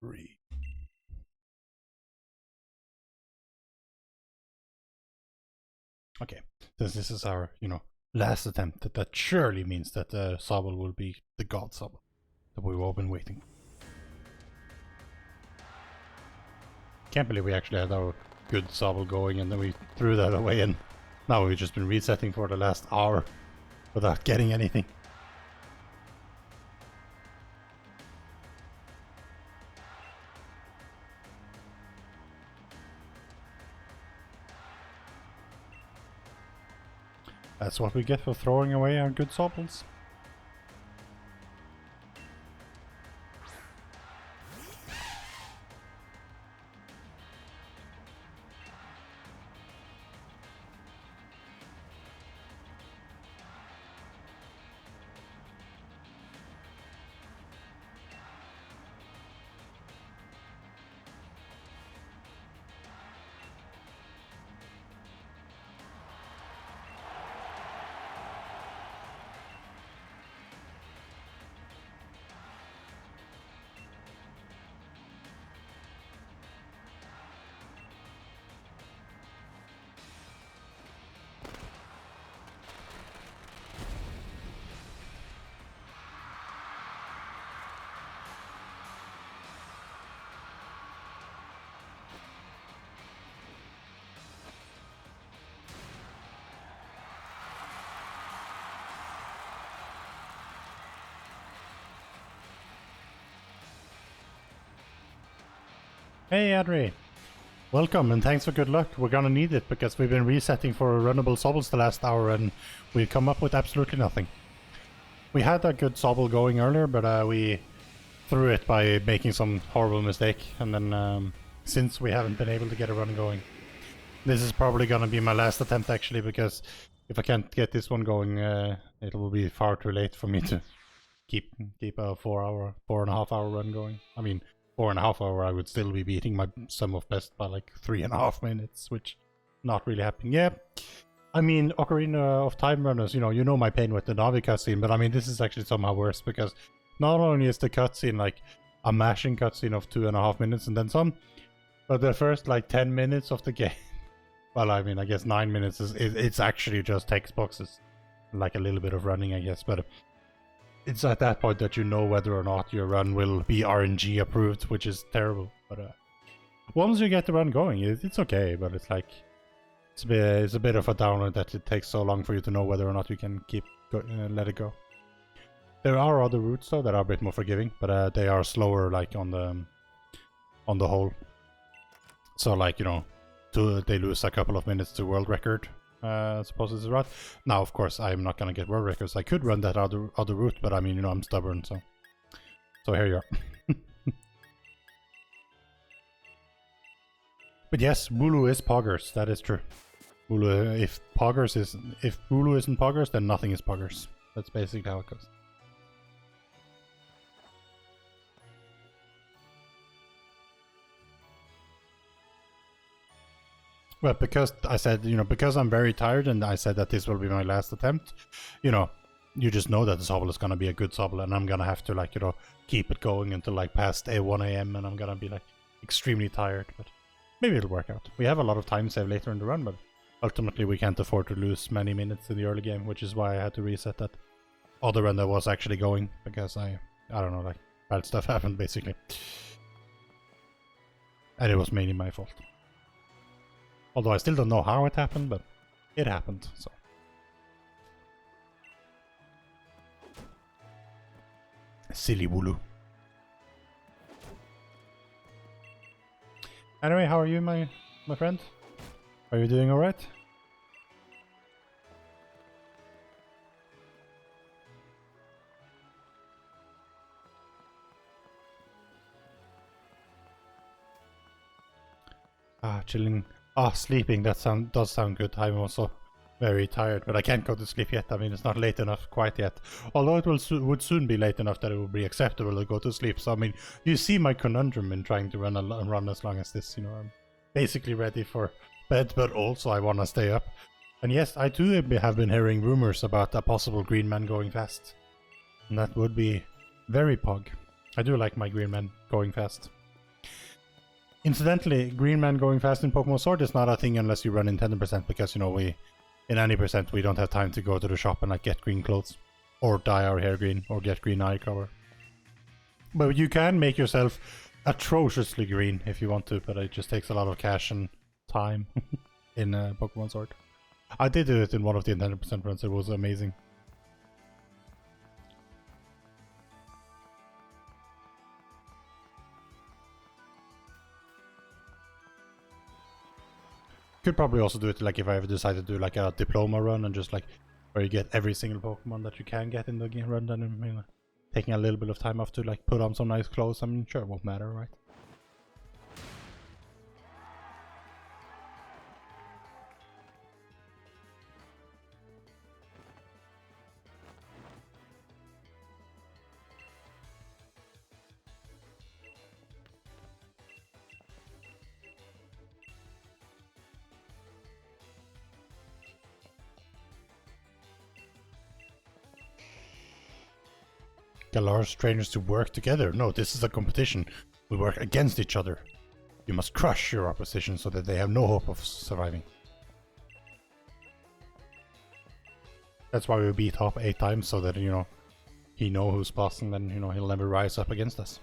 3. Okay, since this is our, last attempt, that surely means that the Sobble will be the God Sobble that we've all been waiting. Can't believe we actually had our good Sobble going and then we threw that away, and now we've just been resetting for the last hour without getting anything. That's what we get for throwing away our good Sobbles. Hey Adri, welcome and thanks for good luck. We're gonna need it because we've been resetting for runnable Sobbles the last hour and we've come up with absolutely nothing. We had a good Sobble going earlier, but we threw it by making some horrible mistake, and then since we haven't been able to get a run going. This is probably gonna be my last attempt actually, because if I can't get this one going, it will be far too late for me to keep a 4.5 hour run going. I mean, 4.5 hour, I would still be beating my sum of best by like 3.5 minutes, which not really happening. Yeah, I mean, Ocarina of Time runners, you know my pain with the Navi cutscene, but I mean, this is actually somehow worse because not only is the cutscene like a mashing cutscene of 2.5 minutes and then some, but the first like 10 minutes of the game, well, I mean, I guess 9 minutes it's actually just text boxes, like a little bit of running, I guess, but it's at that point that you know whether or not your run will be RNG approved, which is terrible. But once you get the run going, it's okay. But it's like it's a bit of a downer that it takes so long for you to know whether or not you can let it go. There are other routes though that are a bit more forgiving, but they are slower, like on the whole. So like they lose a couple of minutes to world record. I suppose it's right. Now, of course, I'm not gonna get world records. I could run that other route, but I mean, I'm stubborn, so here you are. But yes, Bulu is Poggers. That is true. Bulu, if Bulu isn't Poggers, then nothing is Poggers. That's basically how it goes. Well, because I said, because I'm very tired and I said that this will be my last attempt, you just know that the Sobble is going to be a good Sobble and I'm going to have to, like, keep it going until, like, past 1 a.m. and I'm going to be, like, extremely tired, but maybe it'll work out. We have a lot of time save later in the run, but ultimately we can't afford to lose many minutes in the early game, which is why I had to reset that other run that was actually going, because I don't know, like, bad stuff happened, basically. And it was mainly my fault. Although I still don't know how it happened, but it happened, so. Silly Wooloo. Anyway, how are you, my friend? Are you doing alright? Chilling. Sleeping, that does sound good. I'm also very tired, but I can't go to sleep yet. I mean, it's not late enough quite yet. Although it would soon be late enough that it would be acceptable to go to sleep. So, I mean, you see my conundrum in trying to run as long as this. I'm basically ready for bed, but also I want to stay up. And yes, I too have been hearing rumors about a possible green man going fast. And that would be very pog. I do like my green man going fast. Incidentally, green man going fast in Pokemon Sword is not a thing unless you run in 10% because, you know, in any percent we don't have time to go to the shop and like get green clothes. Or dye our hair green, or get green eye cover. But you can make yourself atrociously green if you want to, but it just takes a lot of cash and time in Pokemon Sword. I did do it in one of the 10% runs, it was amazing. Could probably also do it like if I ever decide to do like a diploma run and just like where you get every single Pokemon that you can get in the game run, then you know, taking a little bit of time off to like put on some nice clothes. I mean, sure, it won't matter, right? Galar's trainers to work together. No, this is a competition. We work against each other. You must crush your opposition so that they have no hope of surviving. That's why we beat Hop 8 times, so that, you know, he know who's boss and then, you know, he'll never rise up against us.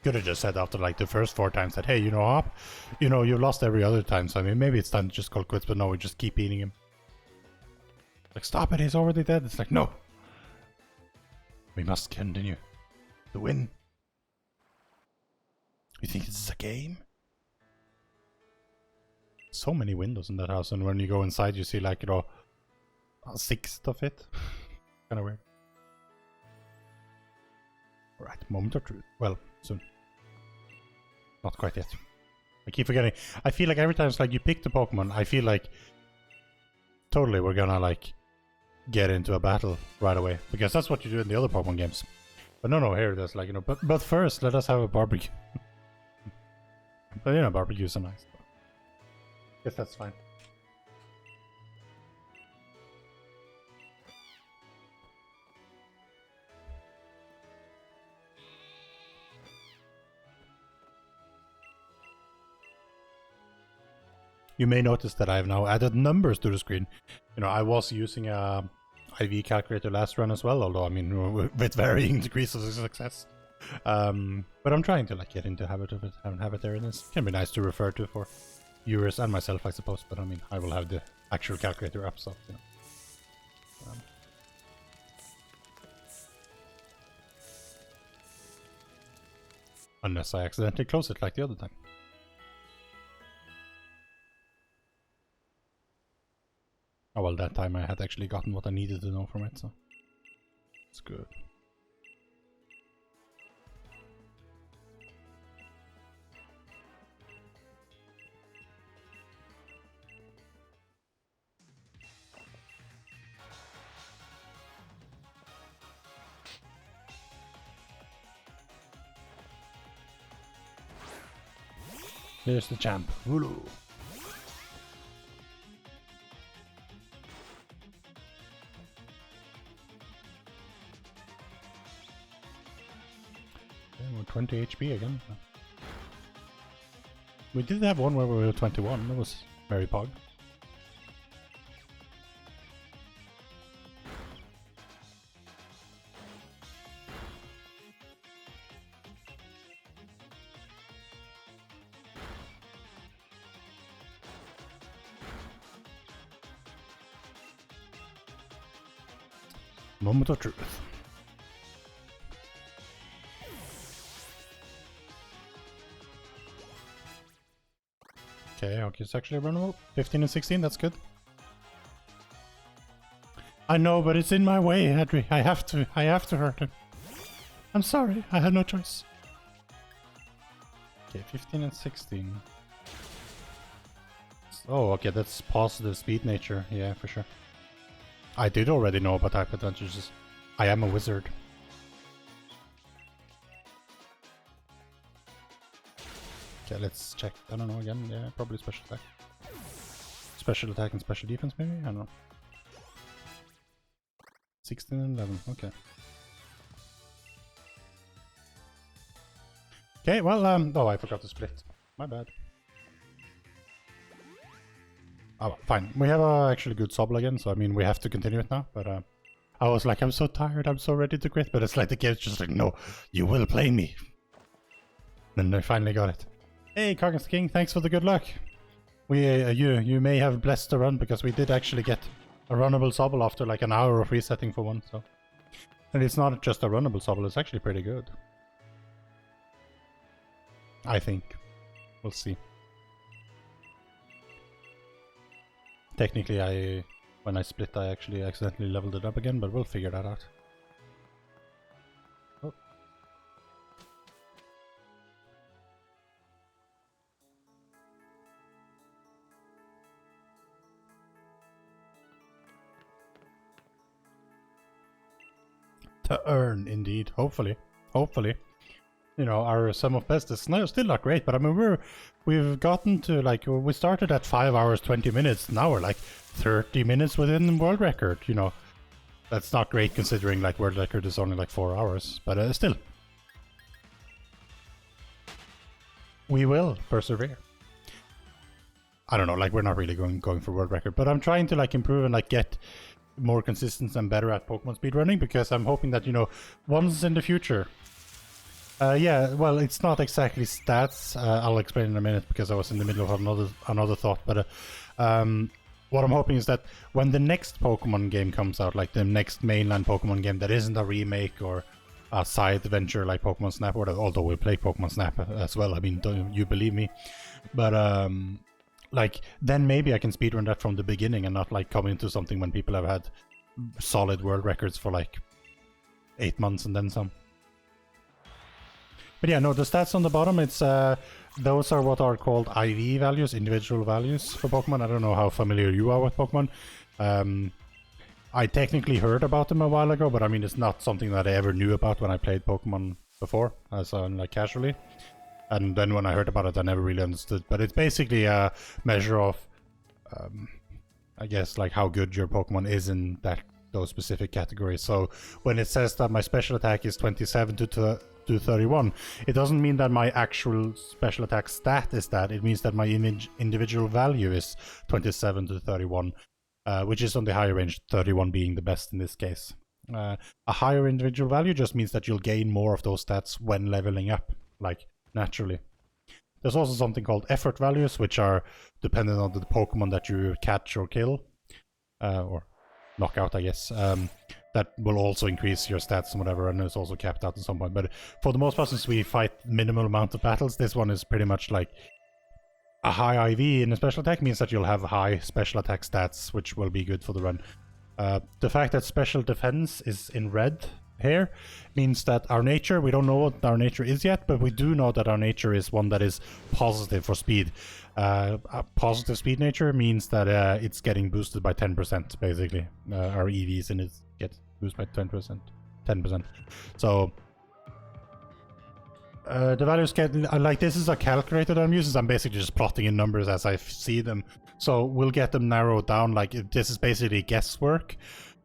Could have just said after like the first 4 times that, hey, you know, Hop, you know, you've lost every other time, so I mean, maybe it's time to just call quits, but no, we just keep eating him. Like, stop it, he's already dead. It's like, no. We must continue to win. You think this is a game? So many windows in that house, and when you go inside, you see like, you know, a sixth of it. Kind of weird. Alright, moment of truth. Well, soon. Not quite yet. I keep forgetting. I feel like every time it's like you pick the Pokemon, I feel like totally we're gonna like get into a battle right away, because that's what you do in the other Pokemon games. But no, here there's like, you know, but first let us have a barbecue. But you know, barbecues are nice. Guess that's fine. You may notice that I have now added numbers to the screen. You know, I was using a IV calculator last run as well, although I mean with varying degrees of success. But I'm trying to like get into habit of it and have it there, and it can be nice to refer to for viewers and myself, I suppose. But I mean, I will have the actual calculator up, so you know. Unless I accidentally close it like the other time. Oh well, that time I had actually gotten what I needed to know from it, so it's good. Here's the champ, Hulu. We're 20 HP again. We did have one where we were 21, that was very pog. Moment of truth. Okay, it's actually runnable. 15 and 16, that's good. I know, but it's in my way, Hedry. I have to hurt him. I'm sorry, I have no choice. Okay, 15 and 16. Oh, okay, that's positive speed nature. Yeah, for sure. I did already know about type advantages. I am a wizard. Okay, let's check. I don't know again. Yeah, probably special attack. Special attack and special defense, maybe? I don't know. 16 and 11, okay. Okay, well, oh, I forgot to split. My bad. Oh, fine. We have actually good Sobble again, so I mean, we have to continue it now, but I was like, I'm so tired, I'm so ready to quit, but it's like the game's just like, no, you will play me. And I finally got it. Hey, Coggins King, thanks for the good luck. We, you may have blessed the run, because we did actually get a runnable Sobble after like an hour of resetting for one, so. And it's not just a runnable Sobble, it's actually pretty good. I think. We'll see. Technically, when I split, I actually accidentally leveled it up again, but we'll figure that out. Oh. To earn, indeed. Hopefully. Hopefully. You know, our sum of best is still not great, but I mean, we've gotten to, like, we started at 5 hours 20 minutes, now we're like 30 minutes within the world record, you know. That's not great considering, like, world record is only like 4 hours, but still. We will persevere. I don't know, like, we're not really going for world record, but I'm trying to, like, improve and, like, get more consistent and better at Pokemon speedrunning, because I'm hoping that, you know, once in the future... yeah, well, it's not exactly stats. I'll explain in a minute because I was in the middle of another thought. But what I'm hoping is that when the next Pokemon game comes out, like the next mainline Pokemon game that isn't a remake or a side venture like Pokemon Snap, or although we play Pokemon Snap as well. I mean, don't you believe me? But like then maybe I can speedrun that from the beginning and not like come into something when people have had solid world records for like 8 months and then some. But yeah, no, the stats on the bottom, it's those are what are called IV values, individual values for Pokemon. I don't know how familiar you are with Pokemon. I technically heard about them a while ago, but I mean, it's not something that I ever knew about when I played Pokemon before, as like casually. And then when I heard about it, I never really understood. But it's basically a measure of, I guess, like how good your Pokemon is in those specific categories. So when it says that my special attack is 27 to 31, it doesn't mean that my actual special attack stat is that. It means that my individual value is 27 to 31, which is on the higher range, 31 being the best in this case. A higher individual value just means that you'll gain more of those stats when leveling up, like naturally. There's also something called effort values, which are dependent on the Pokemon that you catch or kill, or knock out, I guess. That will also increase your stats and whatever, and it's also capped out at some point. But for the most part, since we fight minimal amount of battles, this one is pretty much like a high IV in a special attack means that you'll have high special attack stats, which will be good for the run. The fact that special defense is in red here means that our nature, we don't know what our nature is yet, but we do know that our nature is one that is positive for speed. A positive speed nature means that it's getting boosted by 10%, basically. Our EVs in it get boosted by 10%. So the values get, like, this is a calculator that I'm using, so I'm basically just plotting in numbers as I see them. So we'll get them narrowed down, like this is basically guesswork,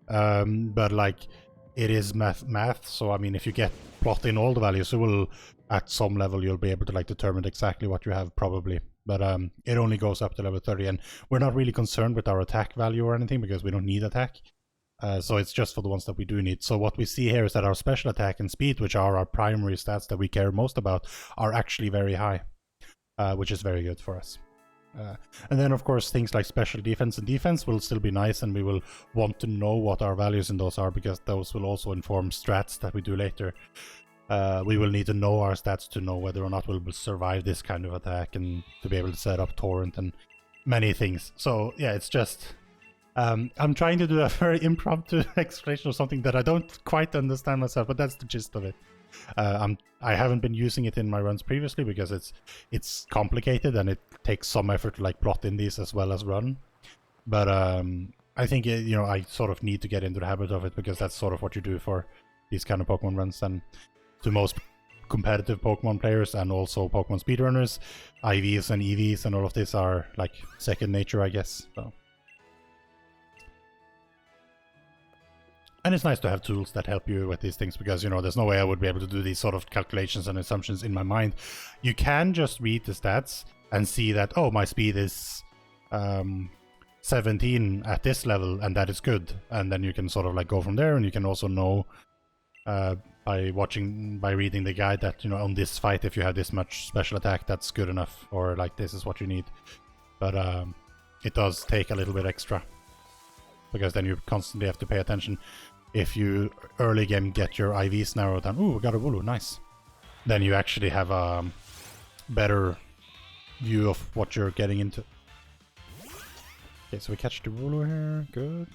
but like it is math, so I mean, if you get plot in all the values, it will, at some level, you'll be able to like determine exactly what you have, probably. But it only goes up to level 30, and we're not really concerned with our attack value or anything, because we don't need attack. So it's just for the ones that we do need. So what we see here is that our special attack and speed, which are our primary stats that we care most about, are actually very high, which is very good for us. And then, of course, things like special defense and defense will still be nice, and we will want to know what our values in those are, because those will also inform strats that we do later. We will need to know our stats to know whether or not we'll survive this kind of attack, and to be able to set up torrent and many things. So yeah, it's just I'm trying to do a very impromptu explanation of something that I don't quite understand myself, but that's the gist of it. I haven't been using it in my runs previously because it's complicated and it takes some effort to like plot in these as well as run. But I think you know, I sort of need to get into the habit of it, because that's sort of what you do for these kind of Pokemon runs. And to most competitive Pokemon players and also Pokemon speedrunners, IVs and EVs and all of this are like second nature, I guess. So And it's nice to have tools that help you with these things, because, you know, there's no way I would be able to do these sort of calculations and assumptions in my mind. You can just read the stats and see that, oh, my speed is 17 at this level, and that is good. And then you can sort of like go from there, and you can also know by reading the guide that, you know, on this fight, if you have this much special attack, that's good enough, or like this is what you need. But it does take a little bit extra, because then you constantly have to pay attention. If you early game get your IVs narrowed down, ooh, we got a Wooloo, nice. Then you actually have a better view of what you're getting into. Okay, so we catch the Wooloo here, good.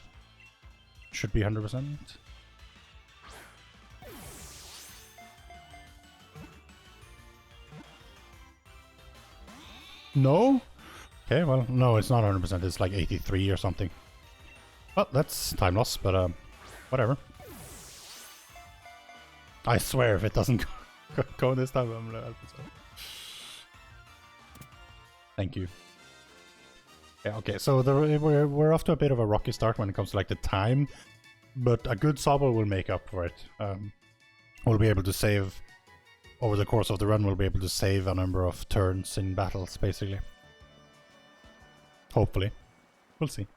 Should be 100%. No? Okay, well, no, it's not 100%, it's like 83 or something. Well, that's time loss, but whatever. I swear if it doesn't go this time, I'm gonna help it. Thank you. Yeah, okay, so we're off to a bit of a rocky start when it comes to like the time, but a good Sobble will make up for it. We'll be able to save, over the course of the run, we'll be able to save a number of turns in battles, basically. Hopefully. We'll see.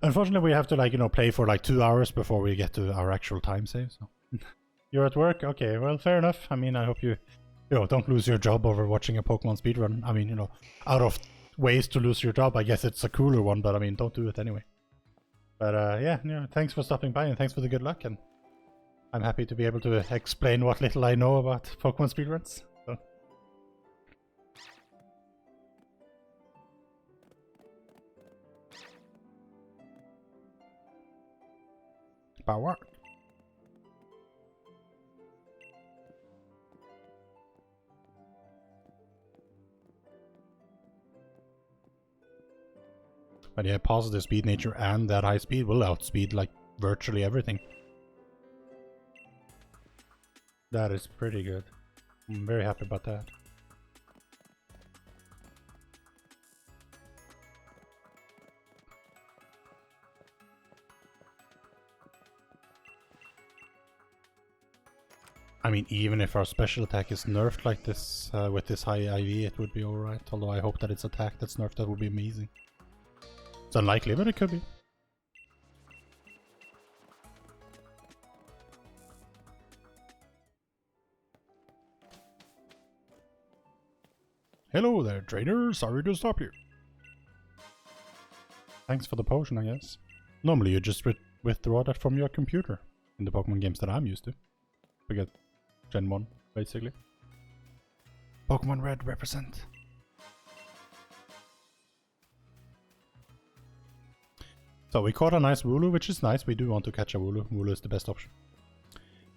Unfortunately, we have to, like, you know, play for like 2 hours before we get to our actual time save, so. You're at work? Okay, well, fair enough. I mean, I hope you know, don't lose your job over watching a Pokemon speedrun. I mean, you know, out of ways to lose your job, I guess it's a cooler one, but I mean, don't do it anyway. But yeah, thanks for stopping by, and thanks for the good luck, and I'm happy to be able to explain what little I know about Pokemon speedruns. So. Power. But yeah, positive speed nature and that high speed will outspeed like virtually everything. That is pretty good. I'm very happy about that. I mean, even if our special attack is nerfed like this, with this high IV, it would be alright. Although I hope that it's attack that's nerfed, that would be amazing. It's unlikely, but it could be. Hello there, trainer. Sorry to stop you. Thanks for the potion, I guess. Normally you just withdraw that from your computer in the Pokemon games that I'm used to. Forget Gen 1, basically. Pokemon Red represent. So we caught a nice Wooloo, which is nice. We do want to catch a Wooloo. Wooloo is the best option.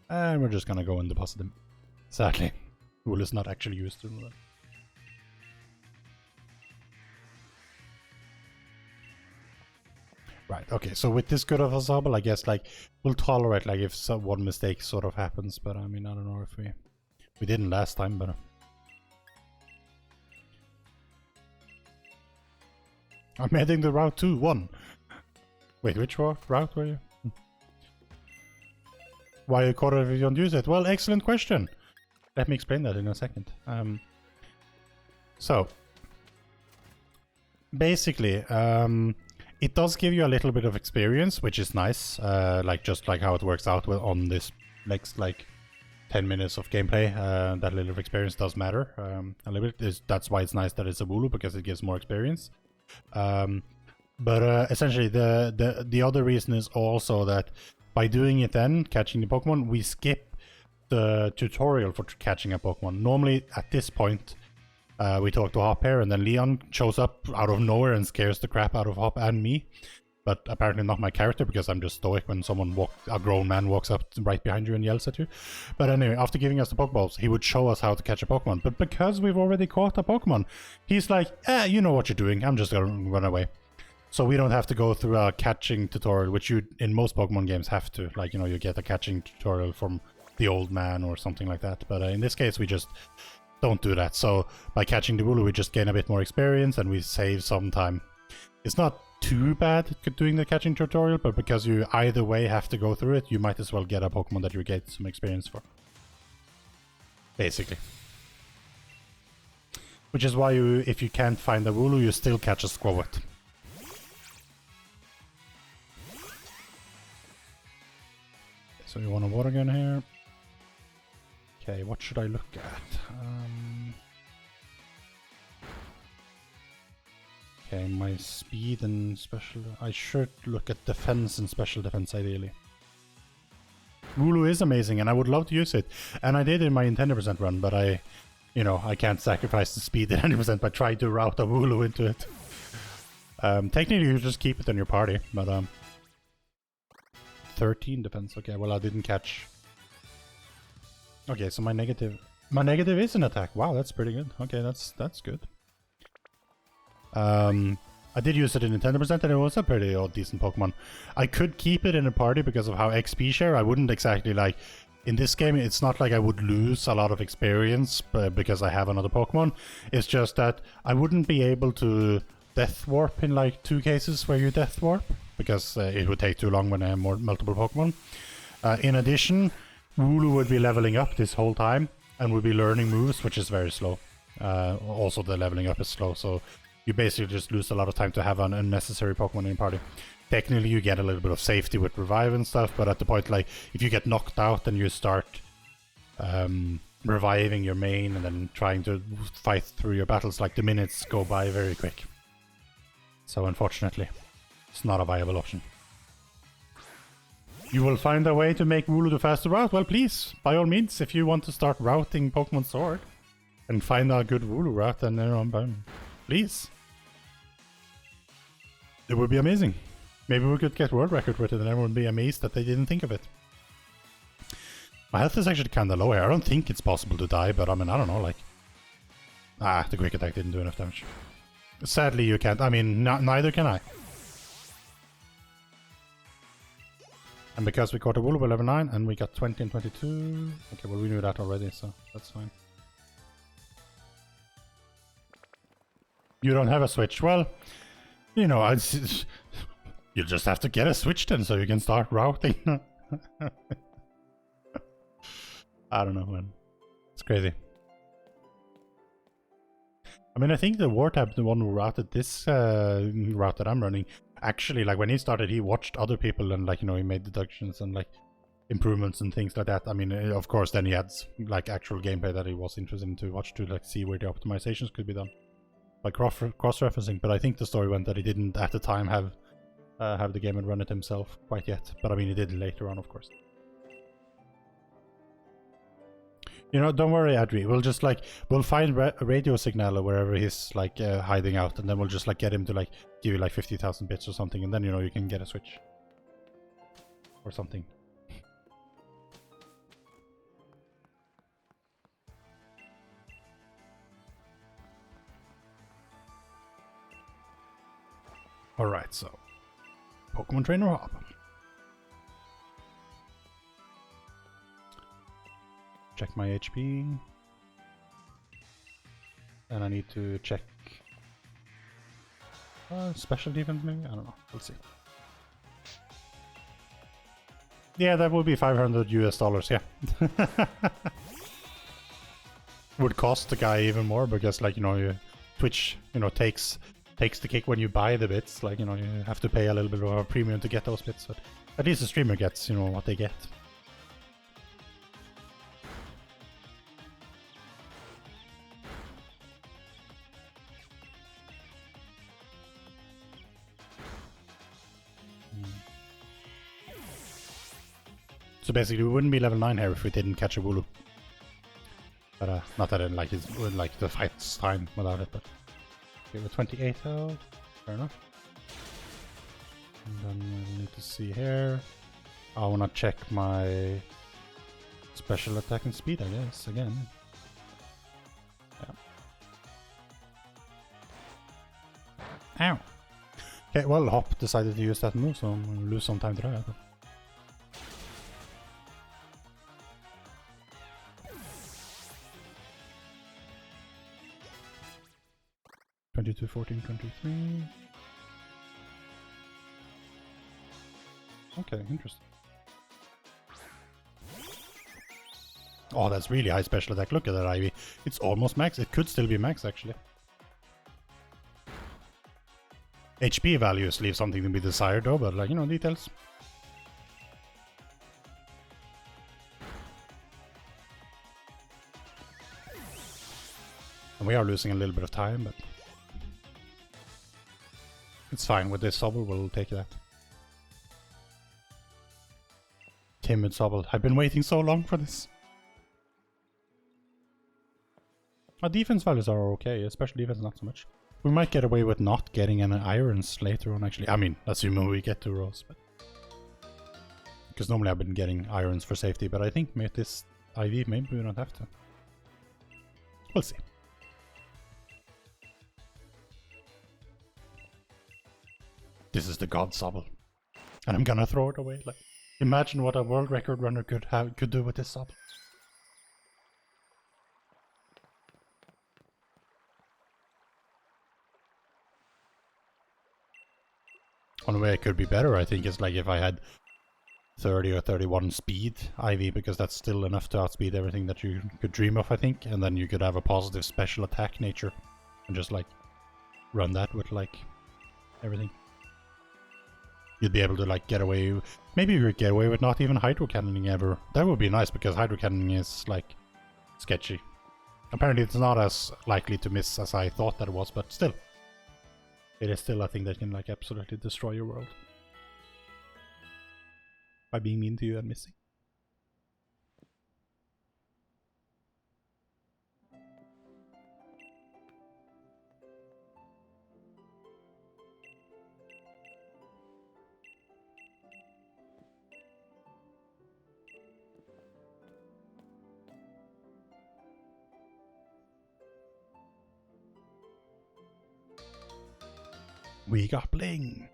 And we're just gonna go and deposit him. Sadly, Wooloo is not actually used to that. Right, okay, so with this good of a Sobble, I guess, like, we'll tolerate, like, if one mistake sort of happens, but I mean, I don't know if we didn't last time, but... I'm heading to Route 2, 1. Wait, which route were you? Why you caught it if you don't use it? Well, excellent question. Let me explain that in a second. So, basically, it does give you a little bit of experience, which is nice. Like just like how it works out on this next like 10 minutes of gameplay. That little bit of experience does matter a little bit. That's why it's nice that it's a Wooloo, because it gives more experience. But essentially, the other reason is also that by doing it then, catching the Pokemon, we skip the tutorial for catching a Pokemon. Normally, at this point, we talk to Hop here, and then Leon shows up out of nowhere and scares the crap out of Hop and me. But apparently not my character, because I'm just stoic when a grown man walks up right behind you and yells at you. But anyway, after giving us the Pokeballs, he would show us how to catch a Pokemon. But because we've already caught a Pokemon, he's like, you know what you're doing, I'm just gonna run away. So we don't have to go through a catching tutorial, which you, in most Pokemon games, have to. Like, you know, you get a catching tutorial from the old man or something like that. But in this case, we just don't do that. So by catching the Wooloo, we just gain a bit more experience and we save some time. It's not too bad at doing the catching tutorial, but because you either way have to go through it, you might as well get a Pokemon that you get some experience for. Basically. Which is why you, if you can't find a Wooloo, you still catch a Squawet. So you want a water gun here. Okay, what should I look at? Okay, my speed and special... I should look at defense and special defense ideally. Wooloo is amazing and I would love to use it. And I did in my 10% run, but I can't sacrifice the speed at 90% by trying to route a Wooloo into it. Technically you just keep it in your party, but 13 defense, okay, well I didn't catch... Okay, so my negative is an attack. Wow, that's pretty good. Okay, that's good. I did use it in 10% and it was a pretty decent Pokemon. I could keep it in a party because of how XP share. I wouldn't exactly like... In this game, it's not like I would lose a lot of experience because I have another Pokemon. It's just that I wouldn't be able to Death Warp in like 2 cases where you Death Warp, because it would take too long when I have multiple Pokemon. In addition, Wooloo would be leveling up this whole time and would be learning moves, which is very slow. Also, the leveling up is slow, so you basically just lose a lot of time to have an unnecessary Pokemon in your party. Technically, you get a little bit of safety with revive and stuff, but at the point, like, if you get knocked out and you start reviving your main and then trying to fight through your battles, like, the minutes go by very quick. So, unfortunately, it's not a viable option. You will find a way to make Wooloo the faster route? Well, please, by all means, if you want to start routing Pokemon Sword and find a good Wooloo route, then I'm bound. Please. It would be amazing. Maybe we could get world record with it and everyone would be amazed that they didn't think of it. My health is actually kind of low here. I don't think it's possible to die, but I mean, I don't know, like... the quick attack didn't do enough damage. Sadly, you can't. I mean, neither can I. And because we caught a Wooloo level 9 and we got 20 and 22... Okay, well, we knew that already, so that's fine. You don't have a Switch. Well, you know, you just have to get a Switch then so you can start routing. I don't know, man. It's crazy. I mean, I think the Wartab, the one who routed this route that I'm running, actually, like, when he started, he watched other people and, like, you know, he made deductions and, like, improvements and things like that. I mean, of course, then he had, like, actual gameplay that he was interested in to watch to, like, see where the optimizations could be done. By cross-referencing, but I think the story went that he didn't, at the time, have the game and run it himself quite yet. But, I mean, he did later on, of course. You know, don't worry, Adri. We'll just, like, we'll find a radio signal wherever he's, like, hiding out, and then we'll just, like, get him to, like, give you, like, 50,000 bits or something, and then, you know, you can get a Switch. Or something. Alright, so... Pokemon Trainer Hub. Check my HP. And I need to check... special defense maybe? I don't know. We'll see. Yeah, that would be $500 US, yeah. Would cost the guy even more because, like, you know, Twitch, you know, takes the kick when you buy the bits. Like, you know, you have to pay a little bit of a premium to get those bits, but at least the streamer gets, you know, what they get. So basically, we wouldn't be level 9 here if we didn't catch a Wooloo. But not that I like the fight's time without it, but okay, with 28 health, fair enough. And then we need to see here. I wanna check my special attack and speed, I guess, again. Yeah. Ow! Okay, well, Hop decided to use that move, so I'm gonna lose some time to try it. 22, 14, 23. Okay, interesting. Oh, that's really high special attack. Look at that Ivy. It's almost max. It could still be max, actually. HP values leave something to be desired, though, but, like, you know, details. And we are losing a little bit of time, but it's fine. With this Sobble, we'll take that. Timid Sobble. I've been waiting so long for this. Our defense values are okay, especially defense not so much. We might get away with not getting any irons later on, actually. I mean, assuming we get 2 rows, but... Because normally I've been getting irons for safety, but I think with this IV, maybe we don't have to. We'll see. This is the God Sobble. And I'm gonna throw it away. Like, imagine what a world record runner could do with this Sobble. One way it could be better, I think, is like if I had 30 or 31 speed IV, because that's still enough to outspeed everything that you could dream of, I think. And then you could have a positive special attack nature and just like run that with like everything. You'd be able to like get away, maybe you could get away with not even hydro cannoning ever. That would be nice, because hydro cannoning is like sketchy. Apparently it's not as likely to miss as I thought that it was, but still. It is still a thing that can like absolutely destroy your world. By being mean to you and missing. We got bling!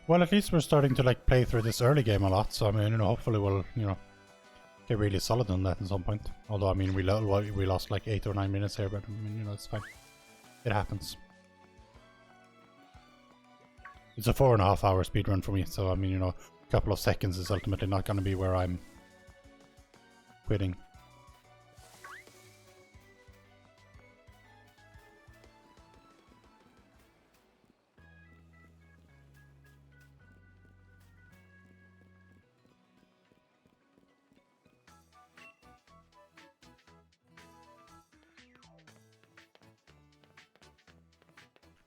Well, at least we're starting to like play through this early game a lot, so I mean, you know, hopefully we'll, you know, get really solid on that at some point. Although, I mean, we lost like 8 or 9 minutes here, but I mean, you know, it's fine. It happens. It's a 4.5 hour speedrun for me, so I mean, you know, a couple of seconds is ultimately not going to be where I'm quitting.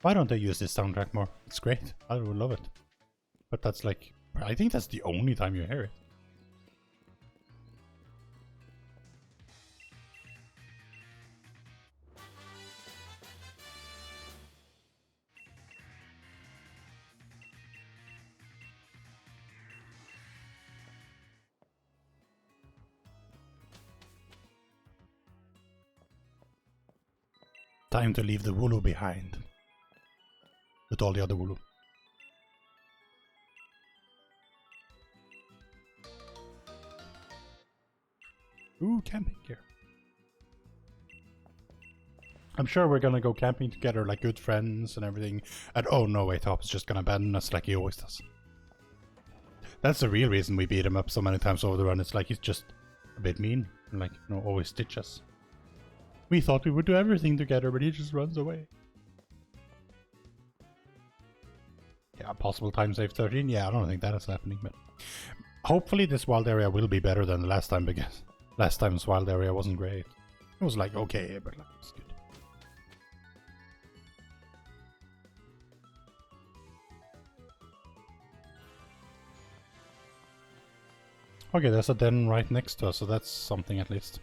Why don't they use this soundtrack more? It's great. I would love it. But that's like, I think that's the only time you hear it. Time to leave the Wooloo behind. With all the other Wooloo. Ooh, camping gear. I'm sure we're gonna go camping together like good friends and everything. And oh no, wait, Top is just gonna abandon us like he always does. That's the real reason we beat him up so many times over the run. It's like he's just a bit mean and like, you know, always stitch us. We thought we would do everything together, but he just runs away. Yeah, possible time save 13. Yeah, I don't think that is happening, but hopefully this wild area will be better than the last time, because last time's wild area wasn't great. It was like okay, but like it's good. Okay, there's a den right next to us, so that's something at least.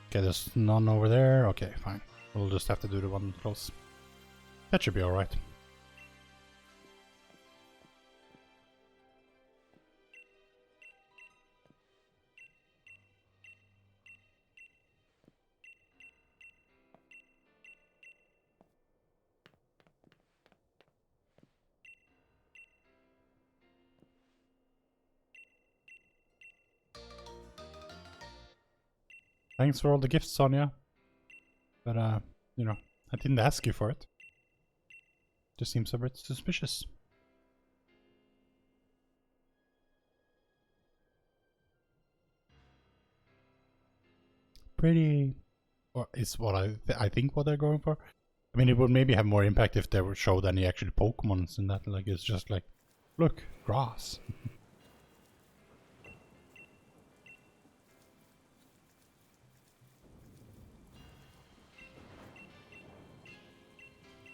Okay, there's none over there. Okay, fine. We'll just have to do the one close. That should be alright. Thanks for all the gifts, Sonia. But, you know, I didn't ask you for it. Just seems a bit suspicious. Pretty... Or is what I think what they're going for. I mean, it would maybe have more impact if they were showed any actual Pokemons in that. Like, it's just like, look, grass.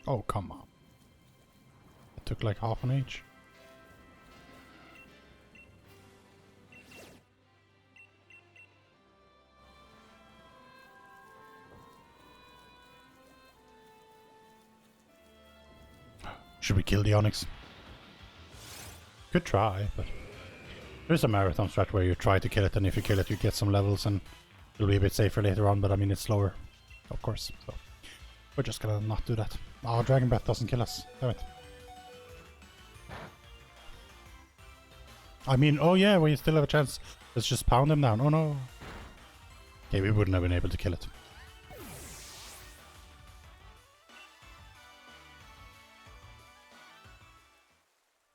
Oh, come on. It took like half an each. Should we kill the Onyx? Good try, but there's a marathon strat where you try to kill it, and if you kill it you get some levels and it'll be a bit safer later on, but I mean it's slower, of course, so we're just gonna not do that. Oh, Dragon Breath doesn't kill us, damn it. I mean, oh yeah, we still have a chance. Let's just pound him down. Oh no. Okay, we wouldn't have been able to kill it.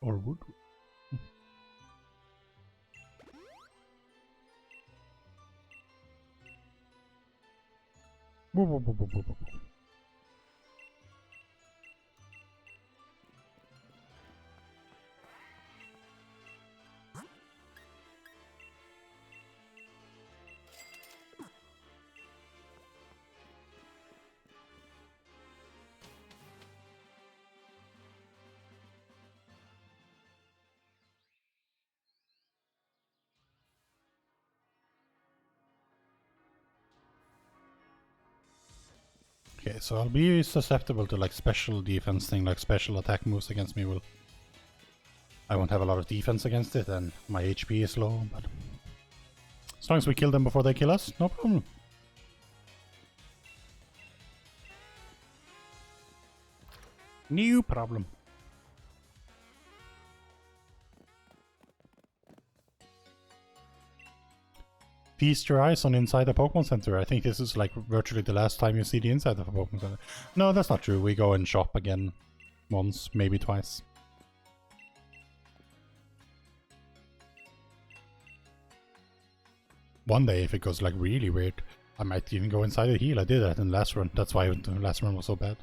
Or would we? Okay, so I'll be susceptible to like special defense thing, like special attack moves against me will... I won't have a lot of defense against it, and my HP is low, but... As long as we kill them before they kill us, no problem. No problem. Feast your eyes on inside a Pokemon Center. I think this is like virtually the last time you see the inside of a Pokemon Center. No, that's not true. We go and shop again once, maybe twice. One day, if it goes like really weird, I might even go inside a heal. I did that in the last run. That's why the last run was so bad.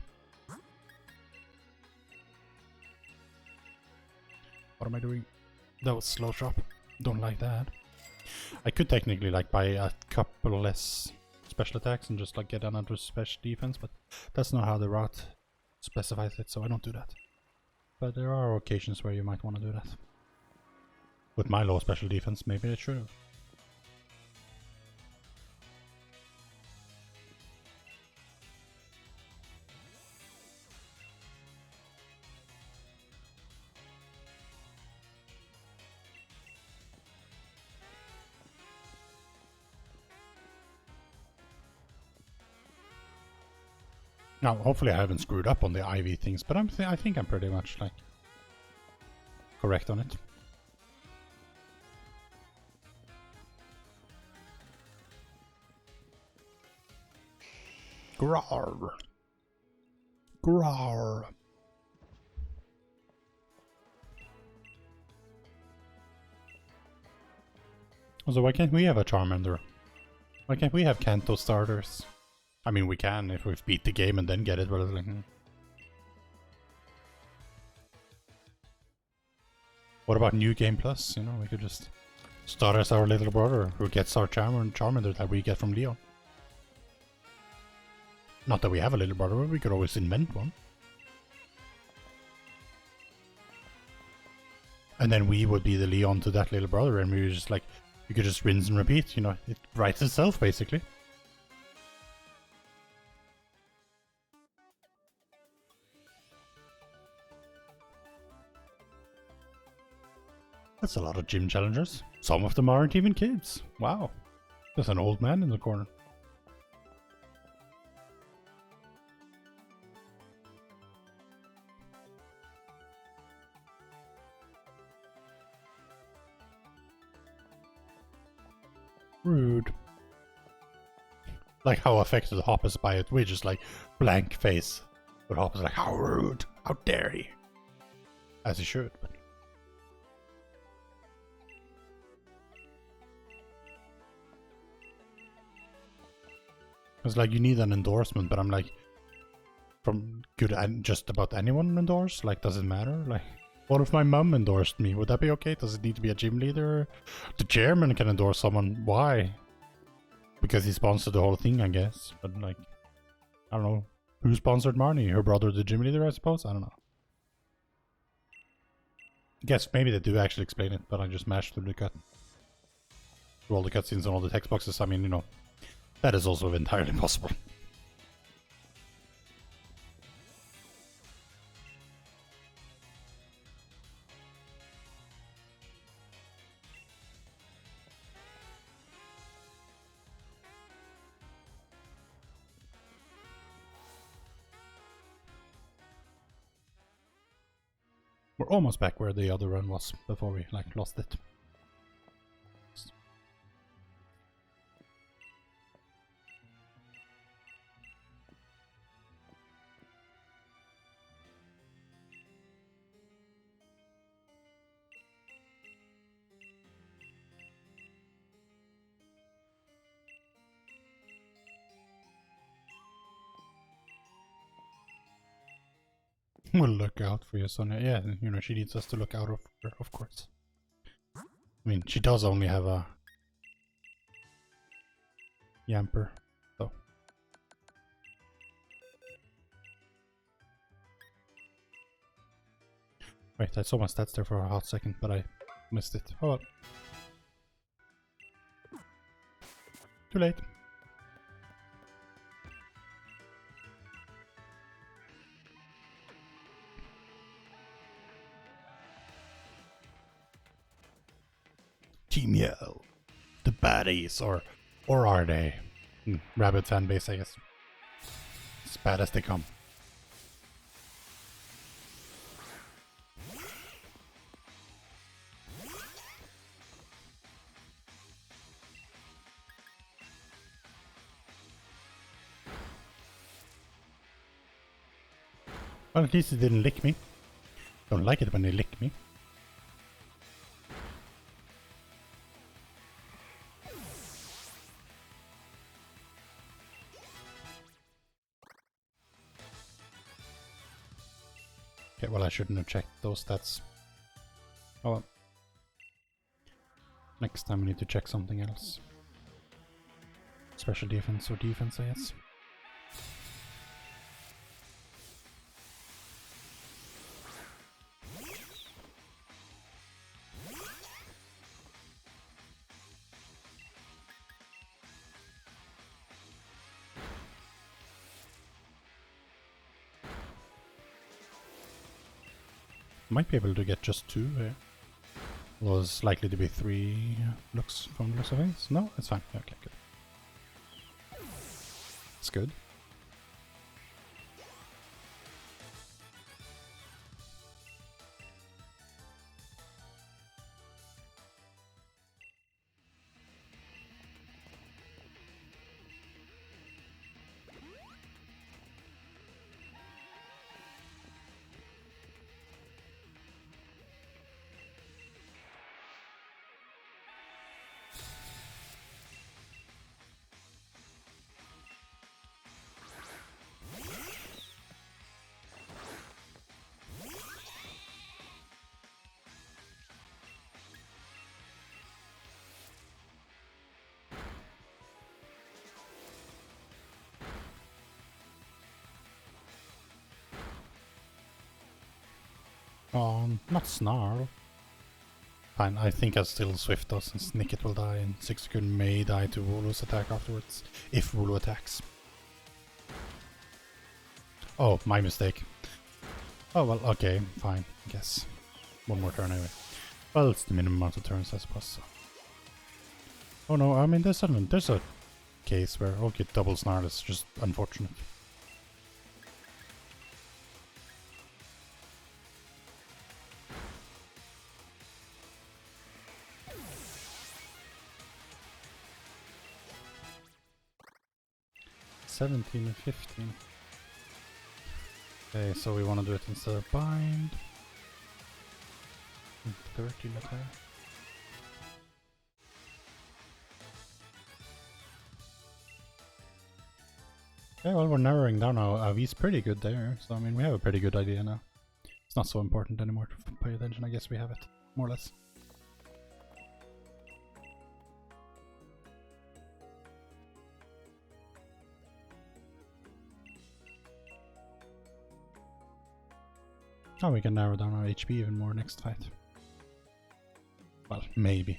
What am I doing? That was slow drop. Don't like that. I could technically like buy a couple less special attacks and just like get another special defense, but that's not how the route specifies it, so I don't do that. But there are occasions where you might want to do that. With my low special defense, maybe I should have. Now, hopefully I haven't screwed up on the IV things, but I think I'm pretty much like correct on it. Grawr. Grawr. So why can't we have a Charmander? Why can't we have Kanto starters? I mean, we can if we've beat the game and then get it, but like... What about New Game Plus? You know, we could just start as our little brother who gets our Charmander that we get from Leon. Not that we have a little brother, but we could always invent one. And then we would be the Leon to that little brother, and we were just like, you could just rinse and repeat, you know, it writes itself basically. That's a lot of gym challengers. Some of them aren't even kids. Wow. There's an old man in the corner. Rude. Like how affected Hop is by it. We just like blank face. But Hop is like, how rude. How dare he. As he should, but it's like you need an endorsement, but I'm like, from could just about anyone endorse? Like, does it matter? Like, what if my mum endorsed me? Would that be okay? Does it need to be a gym leader? The chairman can endorse someone. Why? Because he sponsored the whole thing, I guess. But like, I don't know. Who sponsored Marnie? Her brother, the gym leader, I suppose? I don't know. I guess maybe they do actually explain it, but I just mashed through the cut. Through all the cutscenes and all the text boxes. I mean, you know, that is also entirely possible. We're almost back where the other run was before we like lost it. We'll look out for you, Sonia. Yeah, you know, she needs us to look out for her, of course. I mean, she does only have a Yamper, so. Wait, I saw my stats there for a hot second, but I missed it. Oh well. Too late. Team Yell. The baddies, or are they? Rabbit fan base, I guess. As bad as they come. Well, at least it didn't lick me. Don't like it when they lick me. Okay, well, I shouldn't have checked those stats. Oh well. Next time we need to check something else. Special defense or defense, I guess. Might be able to get just 2 here. Was likely to be 3 looks from the looks of things. No, it's fine. Okay, good. It's good. Not Snarl. fine. I think I'll still Swift though, since Nickit will die and Sixkun may die to Wooloo's attack afterwards, if Wooloo attacks. Oh, my mistake. Oh well, okay, fine, I guess. One more turn anyway. Well, it's the minimum amount of turns, I suppose. So. Oh no, I mean, there's a case where, okay, double Snarl is just unfortunate. $17 and $15. Okay, so we want to do it instead of bind. 13 attack. Okay, well, we're narrowing down our V's pretty good there, so I mean, we have a pretty good idea now. It's not so important anymore to pay attention, I guess we have it, more or less. Oh, we can narrow down our HP even more next fight. Well, maybe.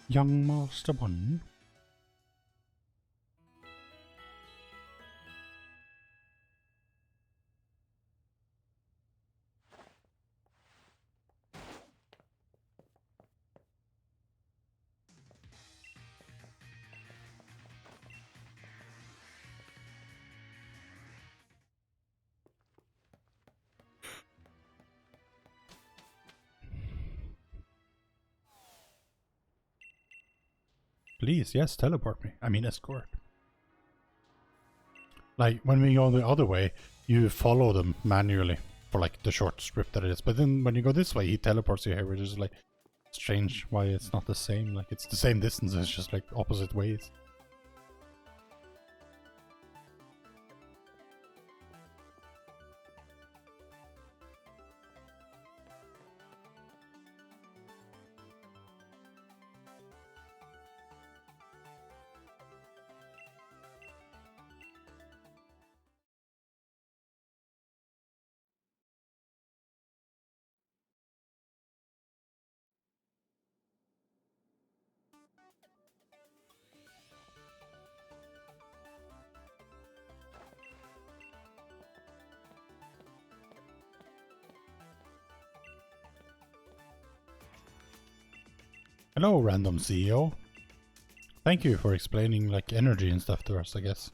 Young Master 1. Please, yes, teleport me. I mean, escort. Like, when we go the other way, you follow them manually for, like, the short strip that it is. But then when you go this way, he teleports you here, which is, like, strange why it's not the same. Like, it's the same distance, it's just, like, opposite ways. Hello, random CEO. Thank you for explaining, like, energy and stuff to us, I guess.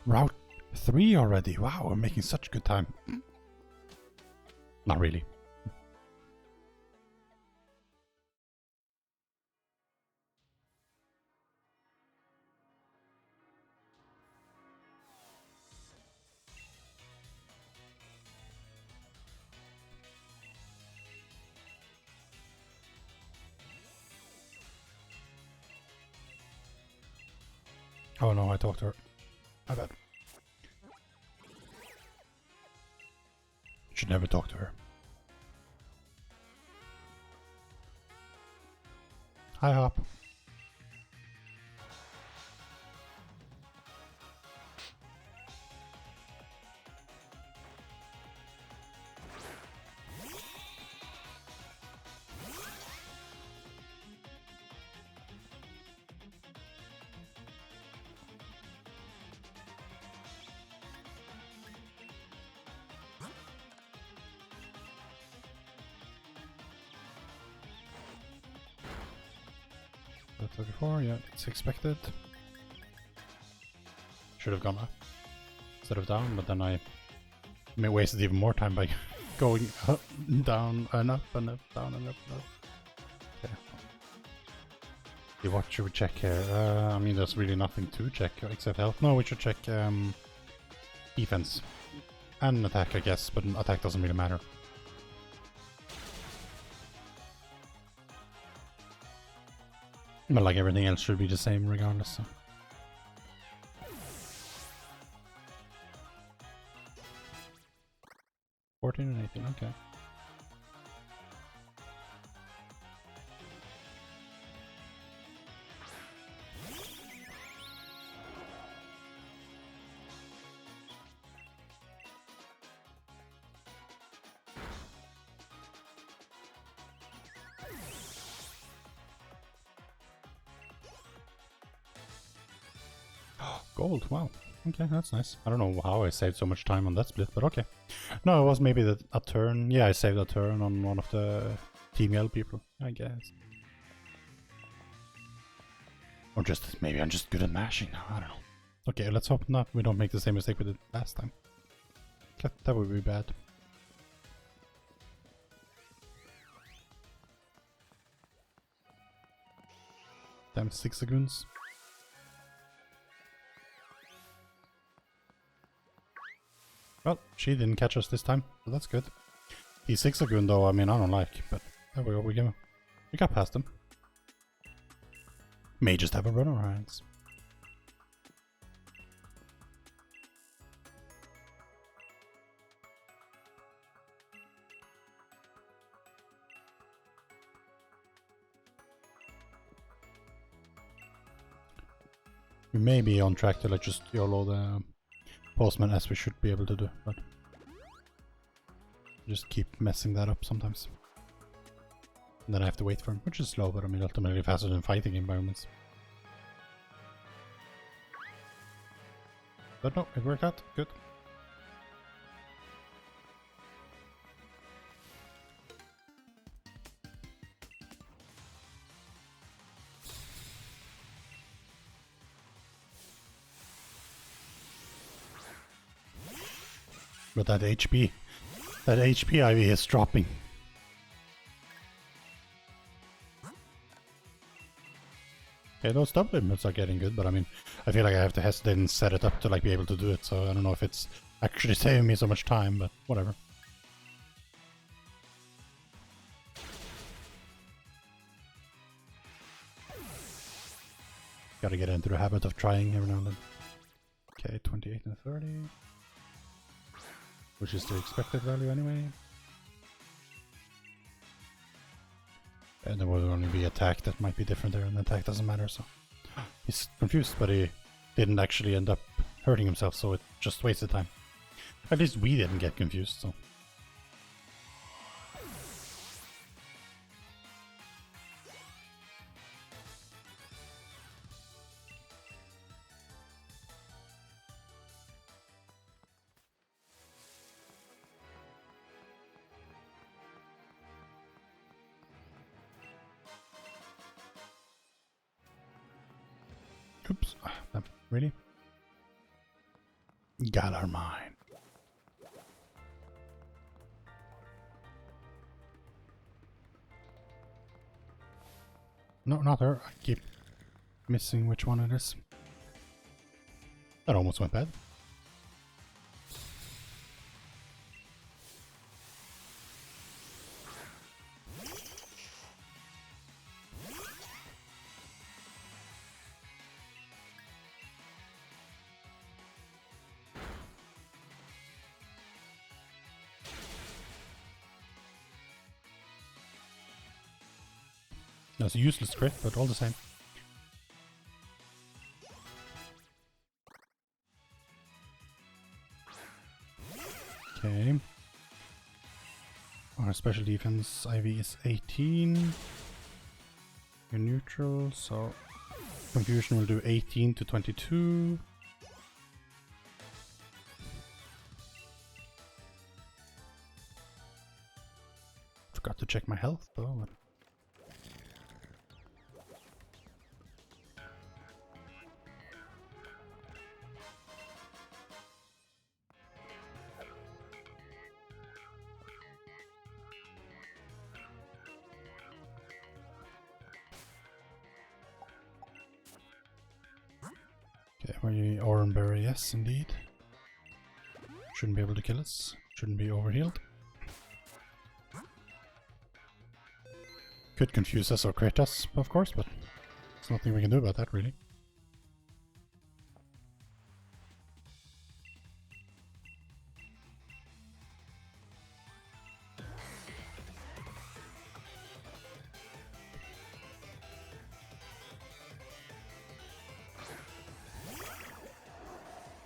Route 3 already. Wow, we're making such good time. Not really. Oh no, I talked to her. My bad. Should never talk to her. Hi, Hop. That's 34, yeah, it's expected. Should have gone up instead of down, but then I wasted even more time by going up, down, and up, and up, down, and up, and up. Okay. Okay, what should we check here? I mean, there's really nothing to check except health. No, we should check defense and attack, I guess, but attack doesn't really matter. But like everything else should be the same regardless. So. 14 and 18, okay. Gold, wow. Okay, that's nice. I don't know how I saved so much time on that split, but okay. No, it was maybe a turn. Yeah, I saved a turn on one of the Team Yell people, I guess. Or just, maybe I'm just good at mashing now, I don't know. Okay, let's hope not. We don't make the same mistake we did last time. That would be bad. Damn, 6 seconds. Well, she didn't catch us this time, so that's good. He's 6 Lagoon though, I mean, I don't like, but there we go, we got past him. May just have a run on our hands. We may be on track to like just YOLO the postman as we should be able to do, but just keep messing that up sometimes. And then I have to wait for him, which is slow, but I mean ultimately faster than fighting environments. But no, it worked out, good. But that HP IV is dropping. Okay, those double limits are getting good, but I mean, I feel like I have to hesitate and set it up to like be able to do it, so I don't know if it's actually saving me so much time, but whatever. Gotta get into the habit of trying every now and then. Okay, 28 and 30. Which is the expected value anyway. And there will only be attack that might be different there, and attack doesn't matter, so... He's confused, but he didn't actually end up hurting himself, so it just wasted time. At least we didn't get confused, so... Oops, really? Galar mine. No, not her. I keep missing which one it is. That almost went bad. That's a useless crit, but all the same. Okay. Our special defense IV is 18. You're neutral, so confusion will do 18 to 22. Forgot to check my health though. But okay, Oranberry, yes indeed. Shouldn't be able to kill us. Shouldn't be overhealed. Could confuse us or crit us, of course, but there's nothing we can do about that really.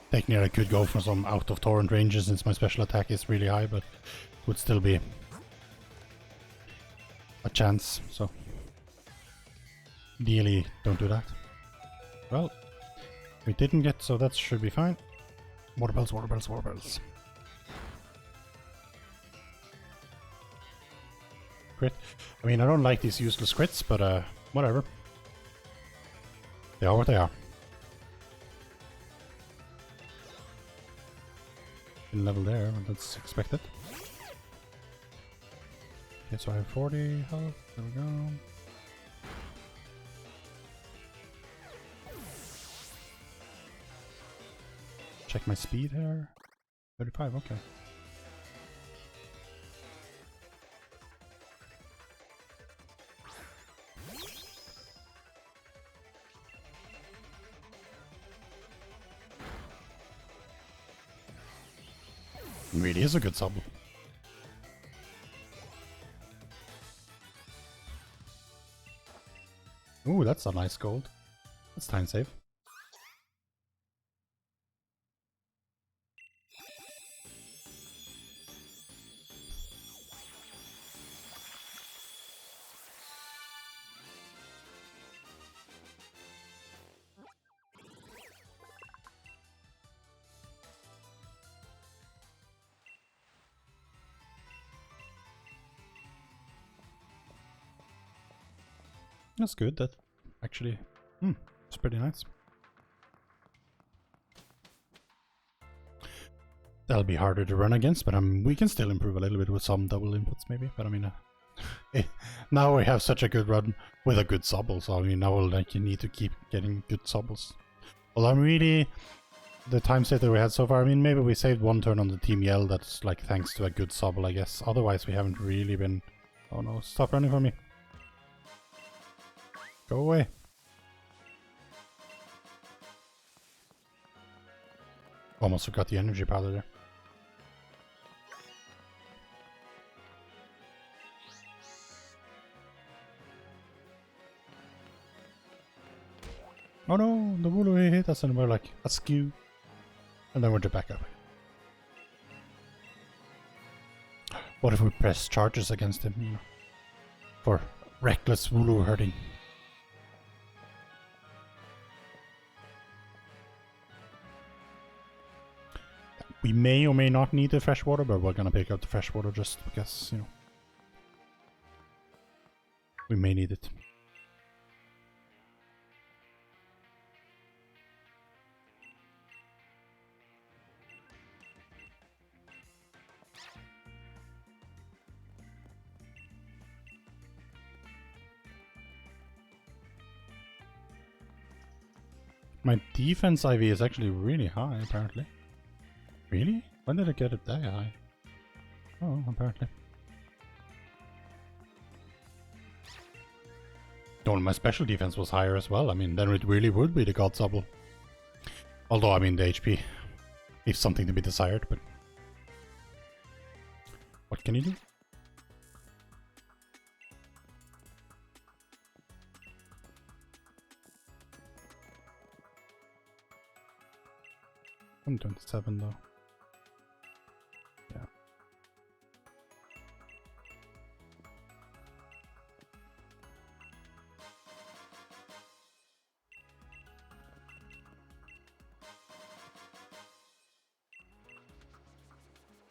Technically I could go for some out of torrent ranges since my special attack is really high, but would still be a chance, so ideally don't do that. Well, we didn't get, so that should be fine. Water bells, water bells, water bells. Crit. I mean, I don't like these useless crits, but whatever. They are what they are. Level there, but that's expected. Okay, so I have 40 health. There we go. Check my speed here. 35, okay. It really is a good sub. Ooh, that's a nice gold. That's time save. That's good. That actually, it's pretty nice. That'll be harder to run against, but we can still improve a little bit with some double inputs maybe. But I mean, now we have such a good run with a good subble, so I mean now like you need to keep getting good subbles. Well, I'm really the time save that we had so far. I mean, maybe we saved one turn on the Team Yell. That's like thanks to a good subble, I guess. Otherwise, we haven't really been. Oh no! Stop running from me. Go away. Almost forgot the energy powder there. Oh no, the Wooloo hit us and we're like, askew. And then we're just back up. What if we press charges against him? For reckless Wooloo hurting. We may or may not need the fresh water, but we're gonna pick up the fresh water just because, you know, we may need it. My defense IV is actually really high, apparently. Really? When did I get it that high? Oh, apparently. Oh, my special defense was higher as well. I mean, then it really would be the God Subble. Although, I mean, the HP leaves something to be desired, but... What can you do? I'm 27 though. Yeah.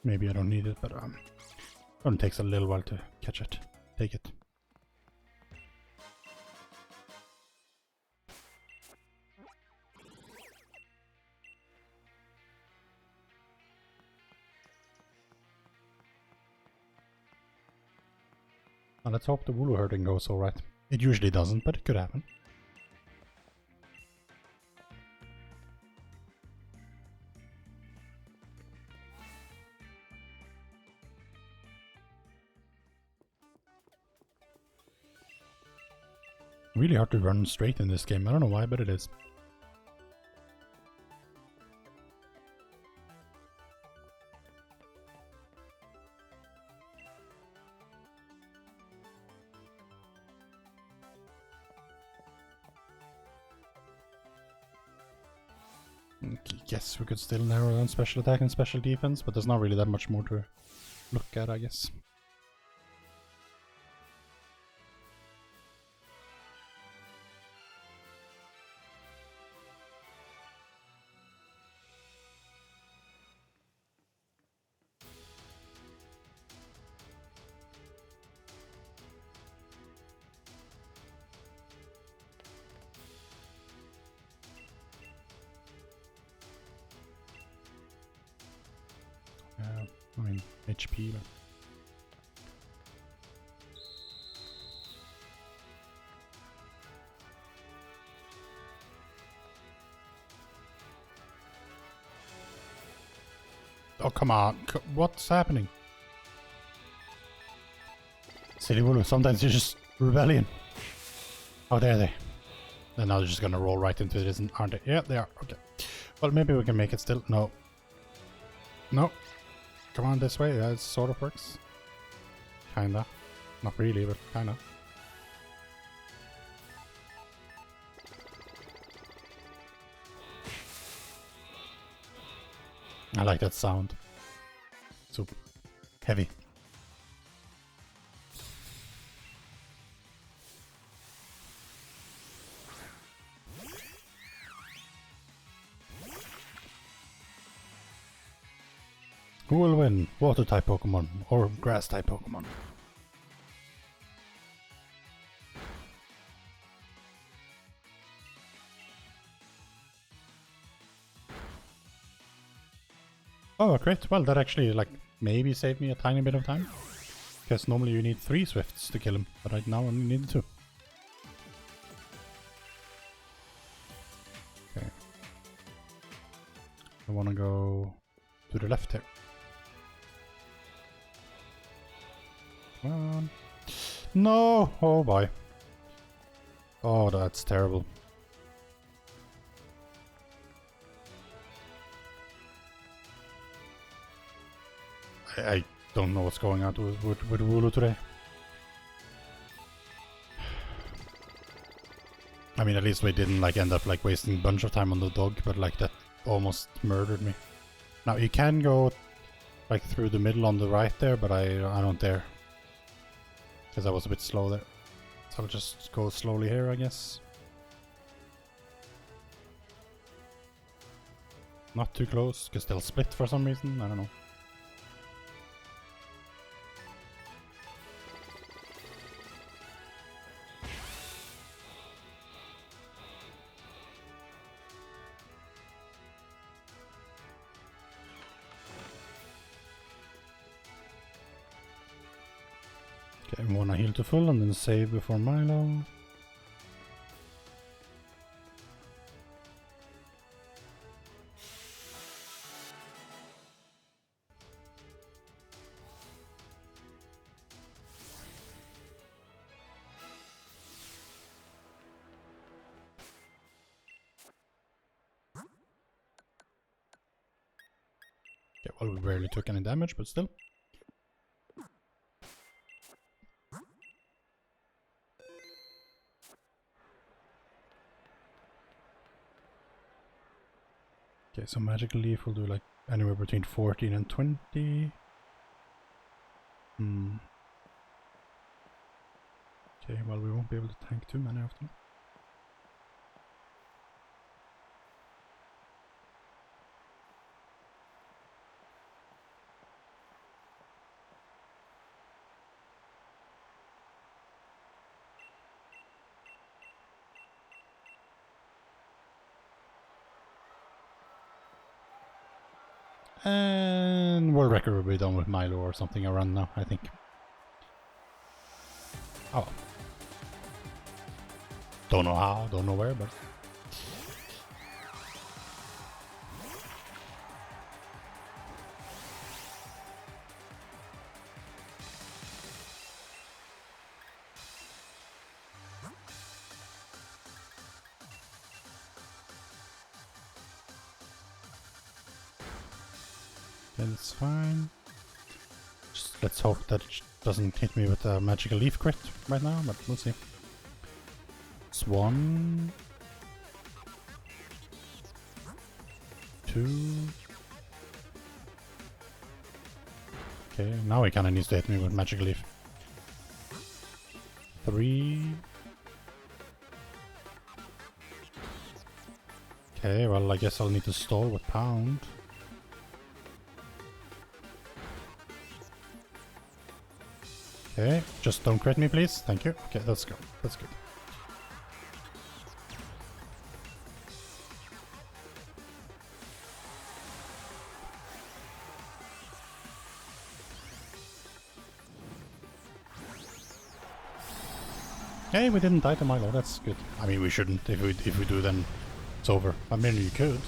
Maybe I don't need it, but it takes a little while to catch it. Take it. Well, let's hope the Wooloo herding goes alright. It usually doesn't, but it could happen. Really hard to run straight in this game. I don't know why, but it is. guess we could still narrow down special attack and special defense, but there's not really that much more to look at, I guess. I mean, HP, but... Oh, come on. What's happening? Silly Wooloo, sometimes you're just rebellion. Oh, there they. And now they're just gonna roll right into it, aren't they? Yeah, they are. Okay. Well, maybe we can make it still. No. No. Come on this way. Yeah, it sort of works. Kinda. Not really, but kinda. I like that sound. So heavy. Who will win? Water type Pokemon or grass type Pokemon? Oh, great. Well, that actually, like, maybe saved me a tiny bit of time. Because normally you need 3 Swifts to kill him, but right now I only need 2. Okay. I want to go to the left here. Come on. No! Oh boy. Oh, that's terrible. I don't know what's going on with Wooloo today. I mean, at least we didn't like end up like wasting a bunch of time on the dog, but like that almost murdered me. Now you can go like through the middle on the right there, but I don't dare. Because I was a bit slow there. So I'll just go slowly here, I guess. Not too close, because they'll split for some reason, I don't know. Okay, I wanna heal to full and then save before Milo. Okay, well, we barely took any damage, but still. Okay, so Magical Leaf will do like anywhere between 14 and 20. Okay, well, we won't be able to tank too many of them. And world record will be done with Milo or something around now, I think. Oh. Don't know how, don't know where, but... That's fine. Just let's hope that it doesn't hit me with a Magical Leaf crit right now, but we'll see. Swan. 2. Okay, now he kinda needs to hit me with Magic Leaf. 3. Okay, well I guess I'll need to stall with Pound. Okay, just don't crit me please, thank you. Okay, let's go, that's good. Hey, we didn't die to Milo, that's good. I mean, we shouldn't. If we do, then it's over. I mean, you could.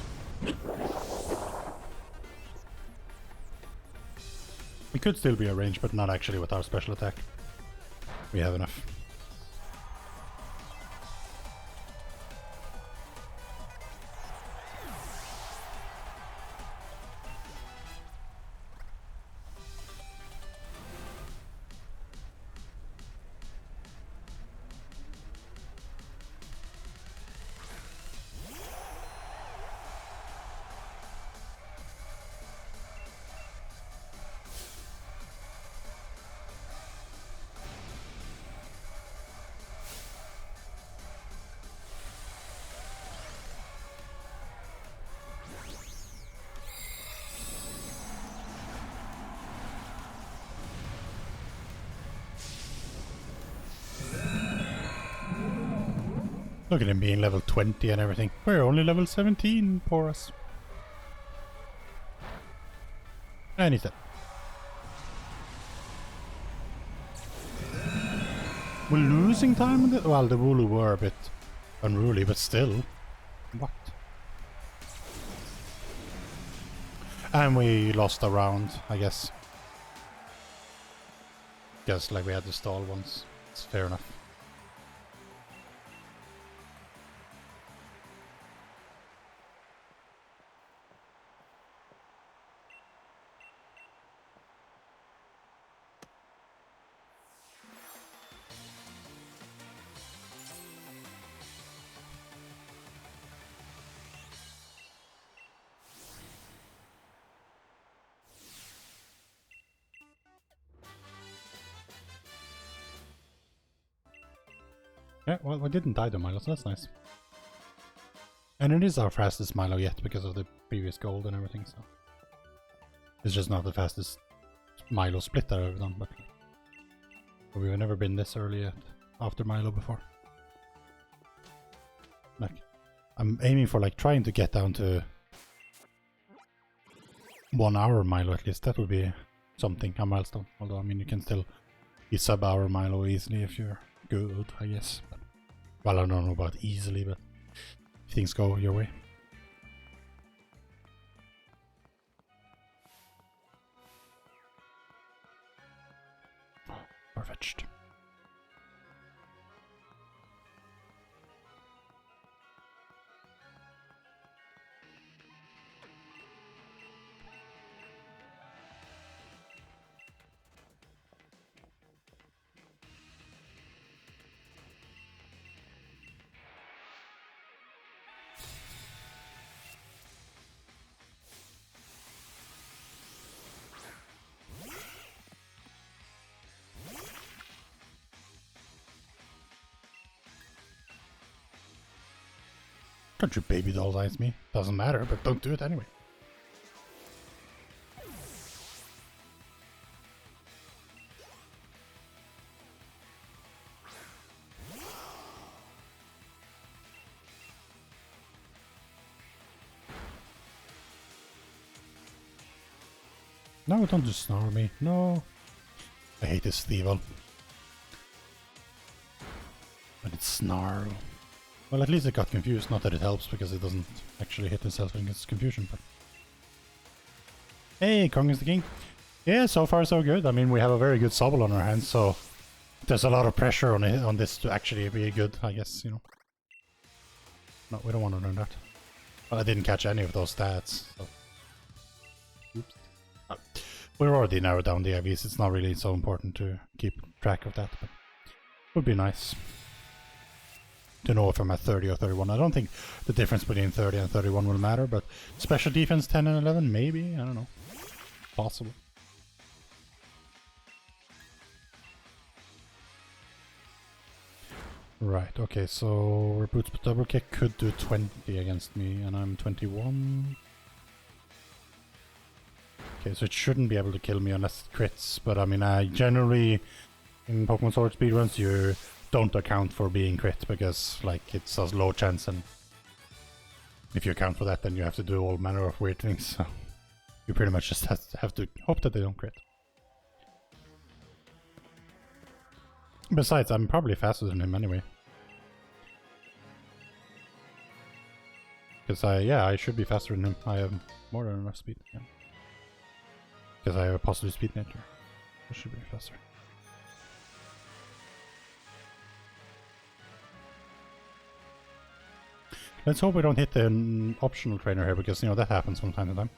We could still be a range, but not actually with our special attack. We have enough. Look at him being level 20 and everything. We're only level 17, poor us. And he's dead. We're losing time on the... Well, the Wooloo were a bit unruly, but still. What? And we lost a round, I guess. Guess like we had to stall once. It's fair enough. Yeah, well, we didn't die to Milo, so that's nice. And it is our fastest Milo yet because of the previous gold and everything, so... It's just not the fastest Milo split I've ever done, but... We've never been this early yet, after Milo before. Like, I'm aiming for like trying to get down to 1 hour Milo at least. That would be something, a milestone. Although, I mean, you can still be sub-hour Milo easily if you're good, I guess. But, well, I don't know about easily, but if things go your way. Far-fetched. Don't you baby dolls eyes me. Doesn't matter, but don't do it anyway. No, don't just snarl me. No. I hate this Stevel. But it's snarl. Well, at least it got confused. Not that it helps, because it doesn't actually hit itself when it's confusion, but... Hey, Kong is the king! Yeah, so far so good. I mean, we have a very good Sobble on our hands, so... There's a lot of pressure on this to actually be good, I guess, you know. No, we don't want to learn that. Well, I didn't catch any of those stats, so... Oops. We're already narrowed down the IVs. It's not really so important to keep track of that, but... Would be nice to know if I'm at 30 or 31. I don't think the difference between 30 and 31 will matter, but special defense 10 and 11, maybe? I don't know. Possible. Right, okay, so Reboot's double kick could do 20 against me, and I'm 21. Okay, so it shouldn't be able to kill me unless it crits, but I mean, generally in Pokemon Sword speedruns you don't account for being crit because like it's a low chance, and if you account for that then you have to do all manner of weird things, so you pretty much just have to hope that they don't crit. Besides, I'm probably faster than him anyway. Because I should be faster than him. I have more than enough speed, yeah. Because I have a positive speed nature. I should be faster. Let's hope we don't hit the optional trainer here, because, you know, that happens from time to time.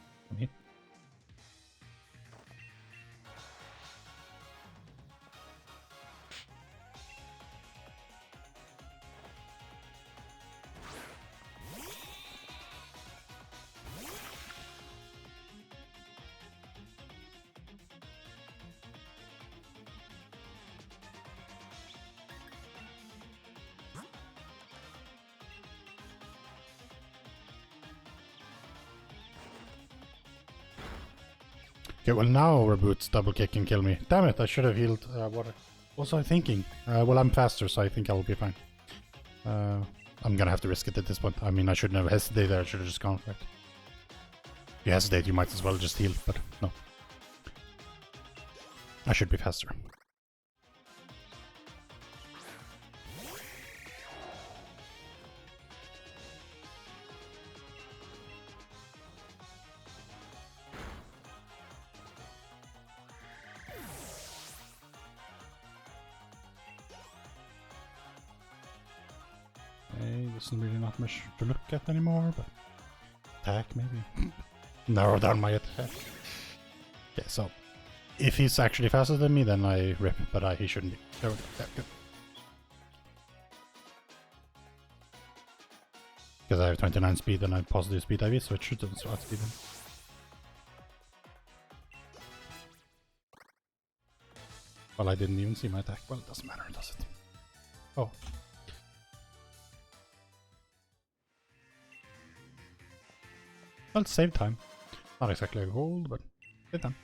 Okay, well now Reboot's double kick can kill me. Damn it, I should have healed. What was I thinking? Well, I'm faster, so I think I'll be fine. I'm gonna have to risk it at this point. I mean, I shouldn't have hesitated, I should have just gone for it. If you hesitate, you might as well just heal, but no. I should be faster. There's really not much to look at anymore, but attack maybe. Narrow down my attack. Okay, so if he's actually faster than me, then I rip, but he shouldn't be. There we go. Yeah, good. Because I have 29 speed and I have positive speed IV, so it should outspeed him. Well, I didn't even see my attack. Well, it doesn't matter, does it? Oh. Well, save time. Not exactly a gold, but save time.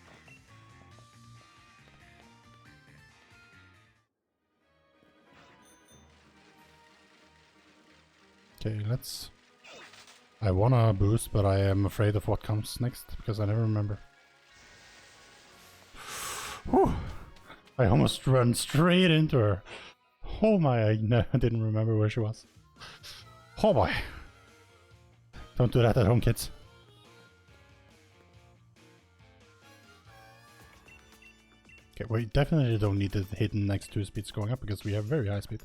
Okay, let's... I wanna boost, but I am afraid of what comes next, because I never remember. Whew. I almost ran straight into her. Oh my, I didn't remember where she was. Oh boy. Don't do that at home, kids. Okay, we definitely don't need the hidden next 2 speeds going up, because we have very high speed.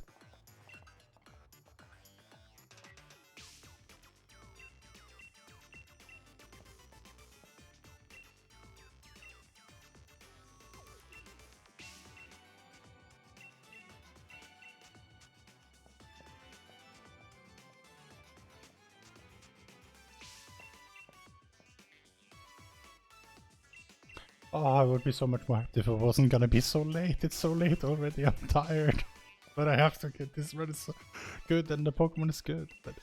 Oh, I would be so much more happy if it wasn't gonna be so late. It's so late already, I'm tired. But I have to get this run is so good and the Pokemon is good. But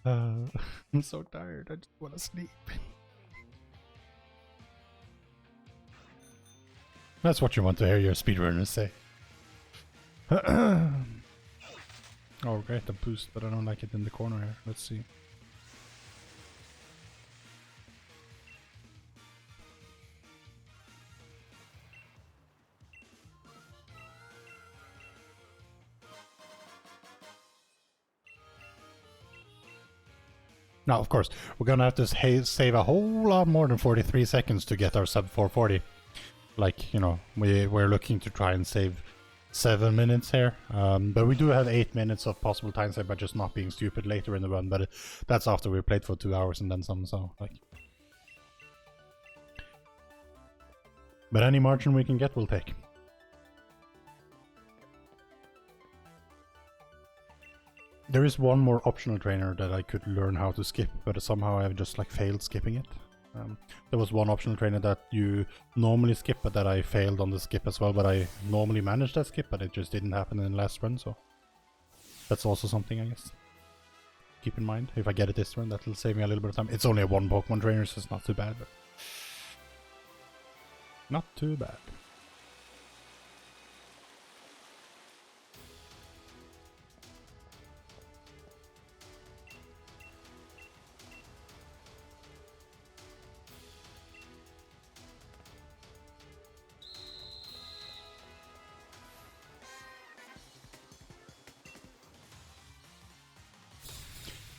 I'm so tired, I just wanna sleep. That's what you want to hear your speedrunners say. Oh great, the boost, but I don't like it in the corner here. Let's see. Now, of course, we're gonna have to save a whole lot more than 43 seconds to get our sub 440. Like, you know, we're looking to try and save 7 minutes here. But we do have 8 minutes of possible time save by just not being stupid later in the run. But that's after we played for 2 hours and then some, so, like... But any margin we can get, we'll take. There is one more optional trainer that I could learn how to skip, but somehow I've just like failed skipping it. There was one optional trainer that you normally skip, but that I failed on the skip as well, but I normally managed that skip, but it just didn't happen in the last run, so that's also something, I guess. Keep in mind, if I get it this run, that'll save me a little bit of time. It's only a one Pokemon trainer, so it's not too bad, but not too bad.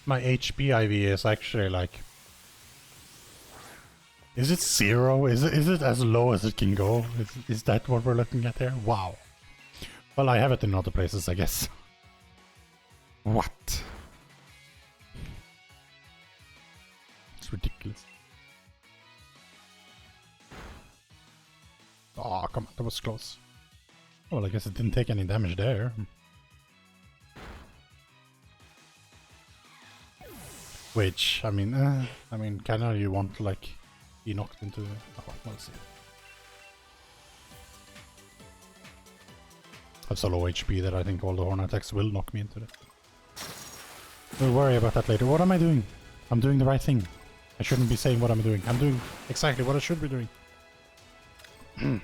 My HP IV is actually like... Is it 0? Is it as low as it can go? Is that what we're looking at here? Wow. Well, I have it in other places, I guess. What? It's ridiculous. Oh, come on, that was close. Well, I guess it didn't take any damage there. Which, I mean, kinda you want to, like, be knocked into... Oh, let's see. I have so low HP that I think all the horn attacks will knock me into it. We'll worry about that later. What am I doing? I'm doing the right thing. I shouldn't be saying what I'm doing. I'm doing exactly what I should be doing. I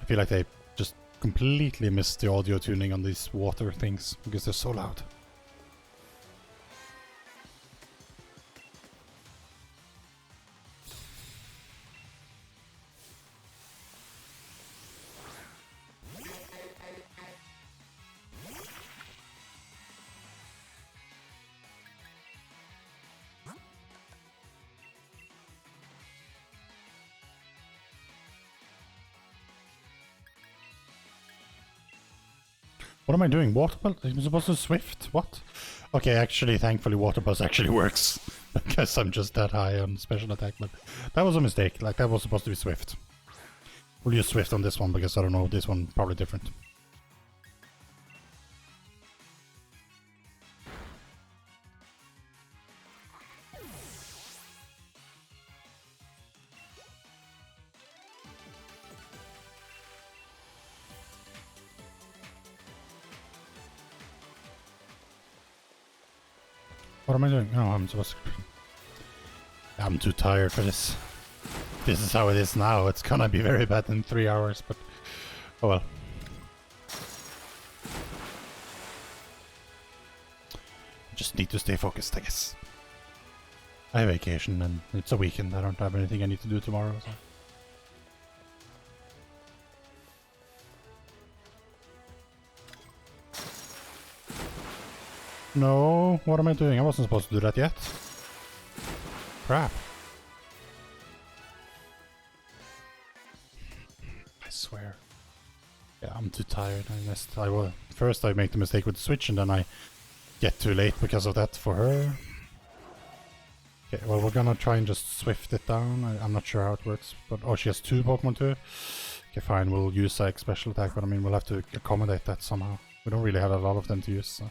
feel like they just completely missed the audio tuning on these water things because they're so loud. What am I doing? Water Pulse? I'm supposed to Swift? What? Okay, actually, thankfully Water Pulse actually works. Because I'm just that high on special attack, but that was a mistake. Like, that was supposed to be Swift. We'll use Swift on this one because I don't know, this one probably different. What am I doing? No, I'm supposed to... I'm too tired for this. This is how it is now. It's gonna be very bad in 3 hours, but... Oh well. Just need to stay focused, I guess. I have vacation and it's a weekend. I don't have anything I need to do tomorrow, so... No, what am I doing? I wasn't supposed to do that yet. Crap. I swear. Yeah, I'm too tired. I missed. First I make the mistake with the switch and then I get too late because of that for her. Okay, well we're gonna try and just Swift it down. I'm not sure how it works, but... Oh, she has 2 Pokemon too? Okay, fine, we'll use like special attack, but I mean we'll have to accommodate that somehow. We don't really have a lot of them to use, so...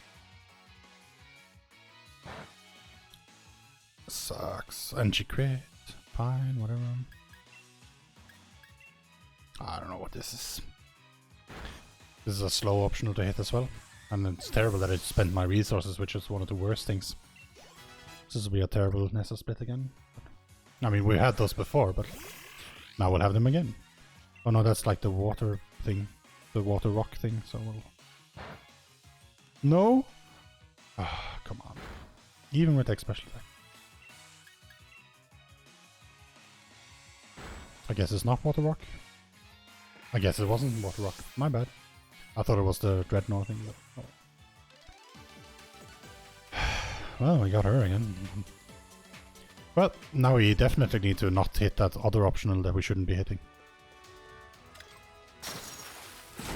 Sucks. And she crit. Fine, whatever. I don't know what this is. This is a slow optional to hit as well. And it's terrible that I spent my resources, which is one of the worst things. This will be a terrible Nessa split again. I mean, we had those before, but now we'll have them again. Oh no, that's like the water thing. The water rock thing, so we'll... No? Ah, come on. Even with X special attack. I guess it's not Water Rock. I guess it wasn't Water Rock. My bad. I thought it was the Dreadnought thing. But oh. Well, we got her again. Well, now we definitely need to not hit that other optional that we shouldn't be hitting.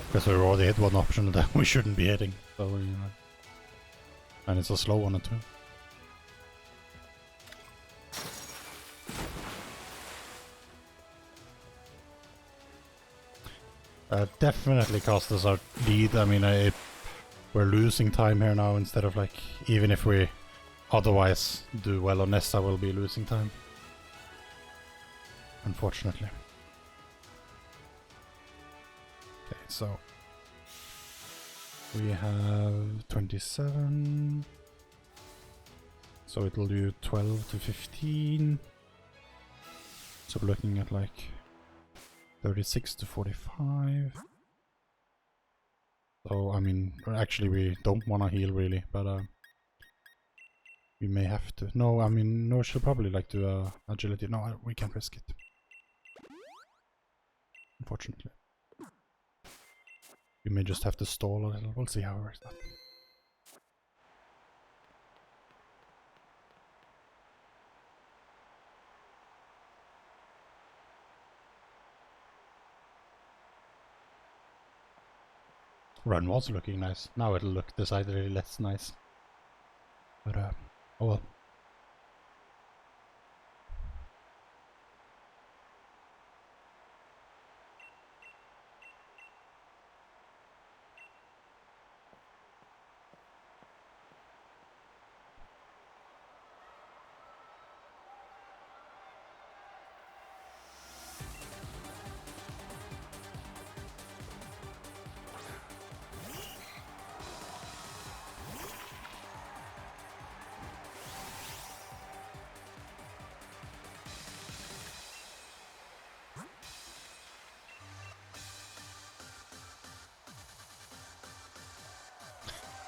Because we already hit one optional that we shouldn't be hitting. So we, and it's a slow one too. Definitely cost us our lead. I mean, we're losing time here now instead of like, even if we otherwise do well on Nessa, we'll be losing time. Unfortunately. Okay, so we have 27. So it'll do 12 to 15. So we're looking at like 36 to 45. So I mean, actually we don't want to heal really, but we may have to. No, I mean, no, she'll probably like do agility. No, we can't risk it. Unfortunately. We may just have to stall a little. We'll see how it works out. Run was looking nice. Now it'll look decidedly less nice. But oh well.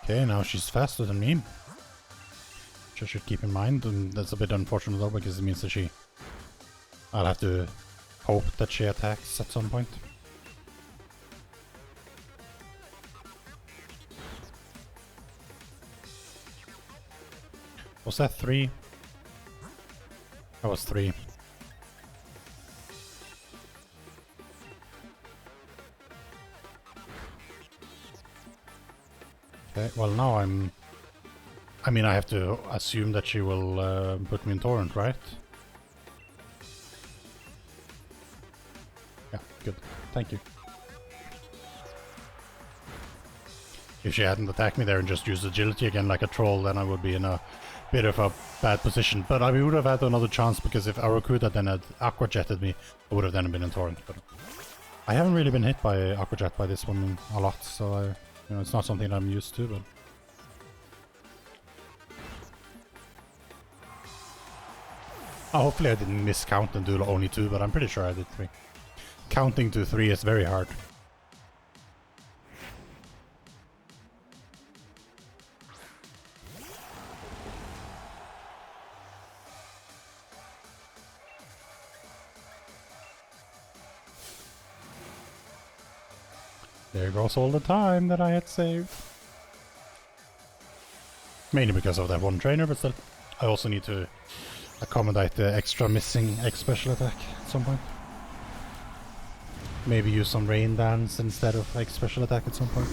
Okay, now she's faster than me. Which I should keep in mind, and that's a bit unfortunate though, because it means that I'll have to hope that she attacks at some point. Was that 3? That was 3. Okay, well now I mean I have to assume that she will put me in torrent, right? Yeah, good. Thank you. If she hadn't attacked me there and just used agility again like a troll, then I would be in a bit of a bad position. But I would have had another chance, because if Arakuda then had aqua jetted me, I would have then been in torrent. But I haven't really been hit by aqua jet by this one a lot, so you know, it's not something I'm used to, but... Oh, hopefully I didn't miscount and do only 2, but I'm pretty sure I did 3. Counting to 3 is very hard. There goes all the time that I had saved. Mainly because of that one trainer, but still. I also need to accommodate the extra missing X special attack at some point. Maybe use some rain dance instead of X special attack at some point.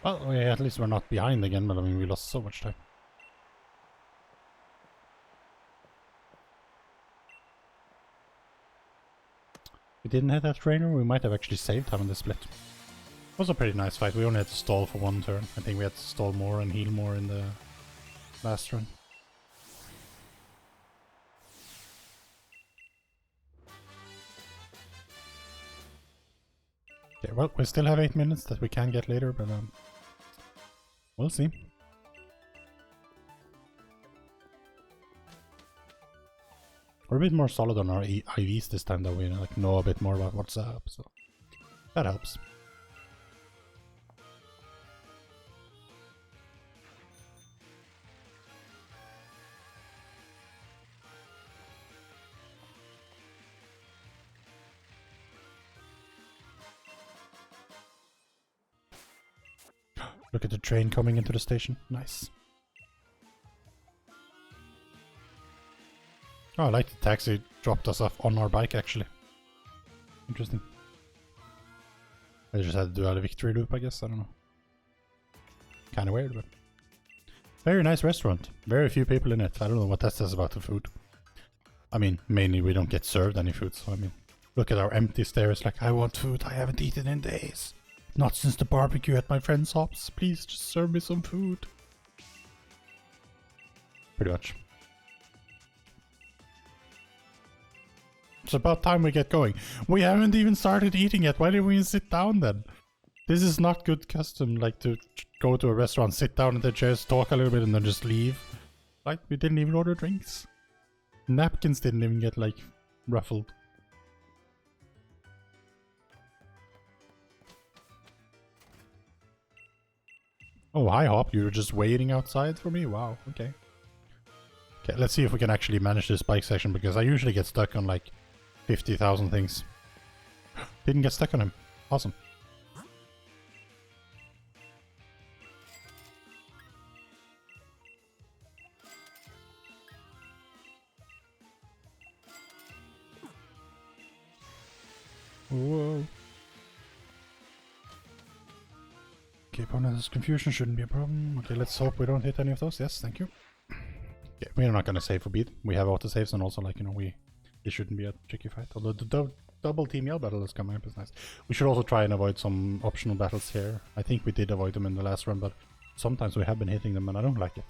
Well, yeah, at least we're not behind again, but I mean, we lost so much time. If we didn't have that trainer, we might have actually saved time in the split. It was a pretty nice fight. We only had to stall for 1 turn. I think we had to stall more and heal more in the last run. Okay, well, we still have 8 minutes that we can get later, but we'll see. We're a bit more solid on our IVs this time, though. We know a bit more about what's up, so that helps. Look at the train coming into the station. Nice. Oh, I like the taxi dropped us off on our bike, actually. Interesting. I just had to do a victory loop, I guess. I don't know. Kind of weird, but... Very nice restaurant. Very few people in it. I don't know what that says about the food. I mean, mainly we don't get served any food, so I mean... Look at our empty stairs, like, I want food, I haven't eaten in days. Not since the barbecue at my friend's house. Please, just serve me some food. Pretty much. It's about time we get going. We haven't even started eating yet. Why didn't we even sit down then? This is not good custom, like to go to a restaurant, sit down in the chairs, talk a little bit and then just leave. Like, we didn't even order drinks. Napkins didn't even get, like, ruffled. Oh, hi Hop, you were just waiting outside for me? Wow, okay. Okay, let's see if we can actually manage this bike section, because I usually get stuck on like 50,000 things. Didn't get stuck on him. Awesome. Whoa. Okay, opponent's confusion shouldn't be a problem. Okay, let's hope we don't hit any of those. Yes, thank you. Yeah, we're not gonna save for beat. We have autosaves, and also, like, you know, this shouldn't be a tricky fight. Although the double team yell battle is coming up is nice. We should also try and avoid some optional battles here. I think we did avoid them in the last run, but sometimes we have been hitting them and I don't like it.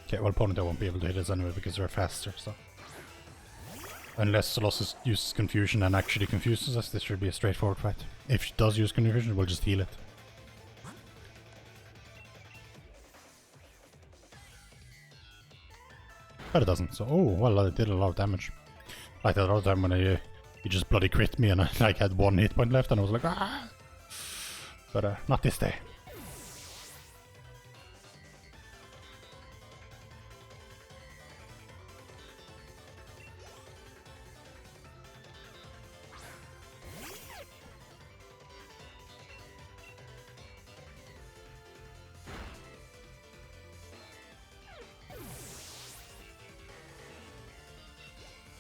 Okay, well, opponent won't be able to hit us anyway because they're faster, so... Unless Colossus uses confusion and actually confuses us, this should be a straightforward fight. If she does use confusion, we'll just heal it. But it doesn't, so... Oh, well, it did a lot of damage. Like that other time when he just bloody crit me and I like had 1 hit point left and I was like, ah! But not this day.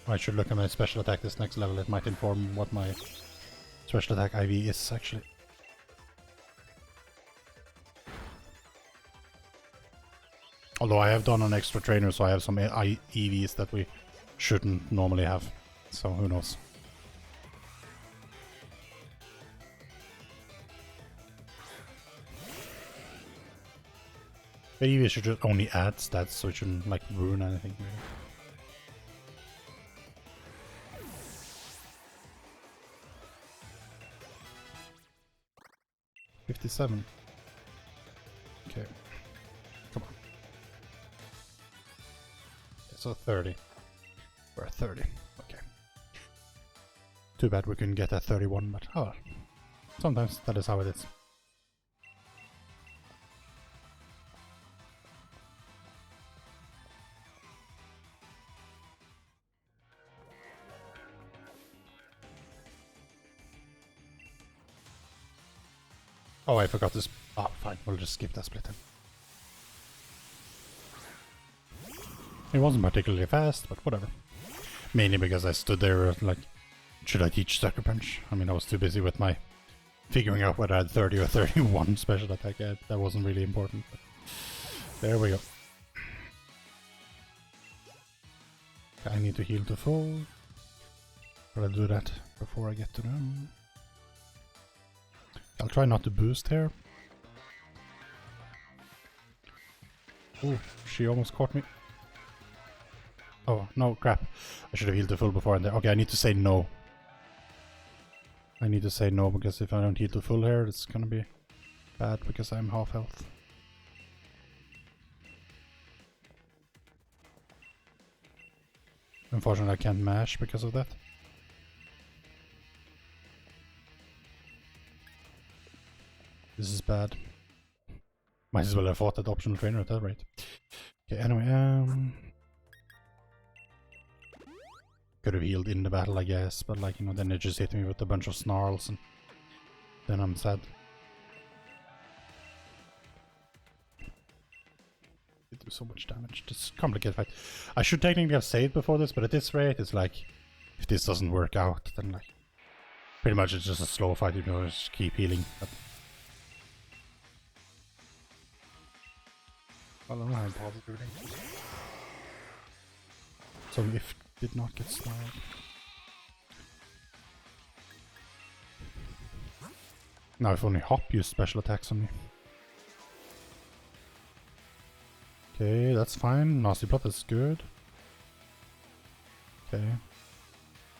I should look at my special attack this next level. It might inform what my special attack IV is, actually. Although I have done an extra trainer, so I have some EVs that we shouldn't normally have. So who knows. The EV should just only add stats, so it shouldn't like ruin anything really. 57. Okay. Come on. Okay, so 30. We're at 30. Okay. Too bad we couldn't get that 31, but oh, sometimes that is how it is. Oh, I forgot this. Ah, fine. We'll just skip that split then. It wasn't particularly fast, but whatever. Mainly because I stood there like, should I teach Sucker Punch? I mean, I was too busy with my figuring out whether I had 30 or 31 special attack. That wasn't really important. But there we go. I need to heal to full. But I'll do that before I get to them. I'll try not to boost here. Oh, she almost caught me. Oh, no, crap. I should have healed to full before. Okay, I need to say no. I need to say no, because if I don't heal to full here, it's gonna be bad, because I'm half health. Unfortunately, I can't mash because of that. This is bad. Might as well have fought that optional trainer at that rate. Okay, anyway, could have healed in the battle, I guess, but like, you know, then it just hit me with a bunch of snarls and then I'm sad. do so much damage. This complicated fight. I should technically have saved before this, but at this rate, it's like, if this doesn't work out, then like, pretty much it's just a slow fight, you know, just keep healing. But I don't know how important it is. So if did not get snarled. Now if only Hop used special attacks on me. Okay, that's fine. Nasty Plot is good. Okay.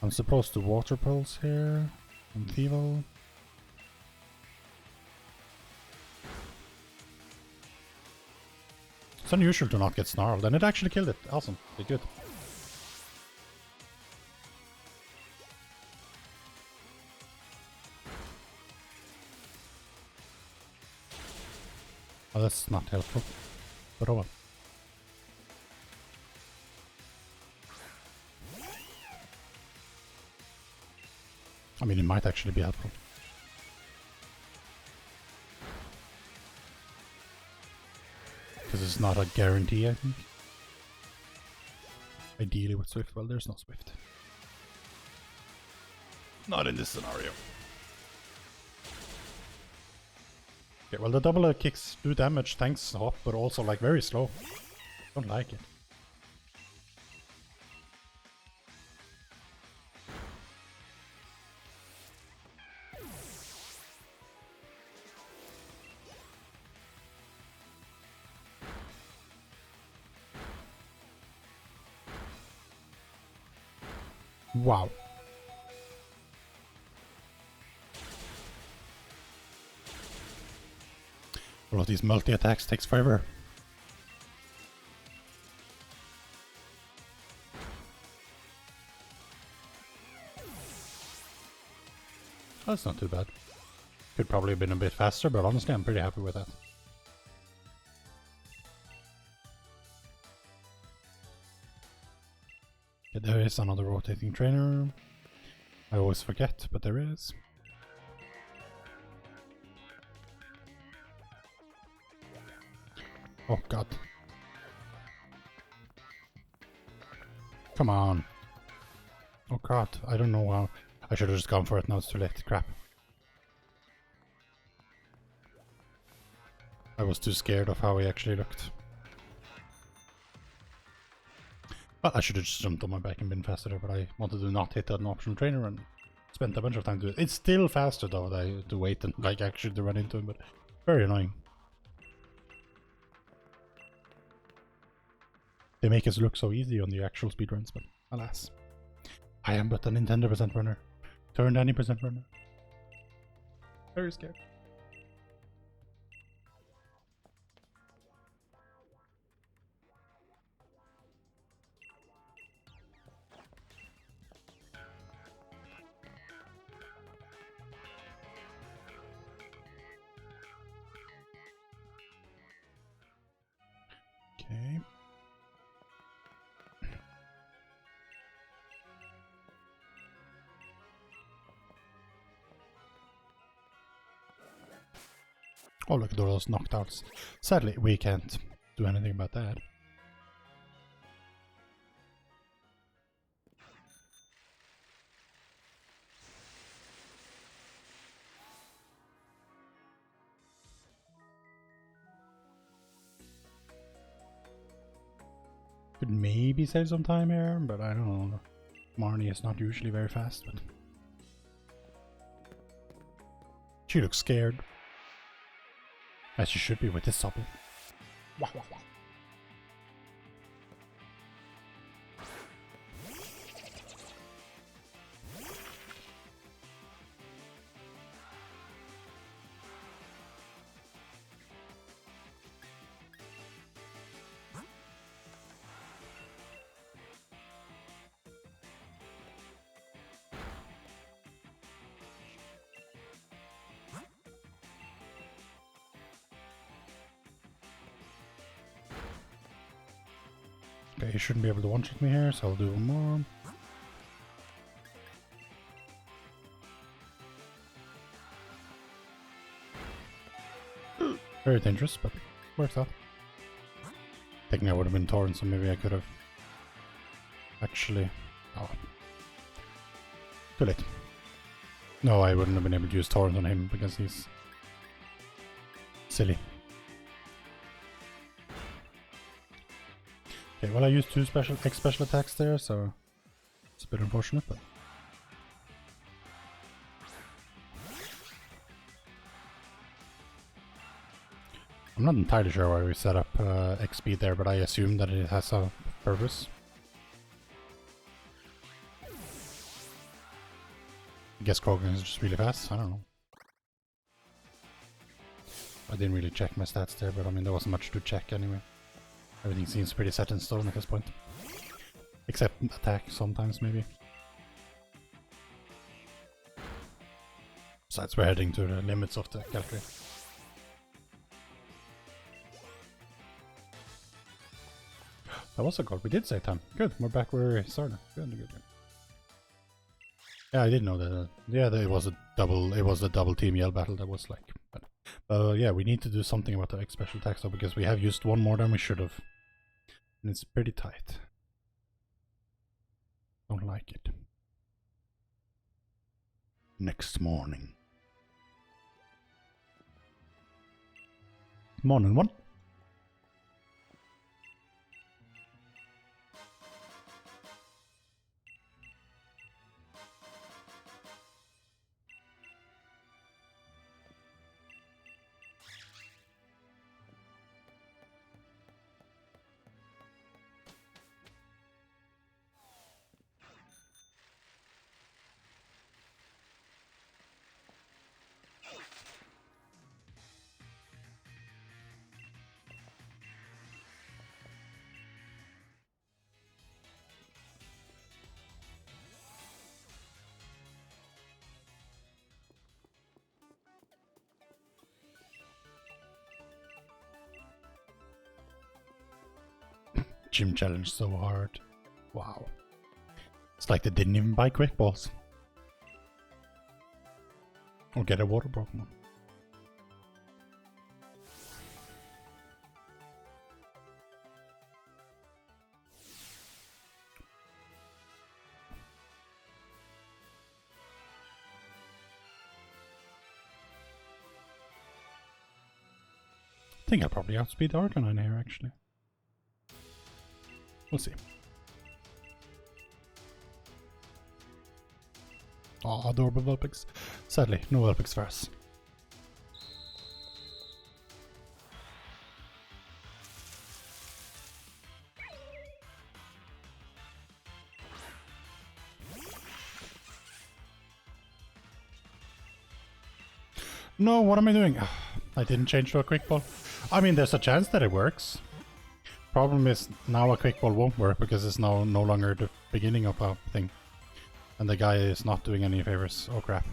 I'm supposed to Water Pulse here. And Thievel. It's unusual to not get snarled, and it actually killed it. Awesome. Did good. Oh, that's not helpful. But oh well. I mean, it might actually be helpful. Because it's not a guarantee, I think. Ideally with Swift. Well, there's no Swift. Not in this scenario. Okay, well the double kicks do damage thanks Hop, but also like very slow. Don't like it. Wow. All of these multi-attacks takes forever. Oh, that's not too bad. Could probably have been a bit faster, but honestly I'm pretty happy with that. Okay, there is another rotating trainer. I always forget, but there is. Oh god. Come on. Oh god, I don't know how. I should have just gone for it, now it's too late. Crap. I was too scared of how he actually looked. Well, I should have just jumped on my back and been faster, but I wanted to not hit an optional trainer and spent a bunch of time to do it. It's still faster though to wait and like actually to run into him, but very annoying. They make us look so easy on the actual speedruns, but alas. I am but a Nintendo percent runner. Turned any percent runner. Very scared. Okay. Oh, look at all those knockouts. Sadly, we can't do anything about that. Could maybe save some time here, but I don't know. Marnie is not usually very fast, but she looks scared. As she should be with this supple. Wah, wah, wah. Okay, he shouldn't be able to one-shot me here, so I'll do one more. Very dangerous, but works out. Technically I would have been torn, so maybe I could have actually... Oh. Too late. No, I wouldn't have been able to use torrent on him because he's silly. Okay, well I used two special attacks there, so it's a bit unfortunate, but... I'm not entirely sure why we set up XP there, but I assume that it has a purpose. I guess Krogan is just really fast, I don't know. I didn't really check my stats there, but I mean there wasn't much to check anyway. Everything seems pretty set in stone at this point. Except attack sometimes maybe. Besides we're heading to the limits of the calculator. That was a goal. We did save time. Good. We're back where we started. Good, good, good. Yeah, I didn't know that. Yeah, it was a double. It was a double team yell battle. That was like. But yeah, we need to do something about the special attacks though, because we have used one more than we should have, and it's pretty tight. Don't like it. Next morning. Morning one. Gym challenge so hard. Wow. It's like they didn't even buy quick balls. Or get a water Pokemon. I think I'll probably outspeed the Arcanine here actually. We'll see. Oh, adorable Vulpix. Sadly, no Vulpix for us. No, what am I doing? I didn't change to a quick ball. I mean, there's a chance that it works. Problem is now a quick ball won't work because it's now no longer the beginning of a thing, and the guy is not doing any favors. Oh crap.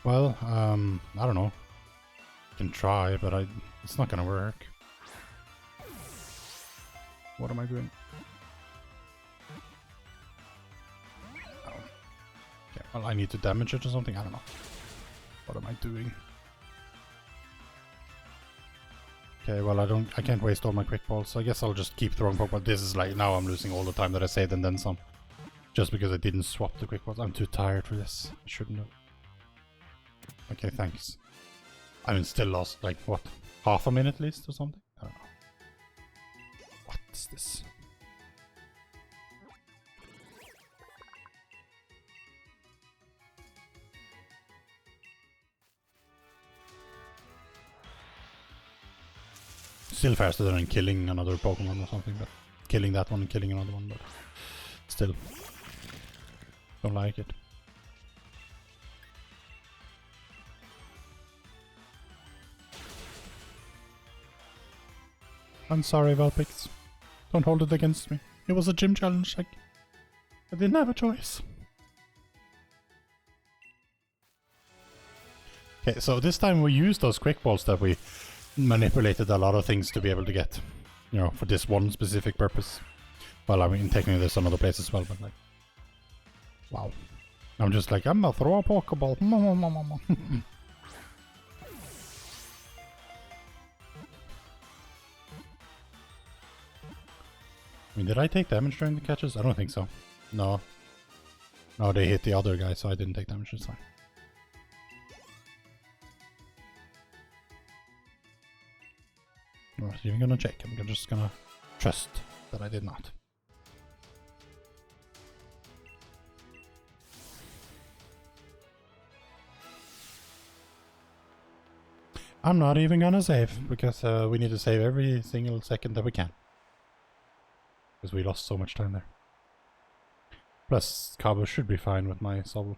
Well, I don't know. Can try, but it's not gonna work. What am I doing? Oh. Okay, well I need to damage it or something. I don't know. What am I doing? Okay, well I can't waste all my quick balls, so I guess I'll just keep throwing Pokemon. This is like, now I'm losing all the time that I saved and then some. Just because I didn't swap the quick balls. I'm too tired for this. I shouldn't have. Okay, thanks. I mean, still lost like, what? Half a minute at least or something? I don't know. What is this? Still faster than killing another Pokemon or something, but killing that one and killing another one, but still don't like it. I'm sorry, Vulpix. Don't hold it against me. It was a gym challenge. I didn't have a choice. Okay, so this time we used those quick balls that we manipulated a lot of things to be able to get, you know, for this one specific purpose. Well, I mean, technically there's another place as well, but like, wow. I'm just like, I'm gonna throw a Pokeball. I mean, did I take damage during the catches? I don't think so. No. No, they hit the other guy, so I didn't take damage this time. I'm not even gonna check. I'm just gonna trust that I did not. I'm not even gonna save, because we need to save every single second that we can. Because we lost so much time there. Plus, Cabo should be fine with my Sobble.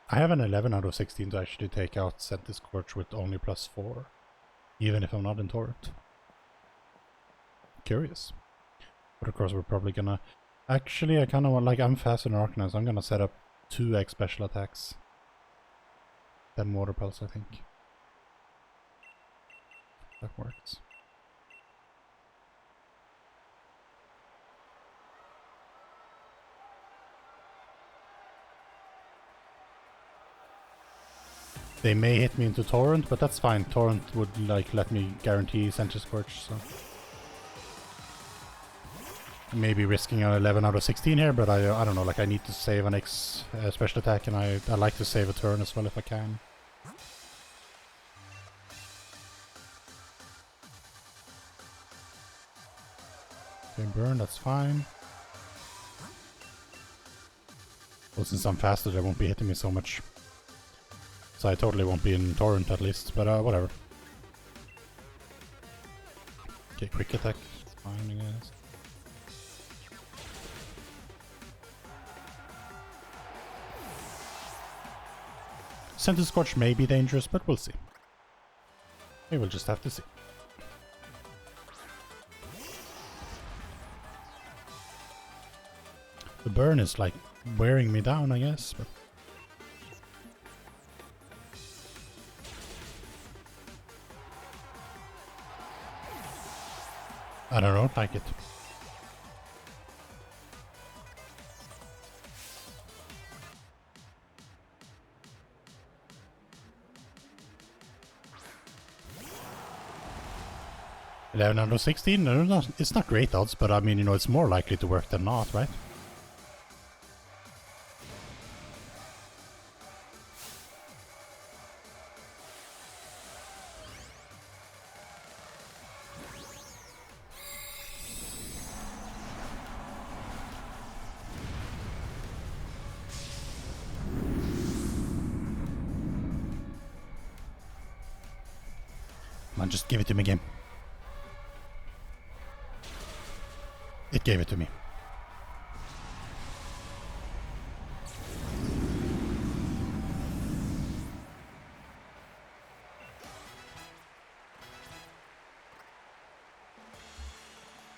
I have an 11 out of 16 to actually take out Sentinel Scorch with only +4. Even if I'm not in Torrent. Curious. But of course we're probably gonna... Actually, I kind of want... Like, I'm faster than Arcanine, so I'm gonna set up 2x special attacks. Then Water Pulse, I think. That works. They may hit me into Torrent, but that's fine. Torrent would like let me guarantee Sentinel Scorch, so... Maybe risking an 11 out of 16 here, but I don't know, like I need to save an X special attack, and I like to save a turn as well if I can. Okay, burn, that's fine. Well, since I'm faster, they won't be hitting me so much. So I totally won't be in Torrent at least, but whatever. Okay, quick attack, it's fine, I guess. Sentinel Scorch may be dangerous, but we'll see. We will just have to see. The burn is like wearing me down, I guess, but... I don't like it. $11 out of 16? No, it's not great odds, but I mean, you know, it's more likely to work than not, right? Come on, just give it to me, game. It gave it to me.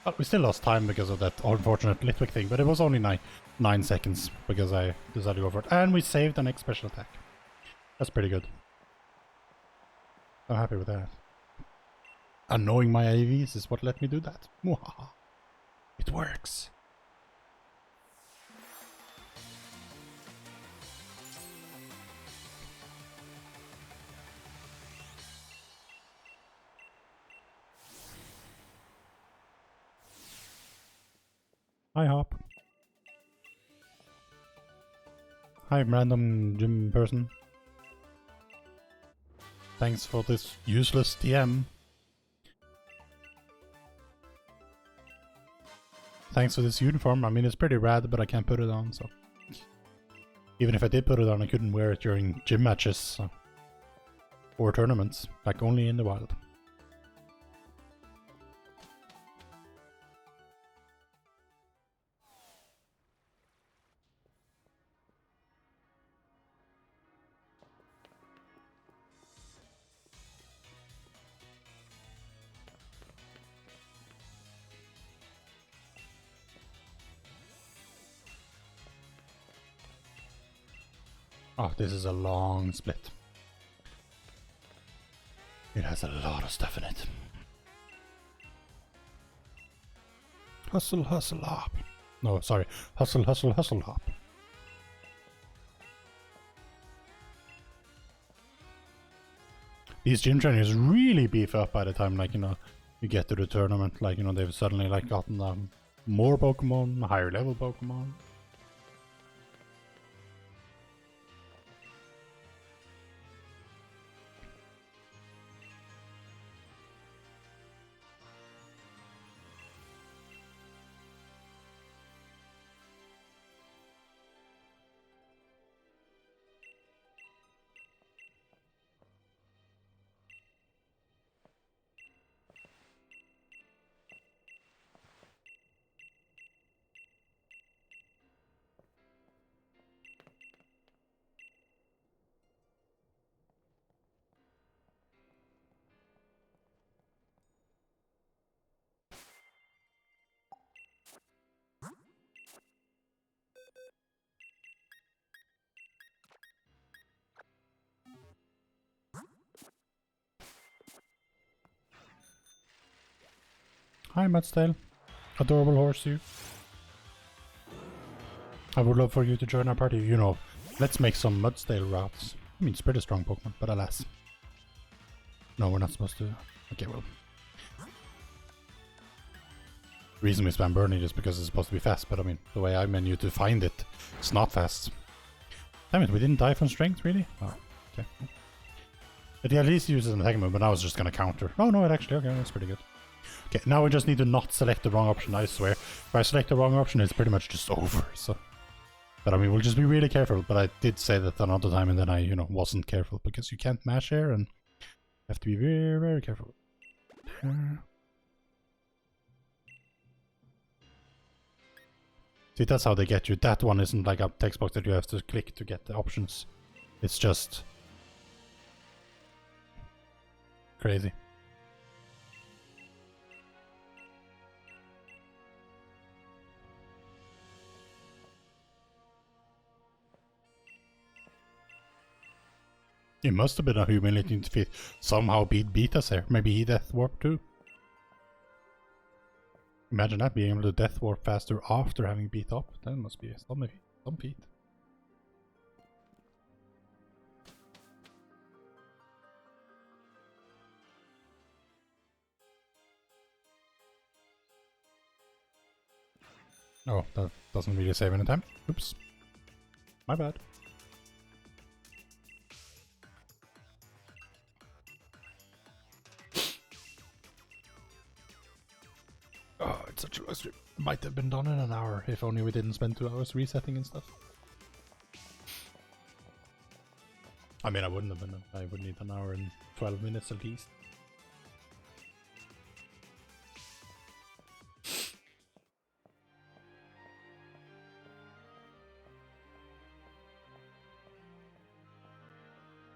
Well, we still lost time because of that unfortunate Litwick thing, but it was only 9 seconds because I decided to go for it. And we saved the next special attack. That's pretty good. I'm happy with that. And knowing my AVs is what let me do that. Mwahaha. It works. Hi, Hop. Hi, random gym person. Thanks for this useless DM. Thanks for this uniform. I mean, it's pretty rad, but I can't put it on, so... Even if I did put it on, I couldn't wear it during gym matches, so... Or tournaments, like only in the wild. Oh, this is a long split. It has a lot of stuff in it. Hustle, hustle, hop. No, sorry. Hustle, hustle, hustle, hop. these gym trainers really beef up by the time, like, you know, you get to the tournament. Like, you know, they've suddenly, like, gotten more Pokemon, higher level Pokemon. Hi, Mudsdale. Adorable horse, you. I would love for you to join our party. You know, let's make some Mudsdale routes. I mean, it's pretty strong Pokemon, but alas. No, we're not supposed to. Okay, well. The reason we spam Burning is because it's supposed to be fast, but I mean, the way I menu to find it, it's not fast. Damn it, we didn't die from strength, really? Oh, okay. But he at least uses an attack move, but now it's just gonna counter. Oh no, it actually, okay, that's pretty good. Okay, now we just need to not select the wrong option, I swear. If I select the wrong option, it's pretty much just over, so... But I mean, we'll just be really careful, but I did say that another time and then I, you know, wasn't careful, because you can't mash air and you have to be very, very careful. See, that's how they get you. That one isn't like a text box that you have to click to get the options. It's just... crazy. It must have been a humiliating defeat. Somehow beat us here. Maybe he death warp too. Imagine that, being able to death warp faster after having beat up. That must be some feat. Oh, that doesn't really save any time. Oops. My bad. Oh, it's such a low stream. Might have been done in an hour, if only we didn't spend 2 hours resetting and stuff. I mean, I wouldn't have been. I would need an hour and 12 minutes at least.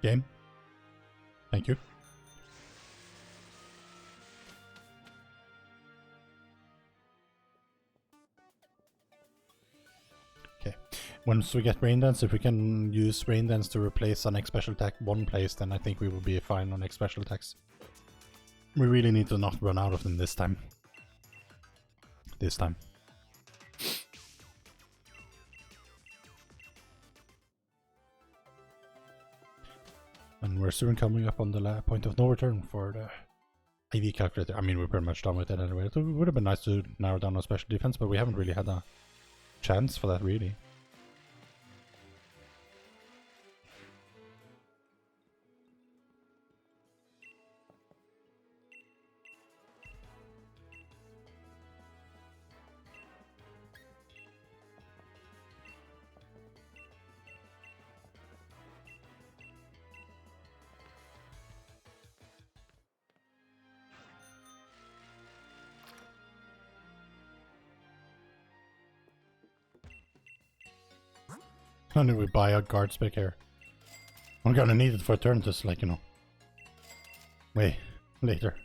Game. Thank you. Okay. Once we get Rain Dance, if we can use Rain Dance to replace our next special attack one place, then I think we will be fine on next special attacks. We really need to not run out of them this time. This time. And we're soon coming up on the point of no return for the IV calculator. I mean, we're pretty much done with it anyway. It would have been nice to narrow down our special defense, but we haven't really had a chance for that, really. When did we buy a guard spec here? I'm gonna need it for Eternatus, like, you know. Way later.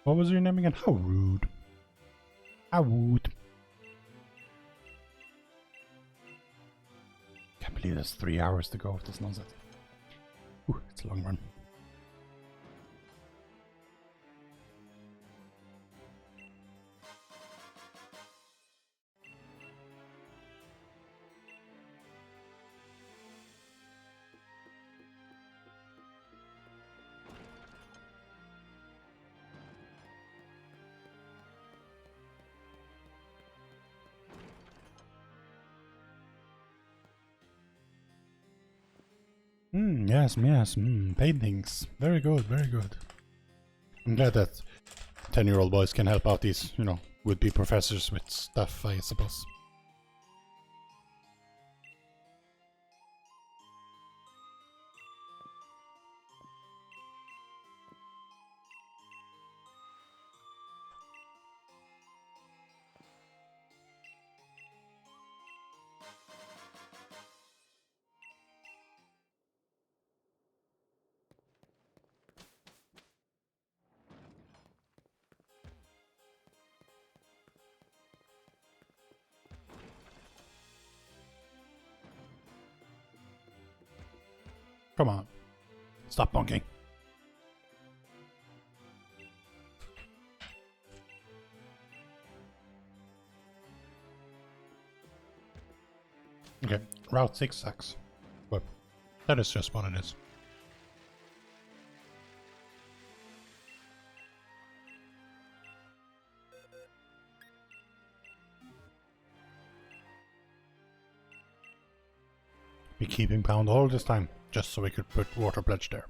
What was your name again? How rude. How rude. Can't believe there's 3 hours to go with this nonsense. Ooh, it's a long run. Yes, paintings. Very good, very good. I'm glad that 10-year-old boys can help out these, you know, would-be professors with stuff, I suppose. Come on. Stop bonking. Okay, Route 6 sucks. But that is just what it is. Be keeping pound all this time, just so we could put water pledge there.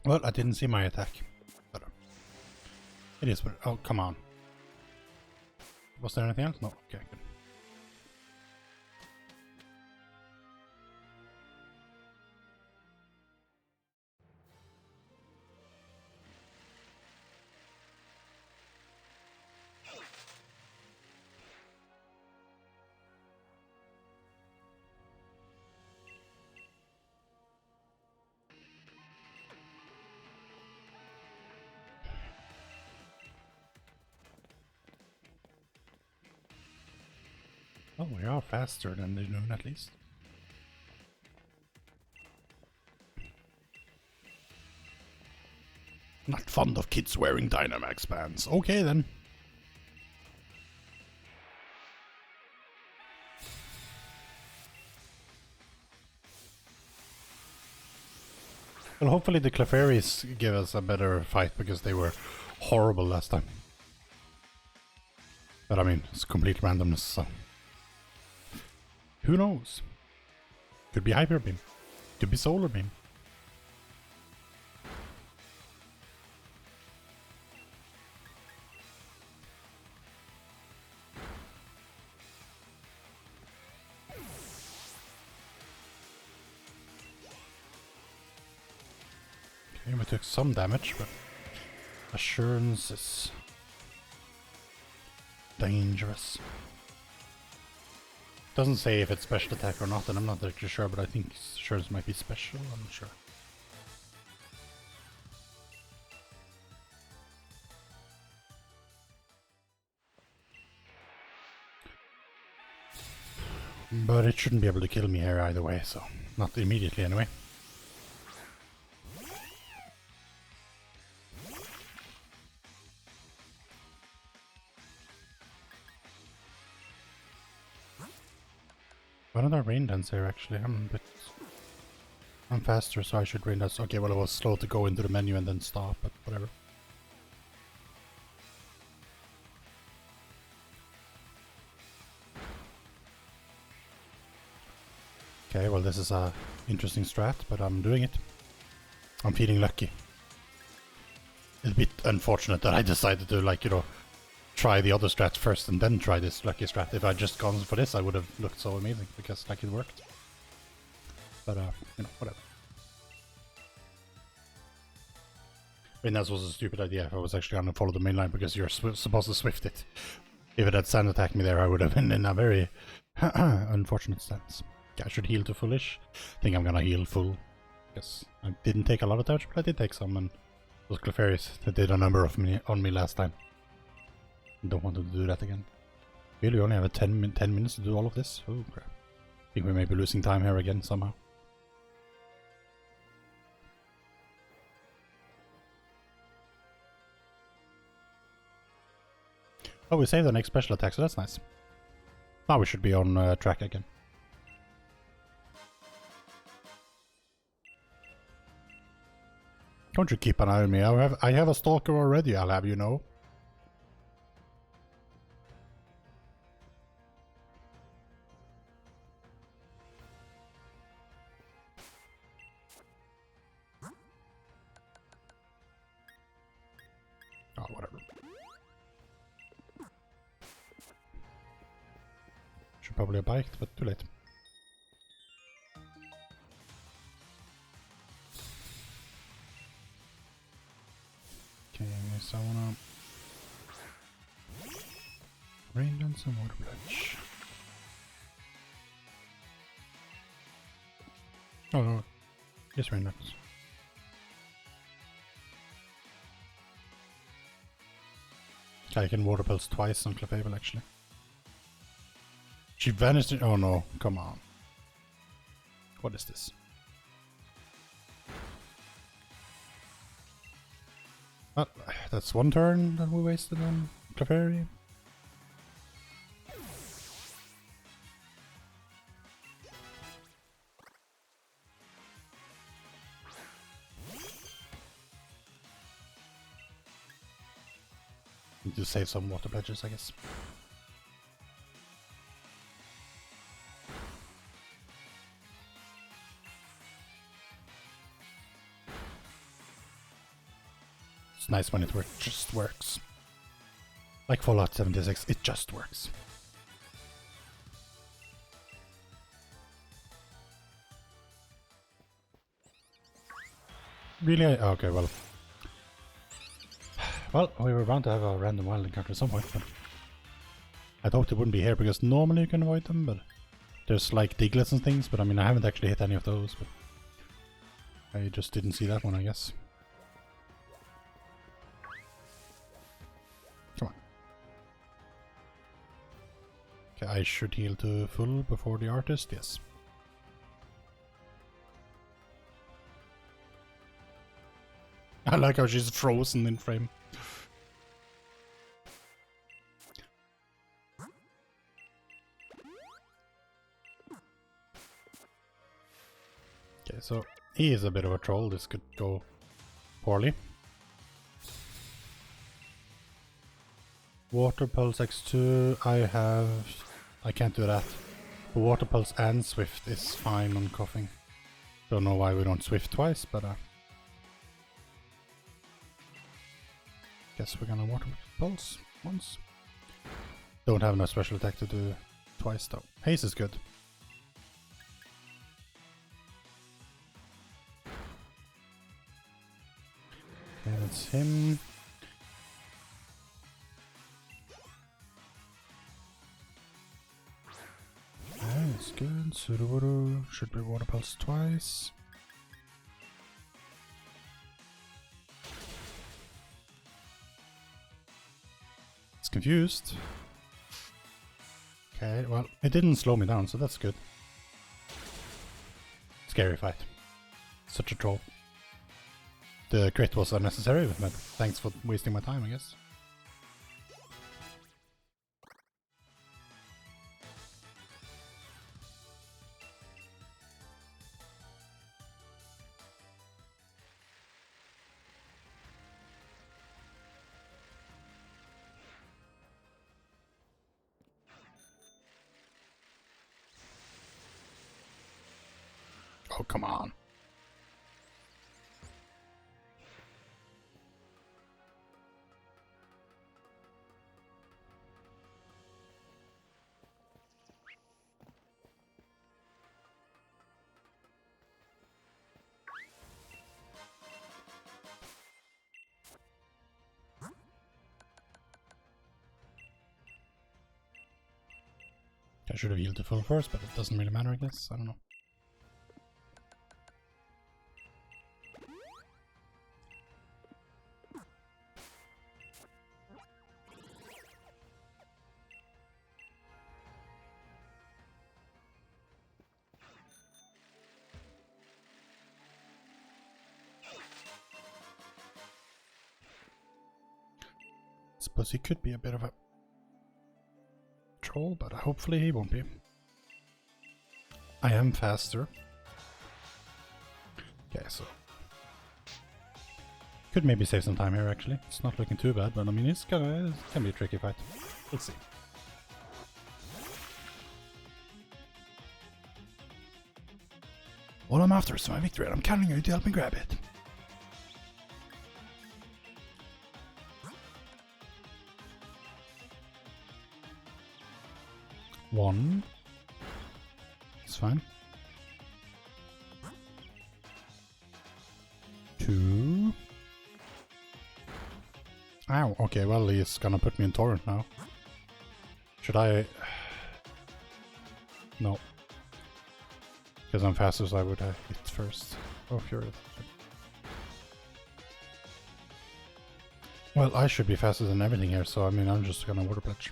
Well, I didn't see my attack, but it is what. Oh, come on. Was there anything else? No. Okay, good. Oh, we are faster than the noon at least. Not fond of kids wearing Dynamax bands. Okay then. Well, hopefully the Clefairies give us a better fight because they were horrible last time. But I mean, it's complete randomness, so... Who knows? Could be Hyper Beam. Could be Solar Beam. Okay, we took some damage, but Assurance is dangerous. Doesn't say if it's special attack or not, and I'm not actually sure, but I think Assurance might be special, I'm not sure. But it shouldn't be able to kill me here either way, so not immediately anyway. Why don't I rain dance here actually? I'm faster, so I should rain dance. Okay, well I was slow to go into the menu and then stop, but whatever. Okay, well this is a interesting strat, but I'm doing it. I'm feeling lucky. It's a bit unfortunate that I decided to, like, you know, try the other strat first and then try this lucky strat. If I'd just gone for this, I would have looked so amazing, because, like, it worked. But, you know, whatever. I mean, that was a stupid idea if I was actually going to follow the main line, because you're supposed to swift it. If it had sand attacked me there, I would have been in a very unfortunate stance. Yeah, I should heal to fullish. I think I'm gonna heal full. Because I didn't take a lot of damage, but I did take some, and those Clefairies that did a number of on me last time. I don't want to do that again. Really, only have 10 minutes to do all of this? Oh crap. I think we may be losing time here again somehow. Oh, we saved the next special attack, so that's nice. Now we should be on track again. Don't you keep an eye on me. I have a stalker already, I'll have you know. Oh, whatever. Should probably have biked, but too late. Okay, so I wanna rain down some water pledge. Oh no, yes, rain dance. I can water pulse twice on Clefable actually. She vanished. Oh no, come on. What is this? Well, that's one turn that we wasted on Clefairy. Need to save some water pledges, I guess. It's nice when it just works. Like Fallout 76, it just works. Really? Okay, well. Well, we were bound to have a random wild encounter at some point, but I thought it wouldn't be here, because normally you can avoid them, but there's like Diglets and things, but I mean I haven't actually hit any of those, but I just didn't see that one, I guess. Come on. Okay, I should heal to full before the artist, yes. I like how she's frozen in frame. Okay, so he is a bit of a troll. This could go poorly. Water Pulse X2, I can't do that. But Water Pulse and Swift is fine on coughing. Don't know why we don't Swift twice, but guess we're gonna Water Pulse once. Don't have no special attack to do twice though. Haze is good. Okay, that's him. That's good. Sururu should be Water Pulse twice. It's confused. Okay, well, it didn't slow me down, so that's good. Scary fight. Such a troll. The crit was unnecessary, but thanks for wasting my time, I guess. Oh, come on. I should have healed to full first, but it doesn't really matter, I guess. I don't know. Suppose he could be a bit of a troll, but hopefully he won't be. I am faster. Okay, so could maybe save some time here actually. It's not looking too bad, but I mean it can be a tricky fight. Let's see. All I'm after is my victory, and I'm counting on you to help me grab it. One. It's fine. 2. Ow, okay, well he's gonna put me in torrent now. Should I? No. Because I'm faster, so I would have hit first. Oh, furious. Well, I should be faster than everything here, so I mean I'm just gonna water pledge.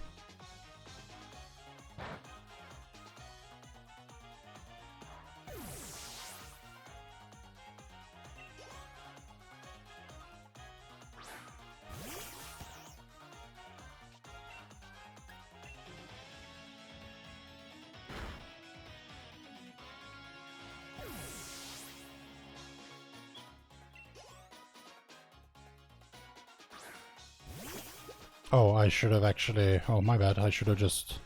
Oh, I should have actually... Oh, my bad. I should have just...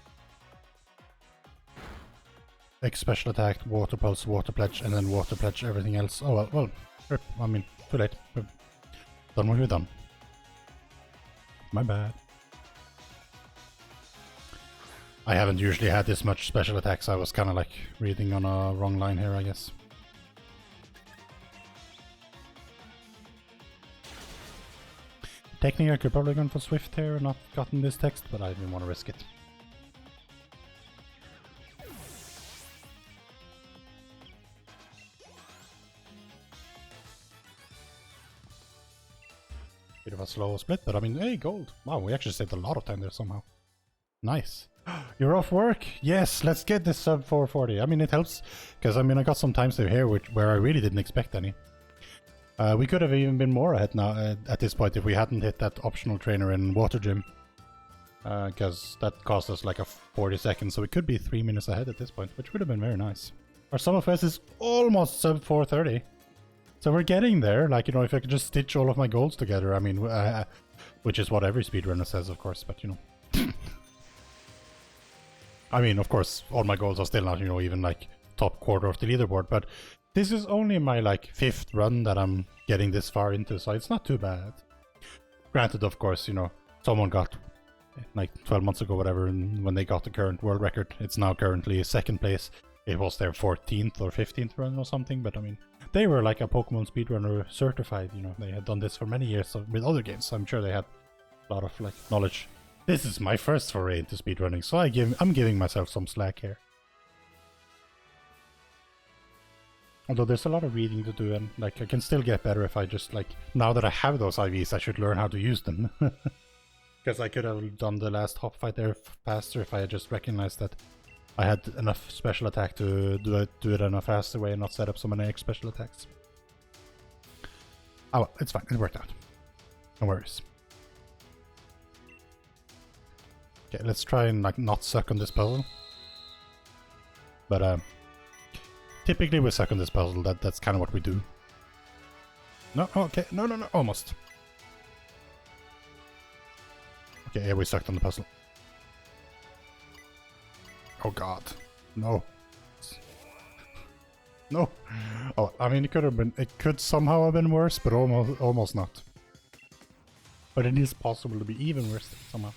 Special attack, water pulse, water pledge, and then water pledge everything else. Oh, well, I mean, too late. We've done what we've done. My bad. I haven't usually had this much special attacks. I was kind of like reading on a wrong line here, I guess. Technically, I could probably gone for Swift here and not gotten this text, but I didn't want to risk it. Bit of a slow split, but I mean, hey, gold. Wow, we actually saved a lot of time there somehow. Nice. You're off work? Yes, let's get this sub 440. I mean, it helps, because I mean, I got some time save here where I really didn't expect any. We could have even been more ahead now at this point if we hadn't hit that optional trainer in Water Gym. Because that cost us like a 40 seconds, so we could be 3 minutes ahead at this point, which would have been very nice. Our Summerfest is almost sub 430. So we're getting there, like, you know, if I could just stitch all of my goals together, I mean, which is what every speedrunner says, of course, but, you know. I mean, of course, all my goals are still not, you know, even, like, top quarter of the leaderboard, but this is only my, like, 5th run that I'm getting this far into, so it's not too bad. Granted, of course, you know, someone got, like, 12 months ago, whatever, and when they got the current world record, it's now currently 2nd place. It was their 14th or 15th run or something, but I mean, they were like a Pokemon speedrunner certified, you know, they had done this for many years with other games, so I'm sure they had a lot of like knowledge. This is my first foray into speedrunning, so I'm giving myself some slack here. Although there's a lot of reading to do, and like I can still get better if I just like, now that I have those IVs, I should learn how to use them. Because I could have done the last hop fight there faster if I had just recognized that I had enough special attack to do it in a faster way and not set up so many special attacks. Oh well, it's fine, it worked out. No worries. Okay, let's try and like not suck on this puzzle. But typically we suck on this puzzle, that's kind of what we do. No, okay, no, almost. Okay, yeah, we sucked on the puzzle. Oh god, no. No. Oh, I mean, it could somehow have been worse, but almost not. But it is possible to be even worse somehow.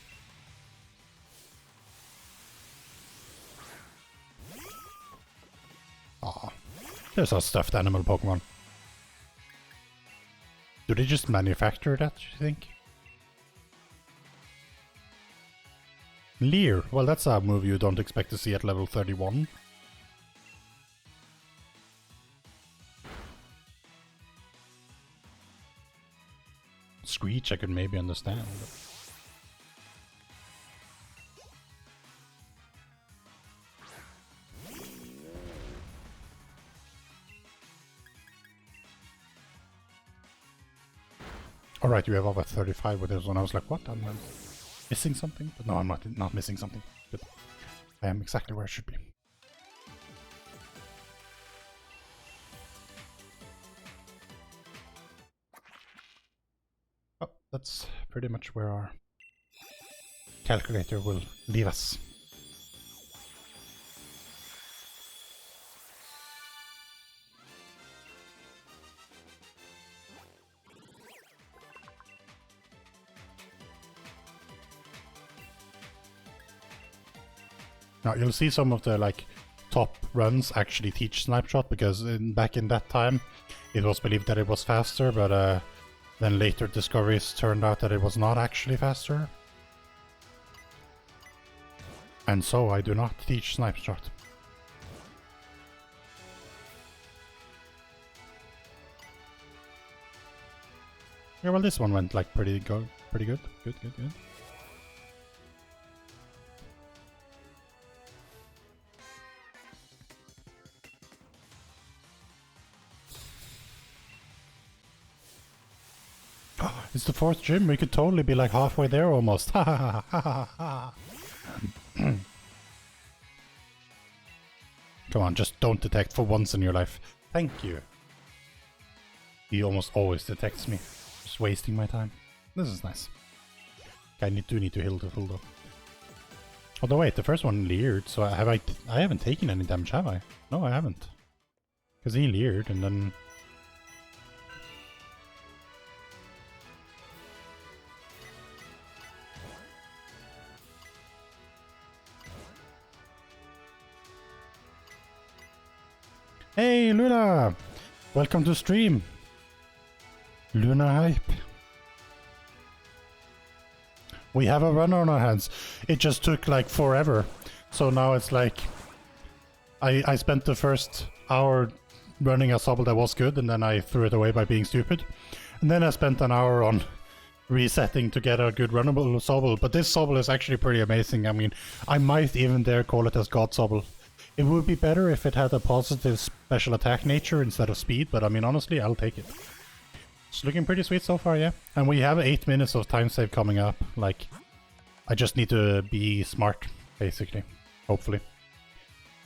Aw, there's a stuffed animal Pokemon. Do they just manufacture that, do you think? Leer. Well, that's a move you don't expect to see at level 31. Screech I could maybe understand. But... Alright, you have over 35 with this one. I was like, what? I'm missing something? But no, I'm not missing something. But I am exactly where I should be. Oh, that's pretty much where our calculator will leave us. Now you'll see some of the like top runs actually teach Snipe Shot, because back in that time it was believed that it was faster, but then later discoveries turned out that it was not actually faster. And so I do not teach Snipe Shot. Yeah, well, this one went like pretty good. Good. It's the 4th gym. We could totally be like halfway there almost. Ha ha ha ha ha. Come on, just don't detect for once in your life. Thank you. He almost always detects me. Just wasting my time. This is nice. I do need to heal to full though. Although wait, the first one leered, so I haven't taken any damage, have I? No, I haven't. Because he leered and then... Hey Luna! Welcome to stream! Luna hype. We have a runner on our hands. It just took like forever. So now it's like... I spent the first hour running a Sobble that was good, and then I threw it away by being stupid. And then I spent an hour on resetting to get a good runnable Sobble. But this Sobble is actually pretty amazing. I mean, I might even dare call it as God Sobble. It would be better if it had a positive special attack nature instead of speed, but I mean, honestly, I'll take it. It's looking pretty sweet so far, yeah. And we have 8 minutes of time save coming up. Like, I just need to be smart, basically. Hopefully.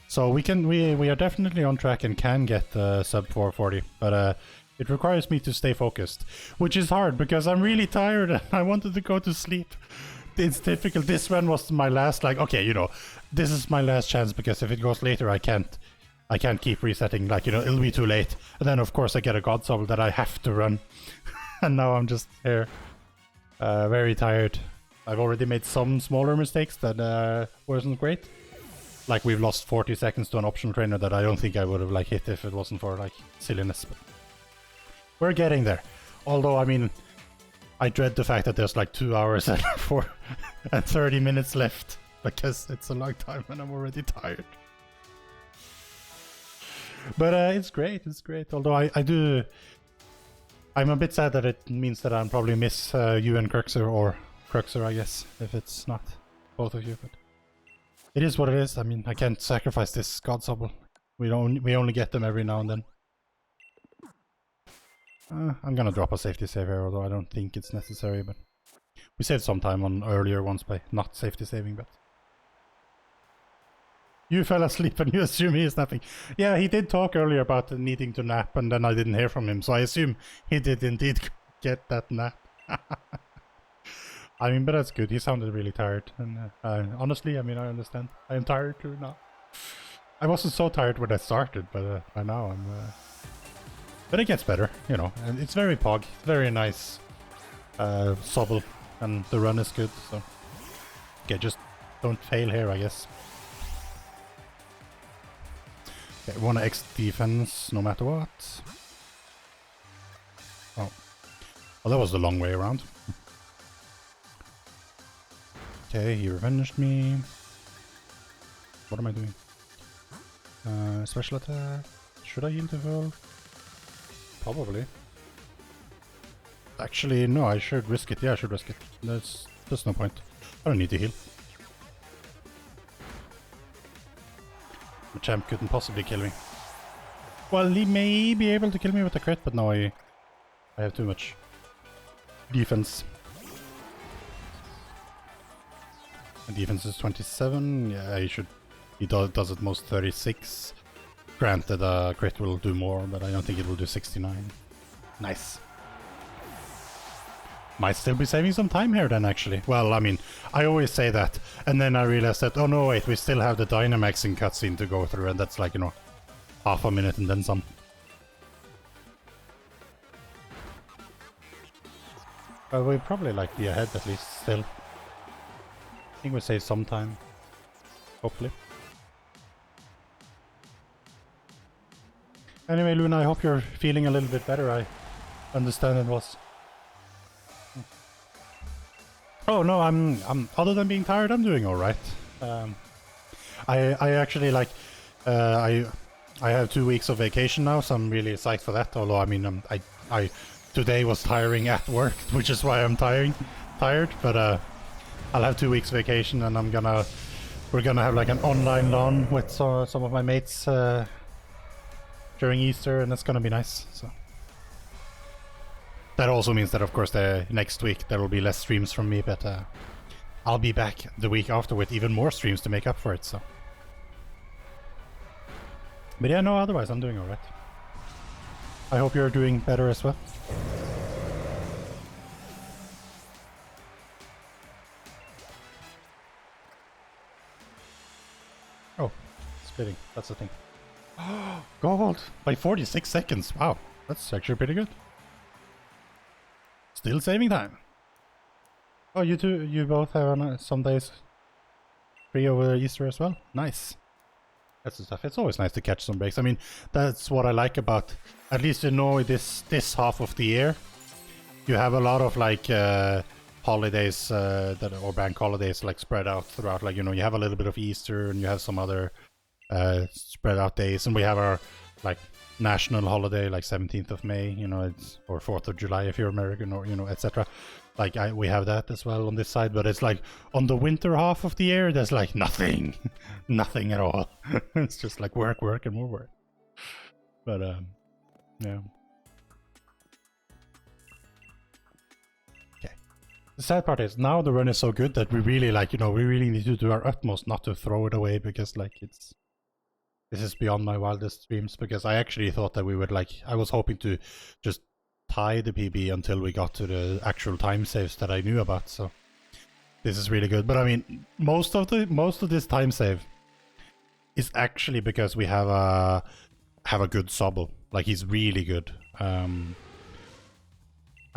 So we are definitely on track and can get sub 440, but it requires me to stay focused, which is hard because I'm really tired and I wanted to go to sleep. It's difficult. This run was my last, like, okay, you know, this is my last chance, because if it goes later, I can't keep resetting, like, you know, it'll be too late. And then, of course, I get a God Sobble that I have to run. And now I'm just here, very tired. I've already made some smaller mistakes that wasn't great. Like, we've lost 40 seconds to an optional trainer that I don't think I would have, like, hit if it wasn't for, like, silliness. But we're getting there. Although, I mean... I dread the fact that there's like 2 hours and 30 minutes left, because it's a long time and I'm already tired. But it's great, Although I'm a bit sad that it means that I'll probably miss you and Cruxer, or Cruxer, I guess, if it's not both of you. But it is what it is. I mean, I can't sacrifice this God Sobble. We only get them every now and then. I'm gonna drop a safety save here, although I don't think it's necessary, but we saved some time on earlier ones by not safety saving, but... You fell asleep and you assume he is napping. Yeah, he did talk earlier about needing to nap, and then I didn't hear from him, so I assume he did indeed get that nap. I mean, but that's good. He sounded really tired, and honestly, I mean, I understand. I am tired too now. I wasn't so tired when I started, but by now I'm... But it gets better, you know, and it's very pog, very nice Sobble, and the run is good, so... Okay, just don't fail here, I guess. Okay, 1x defense, no matter what. Oh. Well, that was the long way around. Okay, he revenged me. What am I doing? Special attack. Should I heal to full? Probably. Actually, no, I should risk it. Yeah, I should risk it. There's no point. I don't need to heal. The champ couldn't possibly kill me. Well, he may be able to kill me with a crit, but no, I have too much defense. And defense is 27. Yeah, he does at most 36. Granted, a crit will do more, but I don't think it will do 69. Nice. Might still be saving some time here then, actually. Well, I mean, I always say that, and then I realized that, oh no, wait, we still have the Dynamaxing cutscene to go through, and that's like, you know, half a minute and then some. But we'll probably like be ahead at least still. I think we save some time. Hopefully. Anyway, Luna, I hope you're feeling a little bit better. I understand it was. Oh no, I'm other than being tired, I'm doing all right. I actually like I have 2 weeks of vacation now, so I'm really psyched for that. Although I mean, I today was tiring at work, which is why I'm tired. But I'll have 2 weeks vacation, and we're gonna have like an online LAN with some of my mates during Easter, and it's gonna be nice. So that also means that, of course, the next week there will be less streams from me, but I'll be back the week after with even more streams to make up for it. So, but yeah, no, otherwise I'm doing all right. I hope you're doing better as well. Oh, splitting. That's the thing. Gold by 46 seconds. Wow, that's actually pretty good. Still saving time. Oh, you both have some days free over Easter as well? Nice. That's the stuff. It's always nice to catch some breaks. I mean, that's what I like about, at least you know, this half of the year. You have a lot of like holidays or bank holidays like spread out throughout. Like, you know, you have a little bit of Easter and you have some other spread out days, and we have our like national holiday like 17th of May, you know, or 4th of July if you're American, or, you know, etc. Like we have that as well on this side, but it's like on the winter half of the year there's like nothing nothing at all. It's just like work and more work. But yeah. Okay, the sad part is now the run is so good that we really, like, you know, we really need to do our utmost not to throw it away, because like this is beyond my wildest dreams, because I actually thought that we would, like, I was hoping to just tie the PB until we got to the actual time saves that I knew about. So this is really good. But I mean, most of this time save is actually because we have a good Sobble. Like, he's really good. And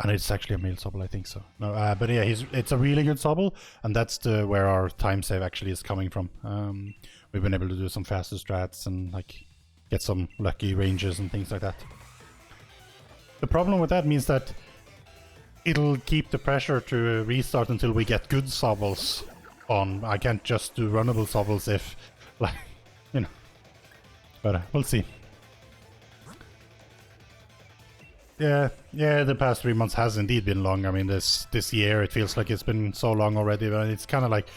it's actually a male Sobble, I think so. No, but yeah, it's a really good Sobble, and that's where our time save actually is coming from. We've been able to do some faster strats and like get some lucky ranges and things like that. The problem with that means that it'll keep the pressure to restart until we get good Sobbles on. I can't just do runnable Sobbles if, like, you know. But we'll see. Yeah, the past 3 months has indeed been long. I mean, this year it feels like it's been so long already, but it's kind of like,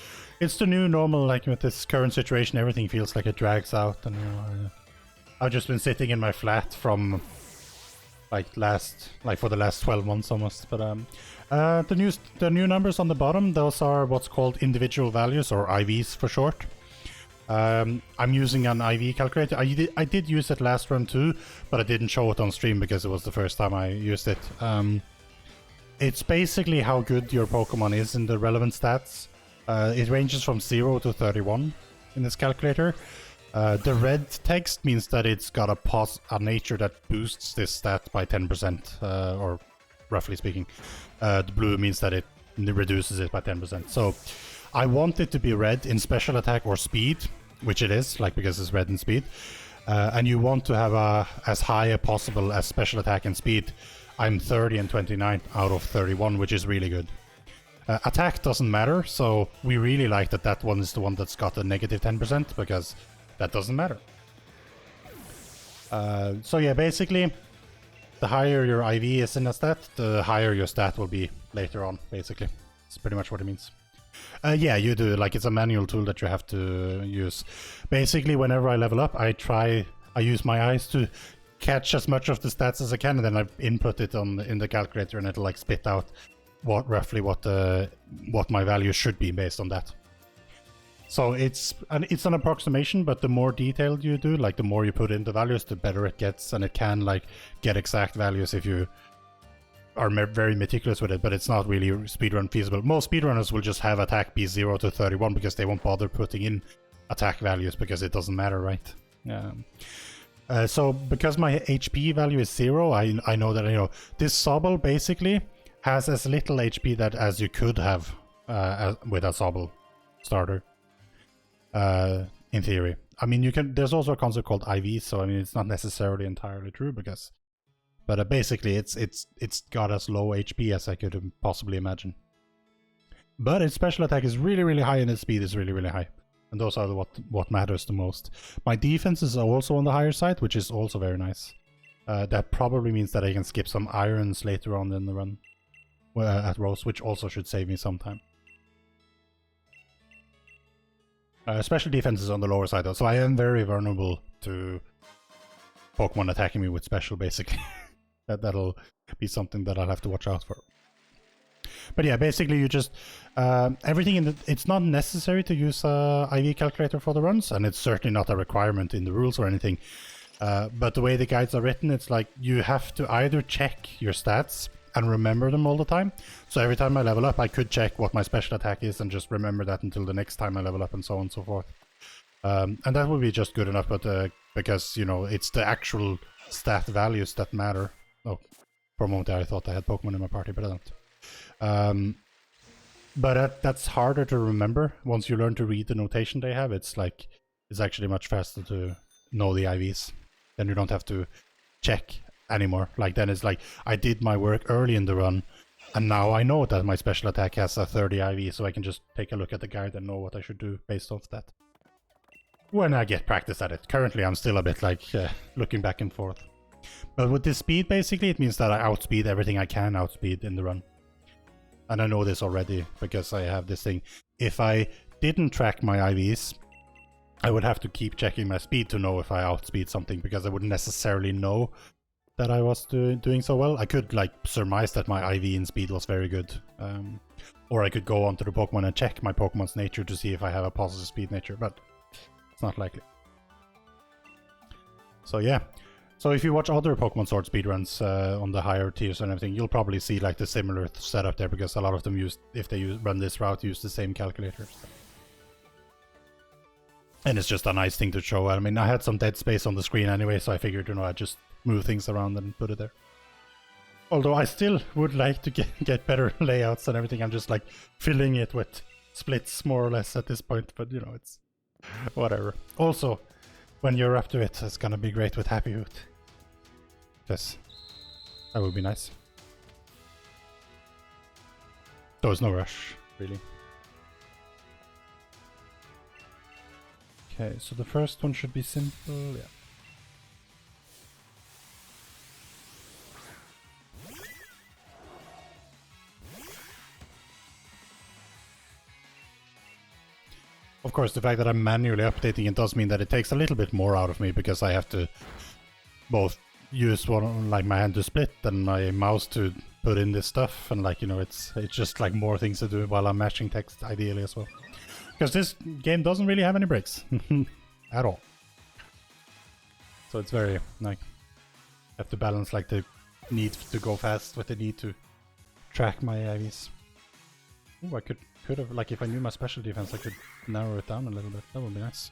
it's the new normal. Like, with this current situation, everything feels like it drags out, and, you know, I've just been sitting in my flat from for the last 12 months almost. But the new numbers on the bottom, those are what's called individual values, or IVs for short. I'm using an IV calculator. I did use it last run too, but I didn't show it on stream because it was the first time I used it. It's basically how good your Pokemon is in the relevant stats. It ranges from 0 to 31 in this calculator. The red text means that it's got a nature that boosts this stat by 10%, or roughly speaking. The blue means that it reduces it by 10%. So I want it to be red in special attack or speed, which it is, like, because it's red in speed. And you want to have as high as possible as special attack and speed. I'm 30 and 29 out of 31, which is really good. Attack doesn't matter, so we really like that that one is the one that's got a negative 10%, because that doesn't matter. So yeah, basically, the higher your IV is in a stat, the higher your stat will be later on, basically. That's pretty much what it means. Yeah, you do. Like, it's a manual tool that you have to use. Basically, whenever I level up, I use my eyes to catch as much of the stats as I can, and then I input it in the calculator, and it'll like spit out roughly what my value should be based on that. So it's an approximation, but the more detailed you do, like the more you put in the values, the better it gets, and it can like get exact values if you are very meticulous with it, but it's not really speedrun feasible. Most speedrunners will just have attack be 0 to 31 because they won't bother putting in attack values because it doesn't matter, right? So because my HP value is 0, I know that, you know, this Sobble basically has as little HP that as you could have with a Sobble starter, in theory. I mean, you can. There's also a concept called IV, so I mean, it's not necessarily entirely true because, but basically, it's got as low HP as I could possibly imagine. But its special attack is really high, and its speed is really high, and those are what matters the most. My defense is also on the higher side, which is also very nice. That probably means that I can skip some irons later on in the run at Rose, which also should save me some time. Special defense is on the lower side though, so I am very vulnerable to Pokemon attacking me with special, basically. That'll be something that I'll have to watch out for. But yeah, basically you just everything in the, it's not necessary to use a IV calculator for the runs, and it's certainly not a requirement in the rules or anything. But the way the guides are written, it's like you have to either check your stats and remember them all the time. So every time I level up, I could check what my special attack is and just remember that until the next time I level up, and so on and so forth. And that would be just good enough, but because, you know, it's the actual stat values that matter. Oh, for a moment there I thought I had Pokemon in my party, but I don't. But that's harder to remember. Once you learn to read the notation they have, it's actually much faster to know the IVs. Then you don't have to check anymore. Like, then it's like, I did my work early in the run, and now I know that my special attack has a 30 IV, so I can just take a look at the guide and know what I should do based off that. When I get practice at it. Currently I'm still a bit like looking back and forth. But with this speed, basically, it means that I outspeed everything I can outspeed in the run. And I know this already, because I have this thing. If I didn't track my IVs, I would have to keep checking my speed to know if I outspeed something, because I wouldn't necessarily know that I was doing so well. I could like surmise that my IV in speed was very good. Or I could go onto the Pokemon and check my Pokemon's nature to see if I have a positive speed nature, but it's not likely. So yeah. So if you watch other Pokemon Sword speedruns on the higher tiers and everything, you'll probably see like the similar setup there, because a lot of them run this route, use the same calculators. And it's just a nice thing to show. I mean, I had some dead space on the screen anyway, so I figured, you know, I'd just move things around and put it there. Although I still would like to get better layouts and everything. I'm just like filling it with splits more or less at this point, but you know, it's whatever. Also, when you're up to it, it's gonna be great with Happy Hoot. Yes, that would be nice. There's no rush, really. Okay, so the first one should be simple, yeah. Of course, the fact that I'm manually updating it does mean that it takes a little bit more out of me, because I have to both use my hand to split and my mouse to put in this stuff, and like, you know, it's just like more things to do while I'm matching text, ideally as well. Because this game doesn't really have any breaks at all. So it's very like, I have to balance like the need to go fast with the need to track my IVs. Ooh, I could have, like, if I knew my special defense, I could narrow it down a little bit. That would be nice.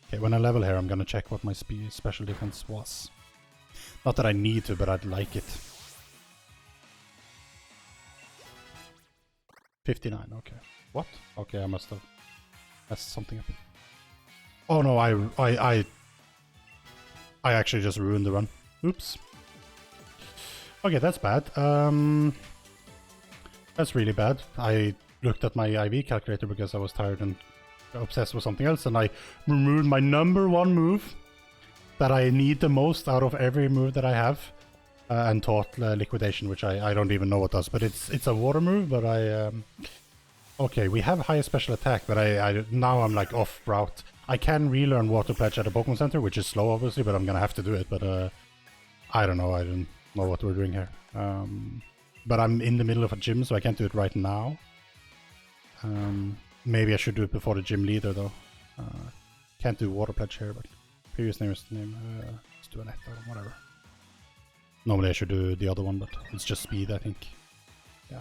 Okay, when I level here, I'm gonna check what my special defense was. Not that I need to, but I'd like it. 59, okay. What? Okay, I must have messed something up. Oh no, I actually just ruined the run. Oops. Okay, that's bad. That's really bad. I looked at my IV calculator because I was tired and obsessed with something else, and I removed my number one move that I need the most out of every move that I have, and taught liquidation, which I don't even know what does, but it's a water move. But okay, we have higher special attack, but now I'm like off route. I can relearn Water Pledge at a Pokemon Center, which is slow obviously, but I'm gonna have to do it. But I don't know. I don't know what we're doing here. But I'm in the middle of a gym, so I can't do it right now. Maybe I should do it before the gym leader, though. Can't do Water Pledge here, but previous name is the name. Let's do an Echo, whatever. Normally I should do the other one, but it's just speed, I think. Yeah,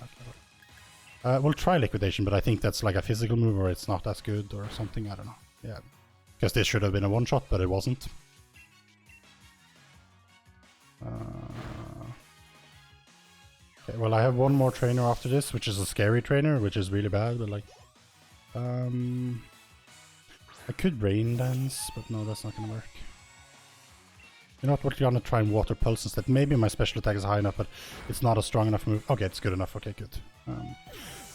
okay. We'll try Liquidation, but I think that's like a physical move, or it's not as good, or something, I don't know. Yeah, because this should have been a one-shot, but it wasn't. Okay, well, I have one more trainer after this, which is a scary trainer, which is really bad, but like... I could Rain Dance, but no, that's not gonna work. You know what, we're gonna try and Water Pulse instead. Maybe my special attack is high enough, but it's not a strong enough move. Okay, it's good enough, okay, good.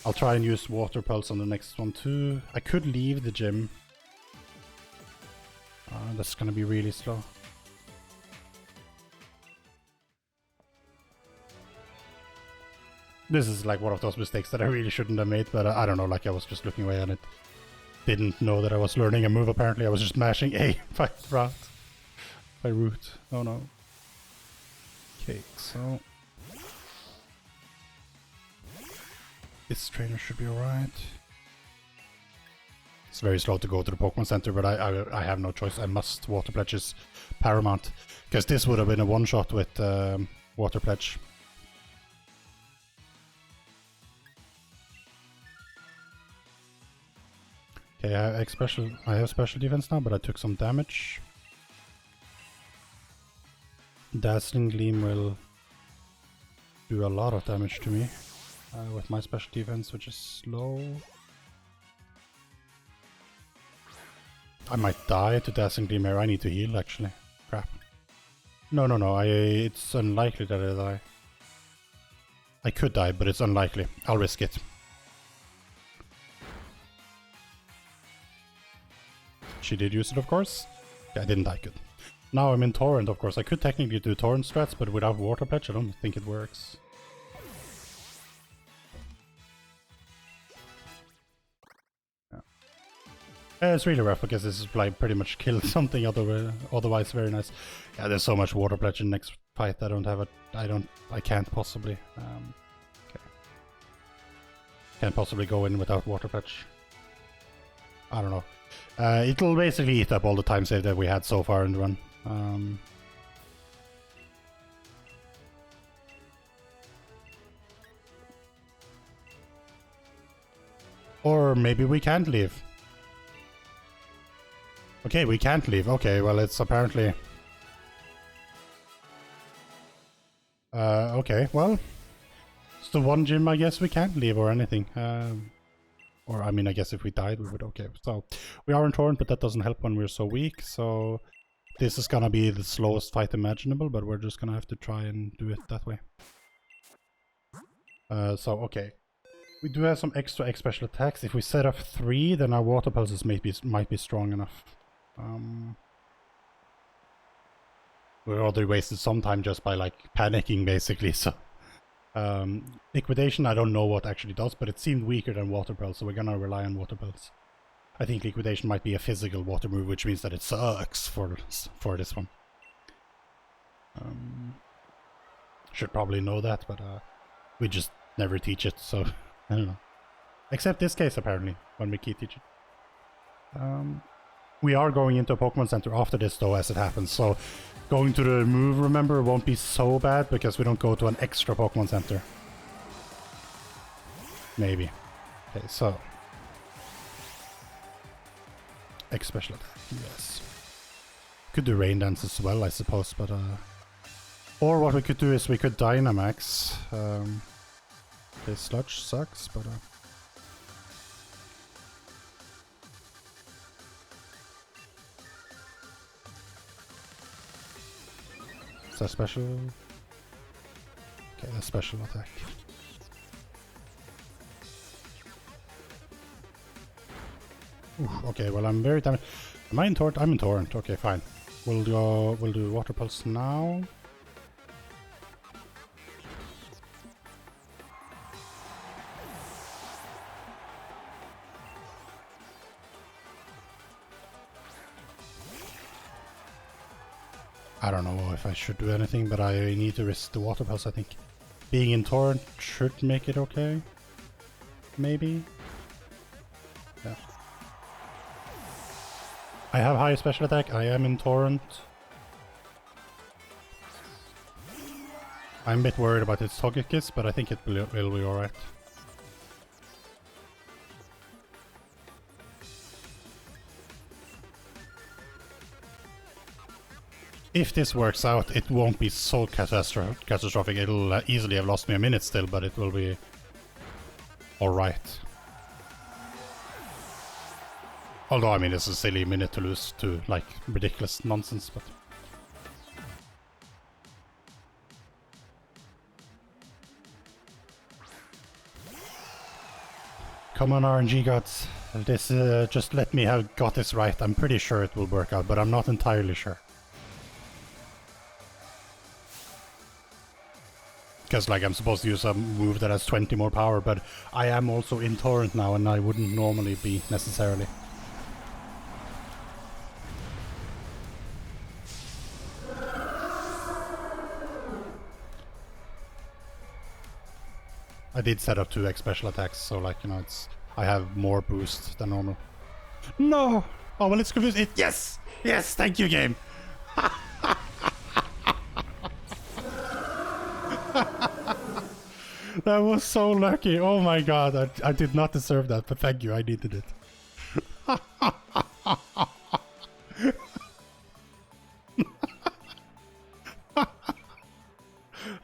I'll try and use Water Pulse on the next one too. I could leave the gym. That's gonna be really slow. This is like one of those mistakes that I really shouldn't have made, but I don't know, like I was just looking away and it didn't know that I was learning a move apparently. I was just mashing A by root. Oh no. Okay, so... this trainer should be alright. It's very slow to go to the Pokemon Center, but I have no choice. I must. Water Pledge is paramount. Because this would have been a one-shot with Water Pledge. Okay, I have special defense now, but I took some damage. Dazzling Gleam will do a lot of damage to me with my special defense, which is slow. I might die to Dazzling Gleam here. I need to heal, actually. Crap. No, it's unlikely that I die. I could die, but it's unlikely. I'll risk it. She did use it, of course. Yeah, I didn't die, good. Now I'm in Torrent, of course. I could technically do Torrent strats, but without Water Pledge, I don't think it works. Yeah. It's really rough because this is like pretty much kill something otherwise very nice. Yeah, there's so much Water Pledge in next fight. I can't possibly. Okay. Can't possibly go in without Water Pledge. I don't know. It'll basically eat up all the time save that we had so far in the run. Or maybe we can't leave. Okay, we can't leave. Okay, well, it's apparently... okay, well... it's the one gym I guess we can't leave or anything. Or, I mean, I guess if we died, we would. Okay, so we are in Torrent, but that doesn't help when we're so weak. So this is gonna be the slowest fight imaginable, but we're just gonna have to try and do it that way. So, okay. We do have some extra X special attacks. If we set up 3, then our Water Pulses might be strong enough. We already wasted some time just by, like, panicking, basically, so... Liquidation, I don't know what actually does, but it seemed weaker than Water Pulse, so we're gonna rely on Water Pulse. I think Liquidation might be a physical water move, which means that it sucks for this one. Should probably know that, but we just never teach it, so I don't know. Except this case, apparently, when we keep teaching. We are going into a Pokemon Center after this, though, as it happens, so going to the move, remember, won't be so bad because we don't go to an extra Pokemon Center. Maybe. Okay, so... X special attack, yes. Could do Rain Dance as well, I suppose, but... Or what we could do is we could Dynamax. Okay, Sludge sucks, but... Is that special? Okay, that's special attack. Oof, okay, well I'm very damaged. Am I in Torrent? I'm in Torrent. Okay, fine. We'll do Water Pulse now. I don't know if I should do anything, but I need to risk the Water Pulse, I think. Being in Torrent should make it okay. Maybe? Yeah. I have high special attack, I am in Torrent. I'm a bit worried about its Togekiss, but I think it will be alright. If this works out, it won't be so catastrophic. It'll easily have lost me a minute still, but it will be alright. Although, I mean, it's a silly minute to lose to, like, ridiculous nonsense, but... Come on, RNG gods. This, just let me have got this right. I'm pretty sure it will work out, but I'm not entirely sure. Because, like, I'm supposed to use a move that has 20 more power, but I am also in Torrent now, and I wouldn't normally be, necessarily. I did set up 2x special attacks, so, like, you know, it's... I have more boost than normal. No! Oh, well, it's confused. Yes! Yes, thank you, game! That was so lucky. Oh my god, I did not deserve that, but thank you, I needed it.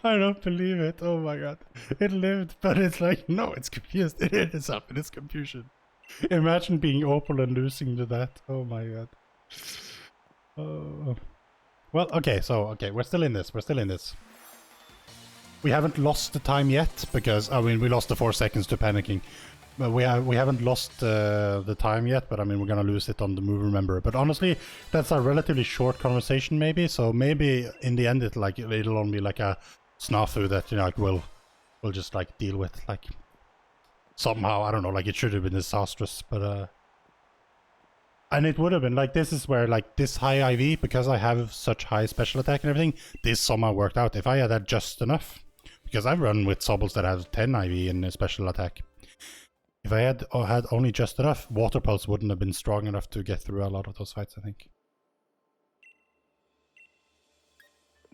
I don't believe it. Oh my god. It lived, but it's like, no, it's confused. It is up, and it's confusion. Imagine being Opal and losing to that. Oh my god. Oh. Well, okay, so, okay, we're still in this. We're still in this. We haven't lost the time yet, because, I mean, we lost the 4 seconds to panicking. But we haven't lost the time yet, but I mean, we're gonna lose it on the move, remember. But honestly, that's a relatively short conversation, maybe. So maybe in the end, it'll only be like a snafu that, you know, like we'll just like deal with, like somehow. I don't know, like it should have been disastrous, but and it would have been like, this is where like this high IV, because I have such high special attack and everything, this somehow worked out. If I had that just enough, because I've run with Sobbles that have 10 IV in special attack. If I had only just enough, Water Pulse wouldn't have been strong enough to get through a lot of those fights, I think.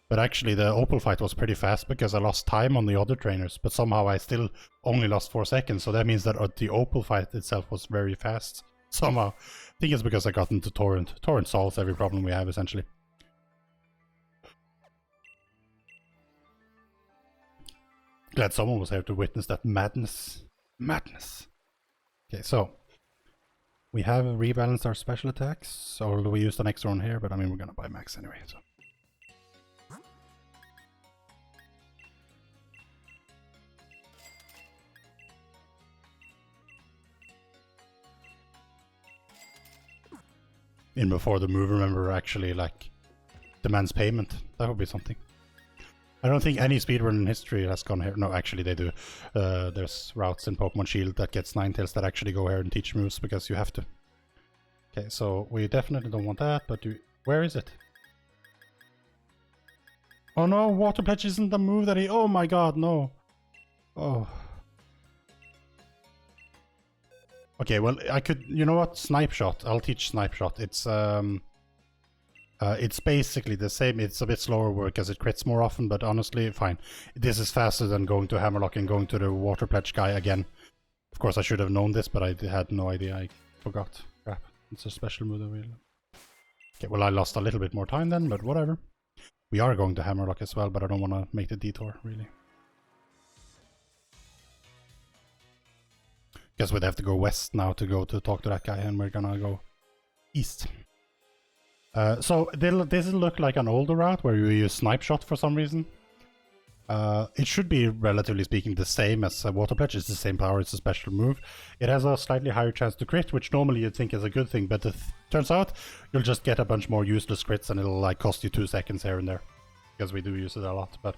But actually, the Opal fight was pretty fast because I lost time on the other trainers, but somehow I still only lost 4 seconds, so that means that the Opal fight itself was very fast. Somehow. I think it's because I got into Torrent. Torrent solves every problem we have, essentially. Glad someone was here to witness that madness. Madness. Okay, so we have rebalanced our special attacks, or we used an extra one here, but I mean, we're gonna buy max anyway, so. In before the move, remember, actually, like, demands payment. That would be something. I don't think any speedrun in history has gone here. No, actually they do. There's routes in Pokemon Shield that gets Ninetales that actually go here and teach moves because you have to. Okay, so we definitely don't want that, but where is it? Oh no, Water Pledge isn't the move that he... Oh my god, no. Oh. Okay, well, I could... You know what? Snipe Shot. I'll teach Snipe Shot. It's basically the same. It's a bit slower work as it crits more often, but honestly, fine. This is faster than going to Hammerlock and going to the Water Pledge guy again. Of course, I should have known this, but I had no idea. I forgot. Crap. It's a special move that we... Okay, well, I lost a little bit more time then, but whatever. We are going to Hammerlock as well, but I don't want to make the detour, really. Guess we'd have to go west now to go to talk to that guy, and we're gonna go east. So this will look like an older route where you use Snipe Shot for some reason. It should be, relatively speaking, the same as Water Pledge. It's the same power, it's a special move. It has a slightly higher chance to crit, which normally you'd think is a good thing, but it turns out you'll just get a bunch more useless crits and it'll like cost you 2 seconds here and there. Because we do use it a lot, but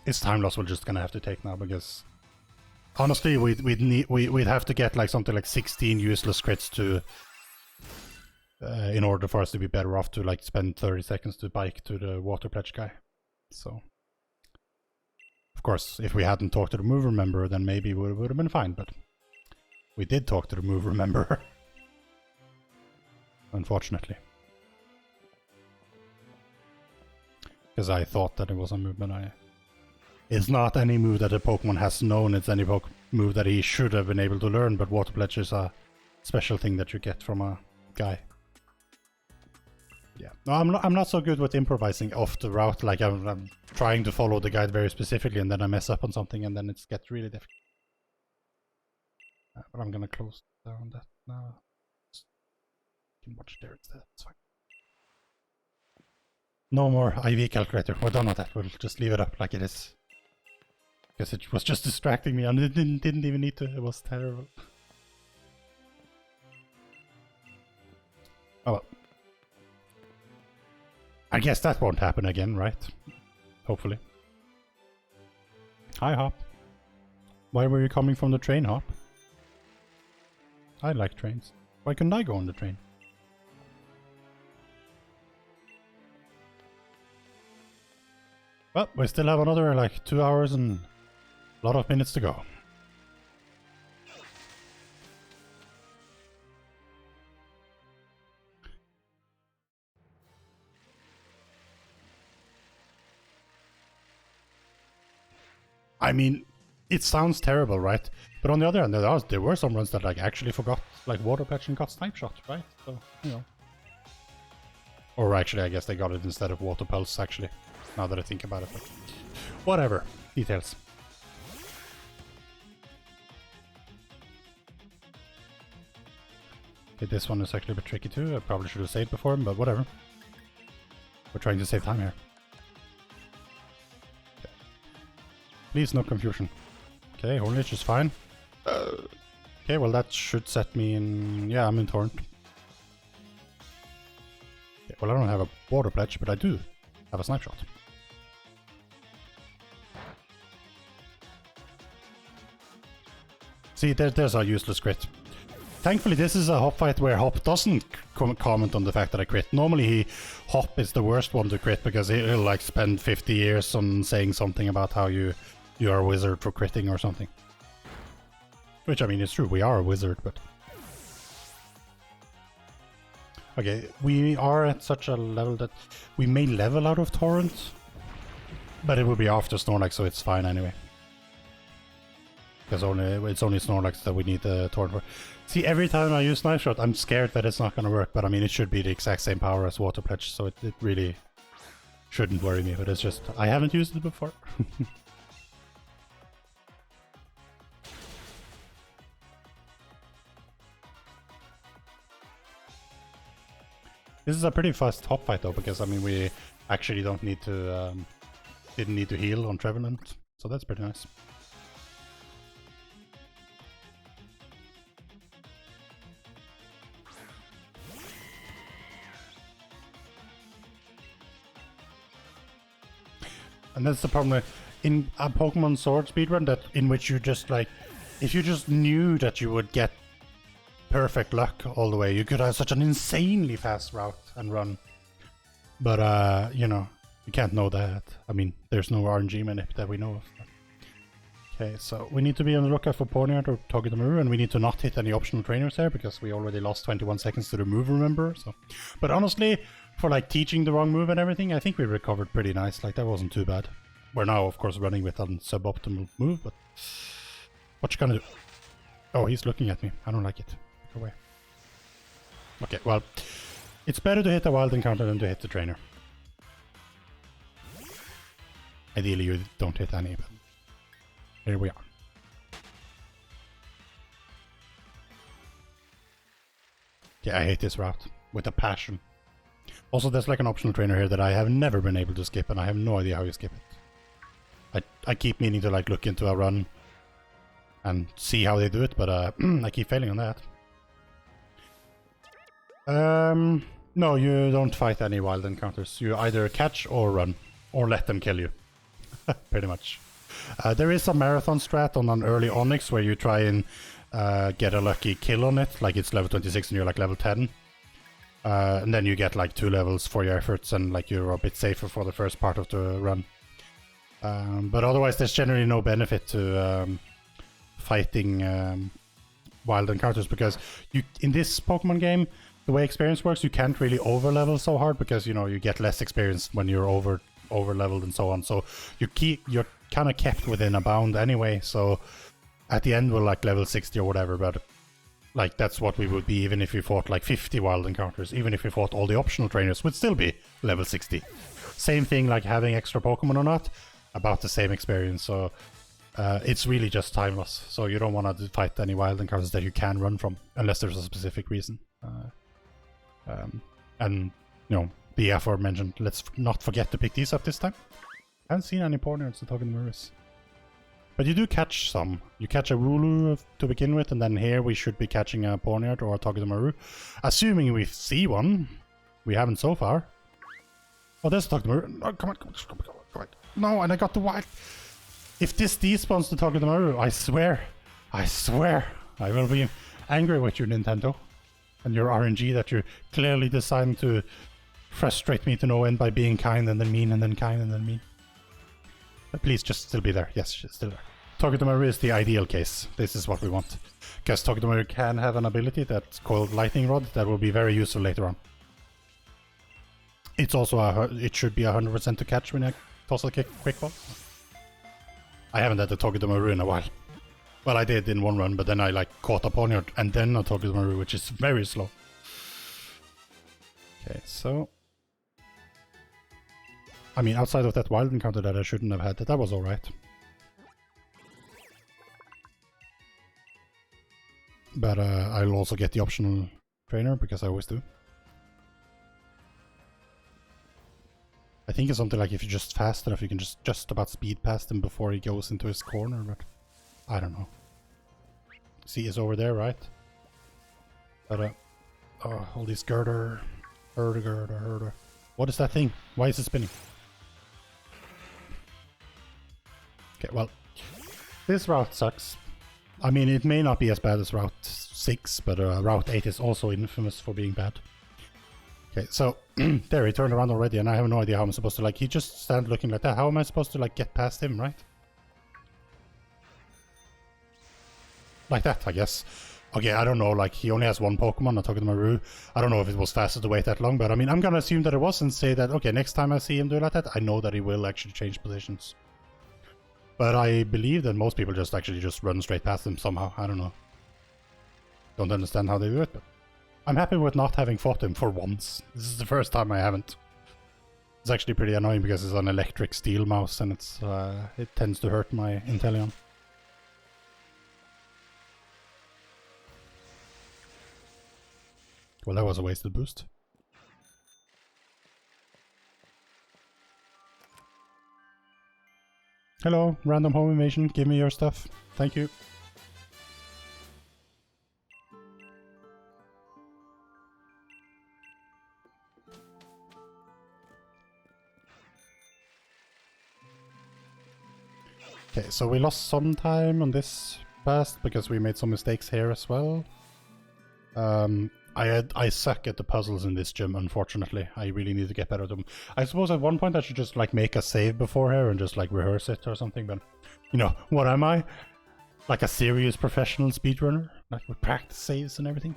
it's time loss we're just gonna have to take now, because honestly we'd have to get like something like 16 useless crits to in order for us to be better off to like spend 30 seconds to bike to the Water Pledge guy. So, of course, if we hadn't talked to the mover member, then maybe it would have been fine, but we did talk to the mover member. Unfortunately. Because I thought that it was a move, but it's not any move that a Pokemon has known, it's any move that he should have been able to learn, but Water Pledge is a special thing that you get from a guy. Yeah, no, I'm not so good with improvising off the route. Like I'm trying to follow the guide very specifically, and then I mess up on something, and then it gets really difficult. But I'm gonna close down that now. You can watch there instead. It's fine. No more IV calculator. We're done with that. We'll just leave it up like it is. Because it was just distracting me, and it didn't even need to. It was terrible. Oh well. I guess that won't happen again, right? Hopefully. Hi, Hop. Why were you coming from the train, Hop? I like trains. Why couldn't I go on the train? Well, we still have another like 2 hours and a lot of minutes to go. I mean, it sounds terrible, right? But on the other hand, there were some runs that like actually forgot like Water Pledge and got Snipe Shot, right? So, you know. Or actually, I guess they got it instead of Water Pulse, actually. Now that I think about it. But whatever. Details. Okay, this one is actually a bit tricky too. I probably should have saved before him, but whatever. We're trying to save time here. Please, no confusion. Okay, Holy Lich is fine. Okay, well that should set me in... Yeah, I'm in Torrent. Okay, well, I don't have a Water Pledge, but I do have a Snipe Shot. See, there's a useless crit. Thankfully, this is a Hop fight where Hop doesn't comment on the fact that I crit. Normally, Hop is the worst one to crit because he'll like spend 50 years on saying something about how you are a wizard for critting or something. Which, I mean, it's true, we are a wizard, but... Okay, we are at such a level that we may level out of Torrent, but it will be after Snorlax, so it's fine anyway. Because it's only Snorlax that we need the Torrent for. See, every time I use Knife Shot, I'm scared that it's not going to work, but I mean, it should be the exact same power as Water Pledge, so it really shouldn't worry me, but it's just, I haven't used it before. This is a pretty fast Hop fight though, because I mean we actually don't need to didn't need to heal on Trevenant, so that's pretty nice. And that's the problem in a Pokemon Sword speedrun, that in which you just like, if you just knew that you would get perfect luck all the way, you could have such an insanely fast route and run. But you know, you can't know that. I mean, there's no RNG manip that we know of. Okay, so we need to be on the lookout for Ponyard or Togedemaru, and we need to not hit any optional trainers there because we already lost 21 seconds to the move, remember? So, but honestly, for like teaching the wrong move and everything, I think we recovered pretty nice. Like, that wasn't too bad. We're now, of course, running with a suboptimal move, but what you gonna do? Oh, he's looking at me. I don't like it. Go away. Okay, well, it's better to hit a wild encounter than to hit the trainer. Ideally, you don't hit any, but here we are. Yeah, I hate this route with a passion. Also, there's like an optional trainer here that I have never been able to skip, and I have no idea how you skip it. I keep meaning to like look into a run and see how they do it, but I keep failing on that. No, you don't fight any wild encounters. You either catch or run, or let them kill you. Pretty much. There is a marathon strat on an early Onyx where you try and get a lucky kill on it, like it's level 26 and you're like level 10. And then you get like 2 levels for your efforts, and like you're a bit safer for the first part of the run. But otherwise there's generally no benefit to fighting wild encounters, because you in this Pokemon game, the way experience works, you can't really over level so hard, because you know you get less experience when you're over leveled and so on. So you're kind of kept within a bound anyway. So at the end we're like level 60 or whatever, but like that's what we would be even if we fought like 50 wild encounters. Even if we fought all the optional trainers, would still be level 60. Same thing like having extra Pokemon or not, about the same experience. So it's really just time loss. So you don't want to fight any wild encounters that you can run from, unless there's a specific reason. And you know, the aforementioned, let's not forget to pick these up this time. I haven't seen any Pawniards to Togedemaru's. But you do catch some. You catch a Wooloo to begin with, and then here we should be catching a Pawniard or a Togedemaru. Assuming we see one. We haven't so far. Oh, there's a Togedemaru. Oh, come on. No, and I got the wild. If this despawns the Togedemaru, I swear, I will be angry with you, Nintendo. And your RNG that you're clearly designed to frustrate me to no end by being kind and then mean and then kind and then mean. But please just still be there. Yes, she's still there. Togedemaru is the ideal case. This is what we want. Because Togedemaru can have an ability that's called Lightning Rod that will be very useful later on. It's also it should be 100% to catch when I toss a quick ball. I haven't had a Togedemaru in a while. Well, I did in one run, but then I like caught a Pawniard and then a Togedemaru, which is very slow. Okay, so I mean, outside of that wild encounter that I shouldn't have had, that was alright. But I'll also get the optional trainer, because I always do. I think it's something like if you're just fast enough, you can just about speed past him before he goes into his corner, but I don't know. See, he's over there, right? But oh, all these girder. What is that thing? Why is it spinning? Okay, well, this route sucks. I mean, it may not be as bad as Route 6, but Route 8 is also infamous for being bad. Okay, so there, he turned around already, and I have no idea how I'm supposed to, like, he just stand looking like that. How am I supposed to, like, get past him, right? Like that, I guess. Okay, I don't know, like, he only has one Pokemon, I'm talking to Maru. I don't know if it was faster to wait that long, but I mean, I'm gonna assume that it was and say that, okay, next time I see him do like that, I know that he will actually change positions. But I believe that most people just actually just run straight past him somehow, I don't know. Don't understand how they do it, but I'm happy with not having fought him for once. This is the first time I haven't. It's actually pretty annoying because it's an electric steel mouse and it's it tends to hurt my Inteleon. Well, that was a wasted boost. Hello, random home invasion. Give me your stuff. Thank you. Okay, so we lost some time on this past because we made some mistakes here as well. I suck at the puzzles in this gym, unfortunately. I really need to get better at them. I suppose at one point I should just like make a save before here and just like rehearse it or something, but you know, what am I? Like a serious professional speedrunner? Like with practice saves and everything?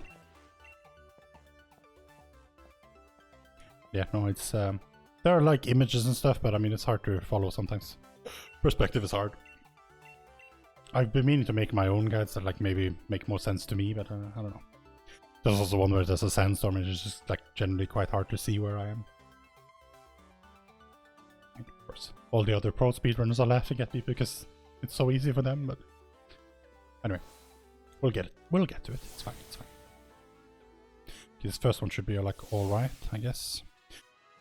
Yeah, no, it's there are like images and stuff, but I mean it's hard to follow sometimes. Perspective is hard. I've been meaning to make my own guides that like maybe make more sense to me, but I don't know. There's also one where there's a sandstorm and it's just like generally quite hard to see where I am. And of course, all the other pro speedrunners are laughing at me because it's so easy for them, but anyway, we'll get it. We'll get to it. It's fine. It's fine. Okay, this first one should be like alright, I guess.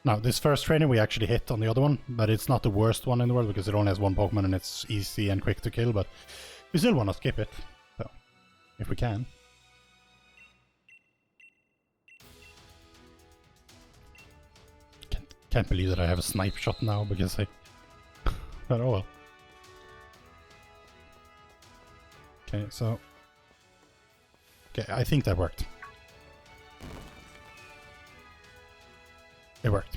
Now, this first trainer we actually hit on the other one, but it's not the worst one in the world because it only has one Pokemon and it's easy and quick to kill, but we still want to skip it, so, if we can. Can't believe that I have a snipe shot now because I... but oh well. Okay, so... okay, I think that worked. It worked.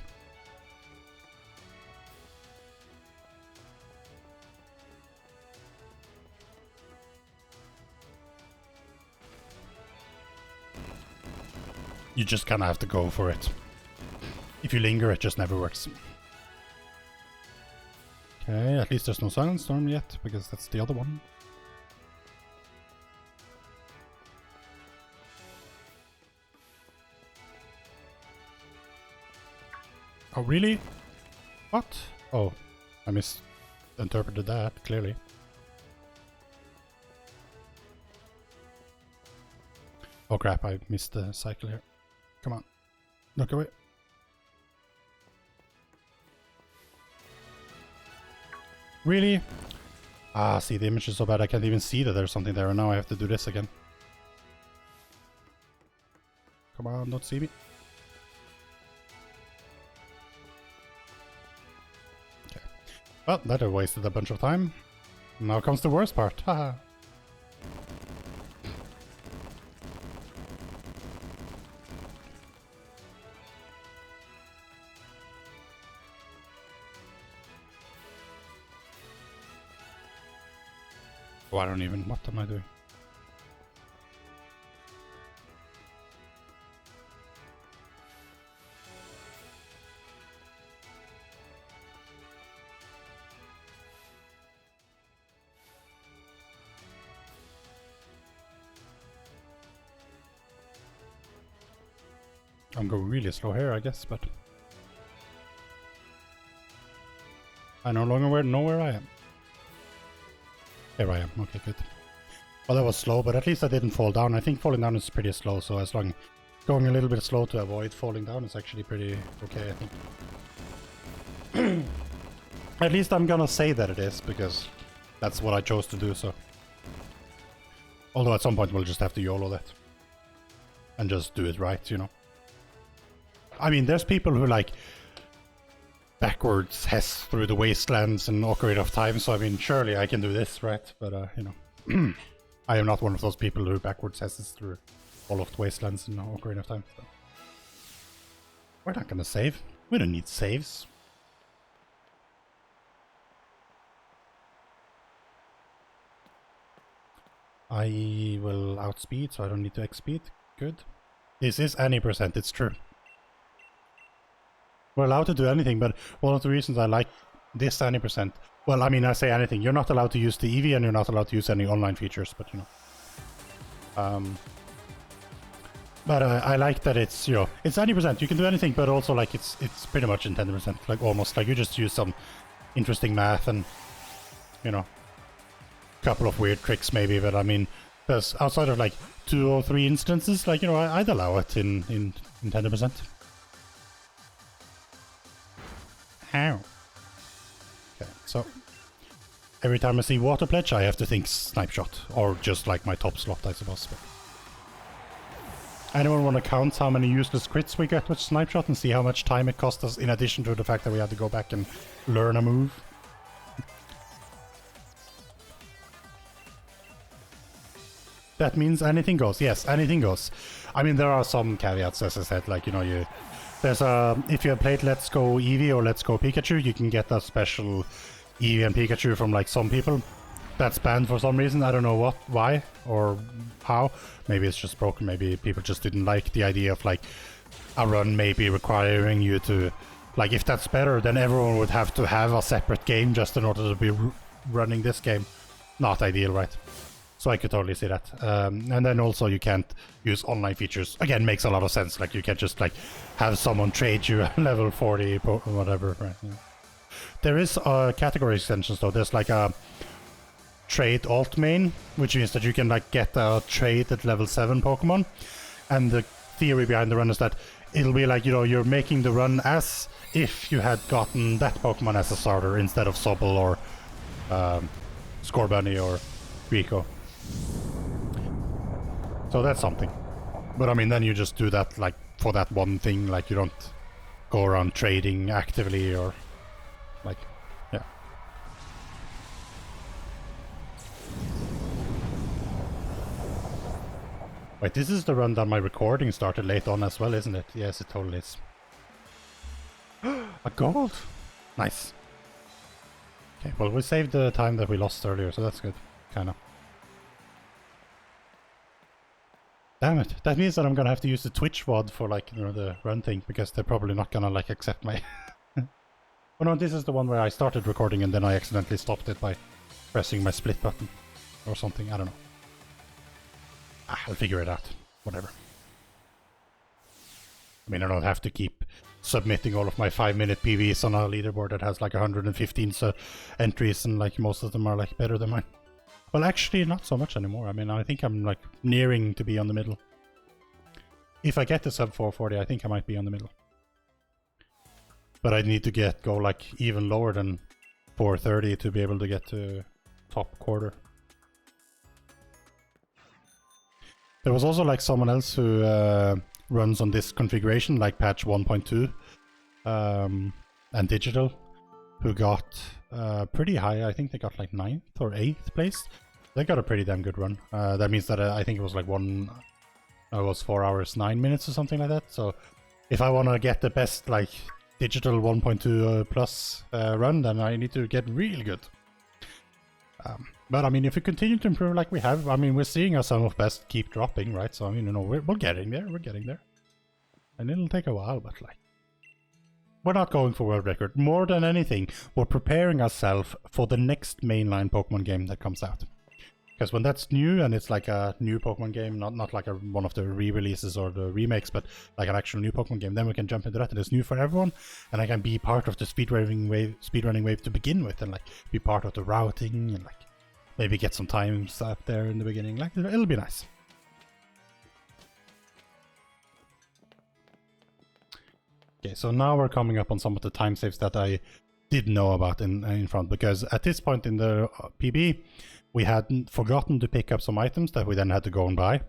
You just kind of have to go for it. If you linger, it just never works. Okay, at least there's no Silent Storm yet, because that's the other one. Oh, really? What? Oh, I misinterpreted that, clearly. Oh crap, I missed the cycle here. Come on, look away. Really? Ah, see, the image is so bad I can't even see that there's something there, and now I have to do this again. Come on, don't see me. Okay. Well, that wasted a bunch of time. Now comes the worst part. Haha. Oh, I don't even... what am I doing? I'm going really slow here, I guess, but... I no longer know where I am. Here I am, okay, good. Well, that was slow, but at least I didn't fall down. I think falling down is pretty slow, so as long going a little bit slow to avoid falling down is actually pretty okay, I think. At least I'm gonna say that it is, because that's what I chose to do, so. Although at some point we'll just have to YOLO that. And just do it right, you know. I mean, there's people who like backwards Hess through the wastelands in Ocarina of Time, so I mean, surely I can do this, right? But, you know, I am not one of those people who backwards Hesses through all of the wastelands in Ocarina of Time. So. We're not gonna save. We don't need saves. I will outspeed, so I don't need to XSpeed. Good. This is any percent, it's true. We're allowed to do anything, but one of the reasons I like this any percent, well, I mean, I say anything. You're not allowed to use the Eevee and you're not allowed to use any online features, but you know. But I like that it's, you know, it's any percent. You can do anything, but also like it's pretty much in 10%, like almost like you just use some interesting math and, you know, a couple of weird tricks maybe, but I mean, there's outside of like 2 or 3 instances, like, you know, I'd allow it in 10%. Ow. Okay, so every time I see Water Pledge, I have to think Snipe Shot, or just like my top slot, I suppose. But anyone want to count how many useless crits we get with Snipe Shot and see how much time it cost us, in addition to the fact that we had to go back and learn a move? That means anything goes. Yes, anything goes. I mean, there are some caveats, as I said, like, you know, there's a, if you have played Let's Go Eevee or Let's Go Pikachu, you can get a special Eevee and Pikachu from like some people. That's banned for some reason. I don't know why, or how. Maybe it's just broken. Maybe people just didn't like the idea of like a run maybe requiring you to, like, if that's better, then everyone would have to have a separate game just in order to be running this game. Not ideal, right? So I could totally see that. And then also you can't use online features. Again, makes a lot of sense. Like, you can't just like have someone trade you a level 40 whatever. Right? Yeah. There is category extensions though. There's like a trade alt main, which means that you can like get a trade at level 7 Pokemon. And the theory behind the run is that it'll be like, you know, you're making the run as if you had gotten that Pokemon as a starter instead of Sobble or Scorbunny or Rico. So that's something. But I mean, then you just do that like for that one thing, like you don't go around trading actively or like, yeah. Wait, this is the run that my recording started late on as well, isn't it? Yes, it totally is. A gold! Nice. Okay, well, we saved the time that we lost earlier, so that's good. Kinda. Damn it. That means that I'm gonna have to use the Twitch VOD for, like, you know, the run thing, because they're probably not gonna, like, accept my... Oh no, this is the one where I started recording and then I accidentally stopped it by pressing my split button. Or something, I don't know. I'll figure it out. Whatever. I mean, I don't have to keep submitting all of my 5-minute PVs on a leaderboard that has like 115 entries, and like most of them are like better than mine. Well, actually, not so much anymore. I mean, I think I'm like nearing to be on the middle. If I get to sub 440, I think I might be on the middle. But I need to go like even lower than 430 to be able to get to top quarter. There was also like someone else who runs on this configuration, like patch 1.2 and digital, who got pretty high. I think they got like 9th or 8th place. They got a pretty damn good run. That means that I think it was like it was 4 hours 9 minutes or something like that. So if I want to get the best like digital 1.2 plus run, then I need to get really good. But I mean, if we continue to improve like we have, I mean, we're seeing our sum of best keep dropping, right? So I mean, you know, we're getting there, and it'll take a while, but like, we're not going for world record. More than anything, we're preparing ourselves for the next mainline Pokemon game that comes out. Because when that's new and it's like a new Pokemon game, not like one of the re-releases or the remakes, but like an actual new Pokemon game, then we can jump into that and it's new for everyone, and I can be part of the speedrunning wave to begin with, and like be part of the routing and like maybe get some times up there in the beginning. Like, it'll be nice. Okay, so now we're coming up on some of the time saves that I did know about in front, because at this point in the PB, we had forgotten to pick up some items that we then had to go and buy.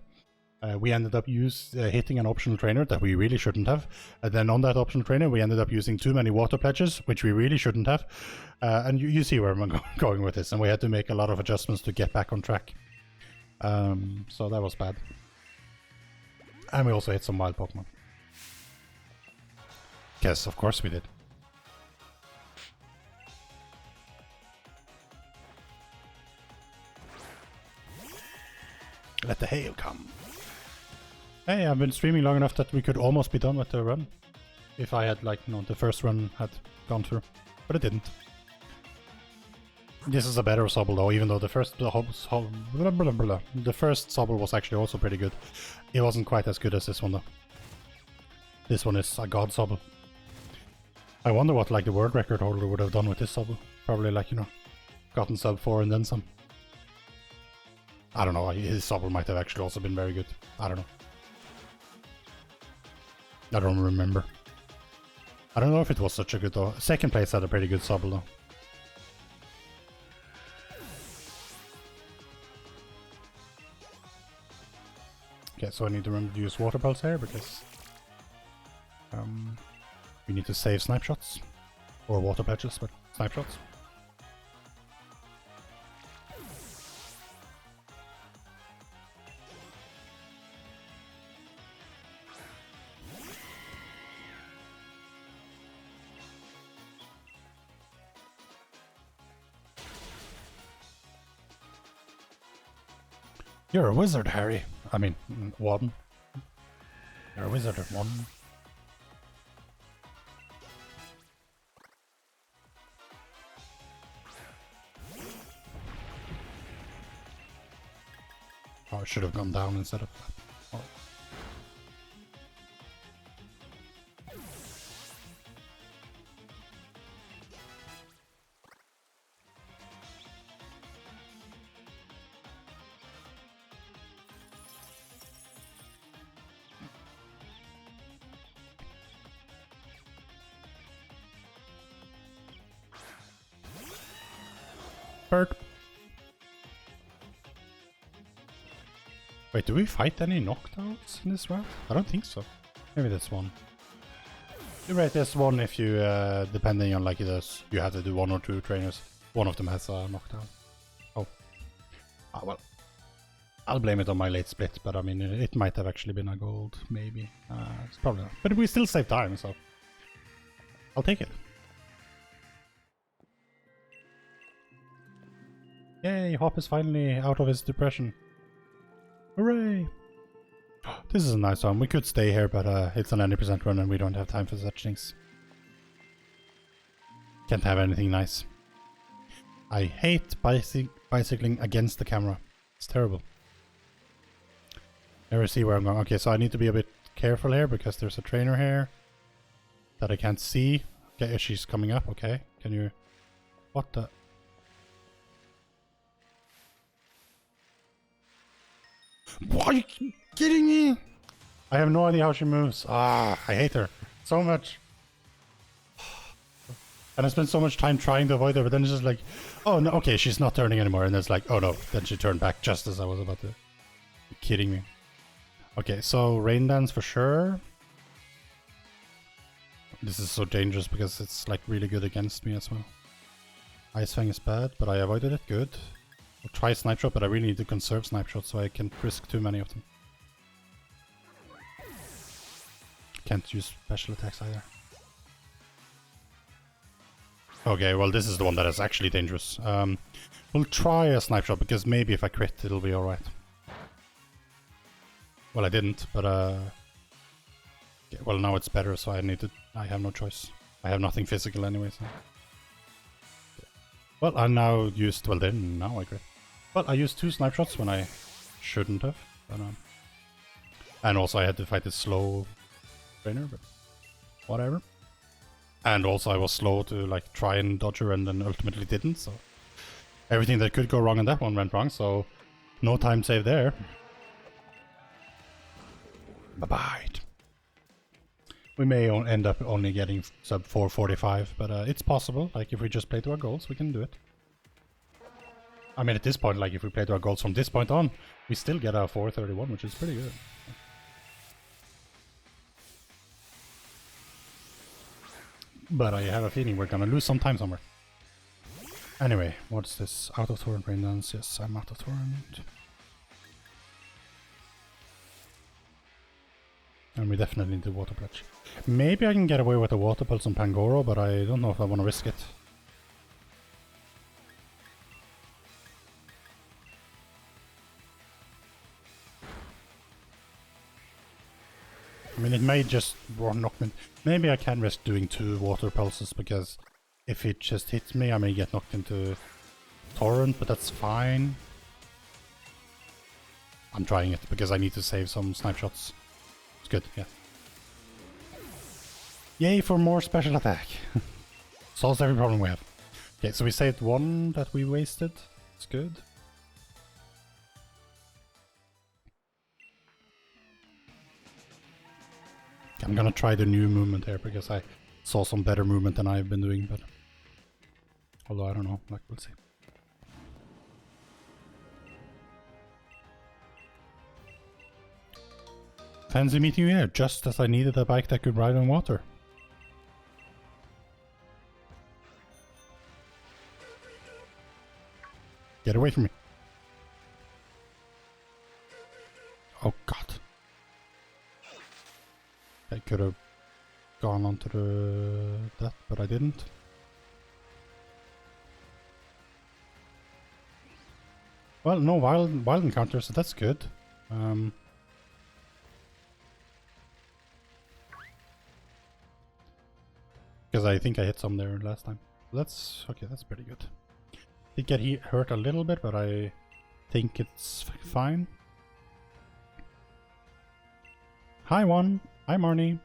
We ended up hitting an optional trainer that we really shouldn't have. And then on that optional trainer, we ended up using too many water pledges, which we really shouldn't have. And you see where I'm going with this. And we had to make a lot of adjustments to get back on track. So that was bad. And we also hit some wild Pokemon. Yes, of course we did. Let the hail come. Hey, I've been streaming long enough that we could almost be done with the run. If I had, like, you know, the first run had gone through. But it didn't. This is a better Sobble though, even though the first Sobble was actually also pretty good. It wasn't quite as good as this one though. This one is a god Sobble. I wonder what, like, the world record holder would have done with this Sobble. Probably, like, you know, gotten sub 4 and then some. I don't know, his Sobble might have actually also been very good. I don't know. I don't remember. I don't know if it was such a good though. Second place had a pretty good Sobble though. Okay, so I need to remember to use Water Pulse here because we need to save Snipe Shots. Or Water Pledges, but Snipe Shots. You're a wizard, Harry. I mean, Warden. You're a wizard, Warden. Oh, I should have gone down instead of that. Oh. Bird. Wait, do we fight any knockdowns in this route? I don't think so. Maybe that's one. You're right, there's one if you, depending on like you have to do 1 or 2 trainers. One of them has a knockdown. Oh. Ah, well. I'll blame it on my late split, but I mean, it might have actually been a gold, maybe. It's probably not. But we still save time, so I'll take it. Yay, Hop is finally out of his depression. Hooray! This is a nice one. We could stay here, but it's an 90% run and we don't have time for such things. Can't have anything nice. I hate bicycling against the camera. It's terrible. Never see where I'm going. Okay, so I need to be a bit careful here because there's a trainer here that I can't see. Okay, she's coming up. Okay, can you... What the... What, are you kidding me? I have no idea how she moves. Ah, I hate her so much. And I spent so much time trying to avoid her, but then it's just like, oh no, okay, she's not turning anymore. And it's like, oh no, then she turned back just as I was about to. You're kidding me. Okay, so Rain Dance for sure. This is so dangerous because it's like really good against me as well. Ice Fang is bad, but I avoided it. Good. I'll try Snipe Shot, but I really need to conserve Snipe Shot so I can't risk too many of them. Can't use special attacks either. Okay, well this is the one that is actually dangerous. We'll try a Snipe Shot because maybe if I crit it'll be alright. Well, I didn't, but okay, well now it's better, so I have no choice. I have nothing physical anyway, so... Well, I now used... Well then, now I crit. Well, I used 2 Snipe Shots when I shouldn't have, but and also I had to fight this slow trainer, but whatever. And also I was slow to like try and dodge her and then ultimately didn't, so... Everything that could go wrong on that one went wrong, so... No time save there. Bye-bye. We may end up only getting sub 445, but it's possible. Like, if we just play to our goals, we can do it. I mean, at this point, like, if we play to our goals from this point on, we still get a 431, which is pretty good. But I have a feeling we're gonna lose some time somewhere. Anyway, what's this? Out of Torrent Rain Dance? Yes, I'm out of Torrent. And we definitely need the Water Pledge. Maybe I can get away with a Water Pulse on Pangoro, but I don't know if I want to risk it. I mean, it may just knock me. Maybe I can risk doing 2 Water Pulses, because if it just hits me, I may get knocked into Torrent, but that's fine. I'm trying it, because I need to save some Snipe Shots. It's good, yeah. Yay for more special attack. Solves every problem we have. Okay, so we saved 1 that we wasted. It's good. I'm gonna try the new movement here because I saw some better movement than I've been doing, but although I don't know, like, we'll see. Fancy meeting you here, just as I needed a bike that could ride on water. Get away from me. Oh god. I could have gone onto that, but I didn't. Well, no wild encounters, so that's good. Because I think I hit some there last time. That's okay, that's pretty good. Did get hurt a little bit, but I think it's fine. Hi Juan, hi Marnie.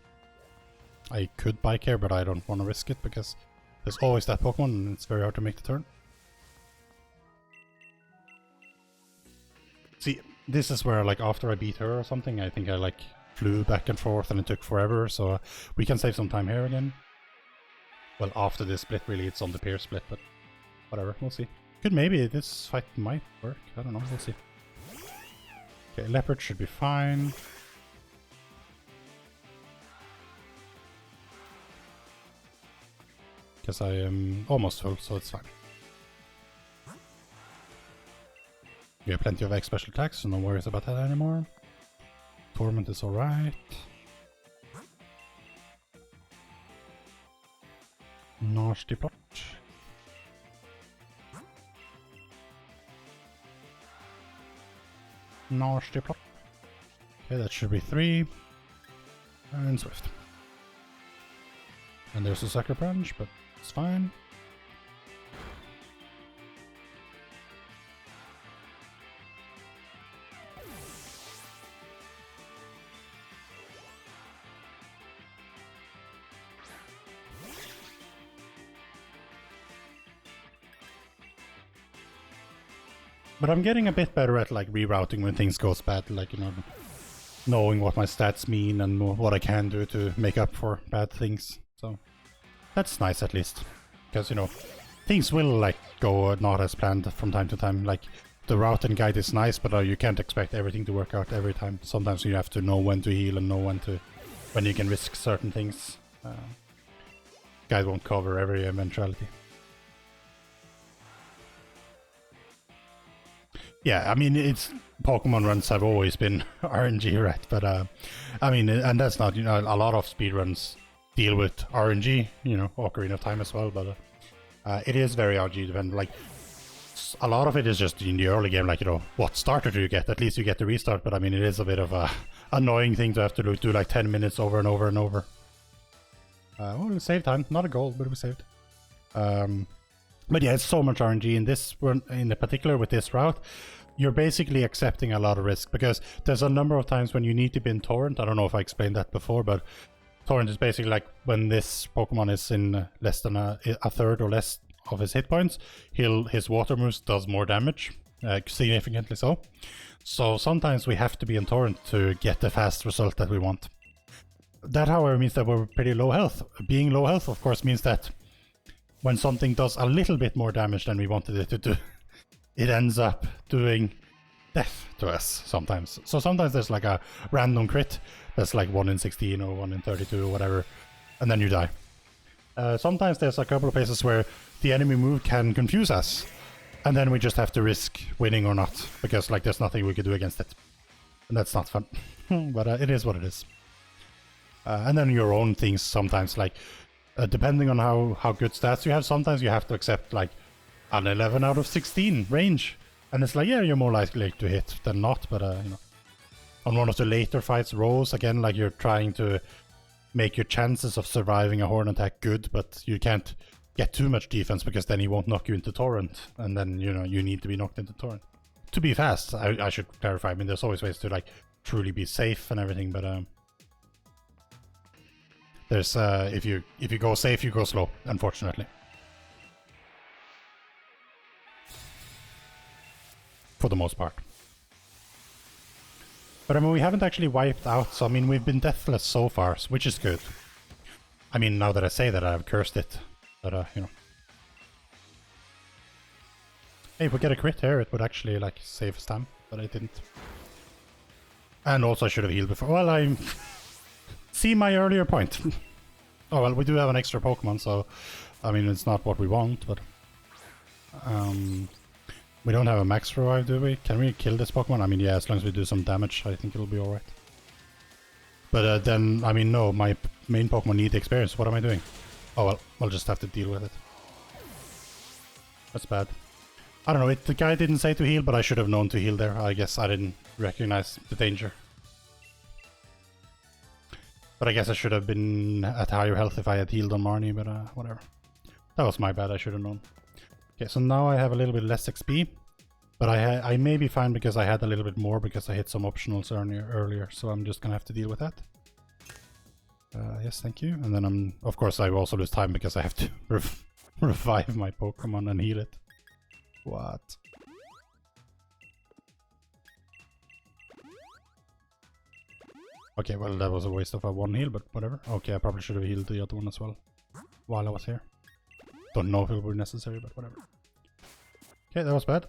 I could bike here, but I don't want to risk it because there's always that Pokemon and it's very hard to make the turn. See, this is where, like, after I beat her or something, I think I like flew back and forth and it took forever, so we can save some time here again. Well, after this split, really, it's on the pair split, but whatever, we'll see. Could maybe this fight might work. I don't know. We'll see. Okay, leopard should be fine. Because I am almost full, so it's fine. We have plenty of X special attacks, so no worries about that anymore. Torment is alright. Nasty plot. Nasty plot. Okay, that should be 3. And Swift. And there's a Sucker Punch, but it's fine. But I'm getting a bit better at like rerouting when things goes bad, like, you know, knowing what my stats mean and what I can do to make up for bad things. So that's nice at least, because, you know, things will like go not as planned from time to time. Like the route and guide is nice, but you can't expect everything to work out every time. Sometimes you have to know when to heal and know when you can risk certain things. Guide won't cover every eventuality. Yeah, I mean, it's Pokemon runs have always been RNG, right? But I mean, and that's not, you know, a lot of speedruns deal with RNG, you know, Ocarina of Time as well, but it is very RNG dependent. Like, a lot of it is just in the early game, like, you know, what starter do you get? At least you get the restart, but I mean, it is a bit of a annoying thing to have to do like 10 minutes over and over and over. Well, we saved time, not a goal, but we saved. But yeah, it's so much RNG in this one, in particular with this route. You're basically accepting a lot of risk, because there's a number of times when you need to be in Torrent. I don't know if I explained that before, but Torrent is basically like when this Pokemon is in less than a third or less of his hit points, his water moves does more damage, significantly so. So sometimes we have to be in Torrent to get the fast result that we want. That, however, means that we're pretty low health. Being low health, of course, means that when something does a little bit more damage than we wanted it to do, it ends up doing death to us sometimes. So sometimes there's like a random crit that's like 1 in 16 or 1 in 32 or whatever, and then you die. Sometimes there's a couple of places where the enemy move can confuse us, and then we just have to risk winning or not, because like there's nothing we can do against it. And that's not fun. But it is what it is. And then your own things sometimes, like depending on how good stats you have, sometimes you have to accept like an 11 out of 16 range. And it's like, yeah, you're more likely to hit than not, but you know, on one of the later fights, Rose, again, like you're trying to make your chances of surviving a horn attack good, but you can't get too much defense because then he won't knock you into Torrent, and then, you know, you need to be knocked into Torrent. To be fast, I should clarify, I mean, there's always ways to like truly be safe and everything, but there's if you go safe, you go slow, unfortunately. For the most part. But I mean, we haven't actually wiped out, so I mean, we've been deathless so far, which is good. I mean, now that I say that, I've cursed it, but you know. Hey, if we get a crit here, it would actually like save stam, but I didn't. And also I should have healed before. Well, I see my earlier point. Oh well, we do have an extra Pokemon, so I mean, it's not what we want, but we don't have a max revive, do we? Can we kill this Pokemon? I mean, yeah, as long as we do some damage, I think it'll be alright. But then, I mean, no, my main Pokemon need the experience. What am I doing? Oh well, I'll just have to deal with it. That's bad. I don't know, the guy didn't say to heal, but I should have known to heal there. I guess I didn't recognize the danger. But I guess I should have been at higher health if I had healed on Marnie, but whatever. That was my bad, I should have known. Okay, so now I have a little bit less XP, but I may be fine because I had a little bit more because I hit some optionals earlier, so I'm just gonna have to deal with that. Yes, thank you. And then of course I also lose time because I have to revive my Pokemon and heal it. What? Okay, well that was a waste of a one heal, but whatever. Okay, I probably should have healed the other one as well while I was here. Don't know if it would be necessary, but whatever. Okay, that was bad.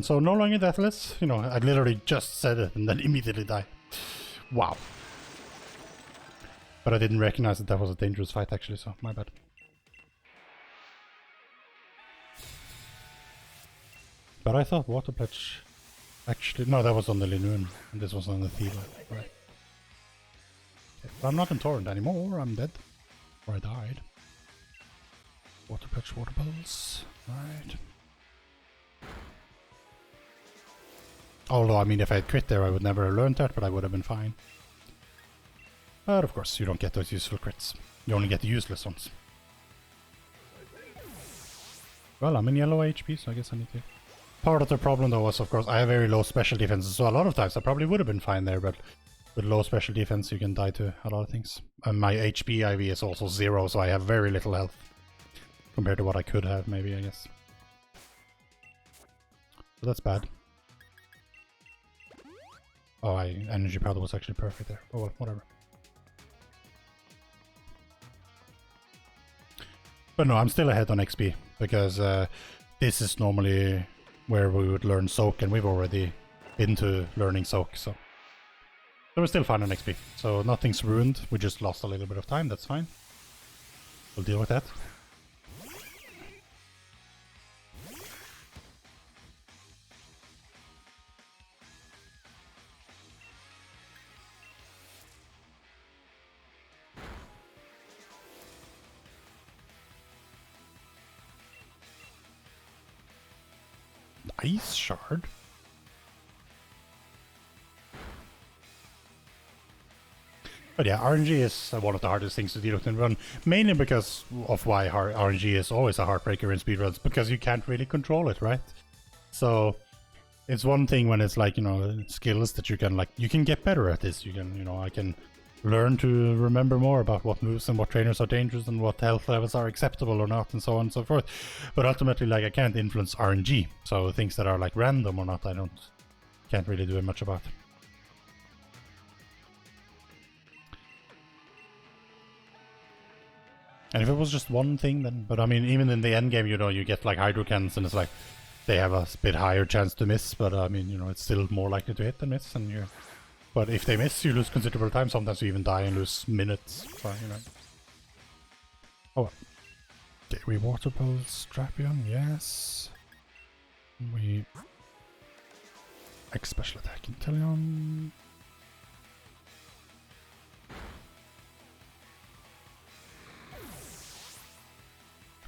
So no longer deathless. You know, I literally just said it and then immediately die. Wow. But I didn't recognize that that was a dangerous fight actually, so my bad. But I thought Water Pledge actually... No, that was on the Linoon, and this was on the Thiela. Right. Okay, but I'm not in Torrent anymore, I'm dead. Or I died. Water Pledge, Water Pulse. Right. Although, I mean, if I had crit there, I would never have learned that, but I would have been fine. But of course, you don't get those useful crits. You only get the useless ones. Well, I'm in yellow HP, so I guess I need to... Part of the problem though was, of course, I have very low special defense, so a lot of times I probably would have been fine there, but with low special defense you can die to a lot of things. And my HP IV is also 0, so I have very little health. Compared to what I could have, maybe, I guess. So that's bad. Oh, energy powder was actually perfect there. Oh well, whatever. But no, I'm still ahead on XP, because this is normally where we would learn Soak, and we've already been to learning Soak, so we're still fine on XP. So nothing's ruined, we just lost a little bit of time, that's fine. We'll deal with that. Ice Shard? But yeah, RNG is one of the hardest things to deal with in run, mainly because of why RNG is always a heartbreaker in speedruns, because you can't really control it, right? So it's one thing when it's like, you know, skills that you can like, you can get better at this, you can, you know, I can learn to remember more about what moves and what trainers are dangerous and what health levels are acceptable or not and so on and so forth. But ultimately, like, I can't influence RNG, so things that are like random or not, can't really do much about. And if it was just one thing, then, but I mean, even in the end game, you know, you get like hydro cans and it's like, they have a bit higher chance to miss, but I mean, you know, it's still more likely to hit than miss, and you... But if they miss, you lose considerable time. Sometimes you even die and lose minutes. So, you know. Oh well. Okay, we water pulse Drapion, yes. We X special attack Inteleon.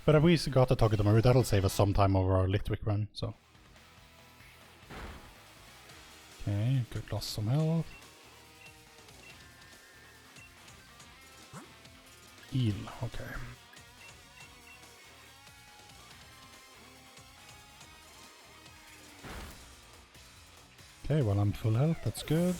But we got to target the Maru, that'll save us some time over our Litwick run, so. Okay, good, lost some health. Heal, okay. Okay, well I'm full health, that's good.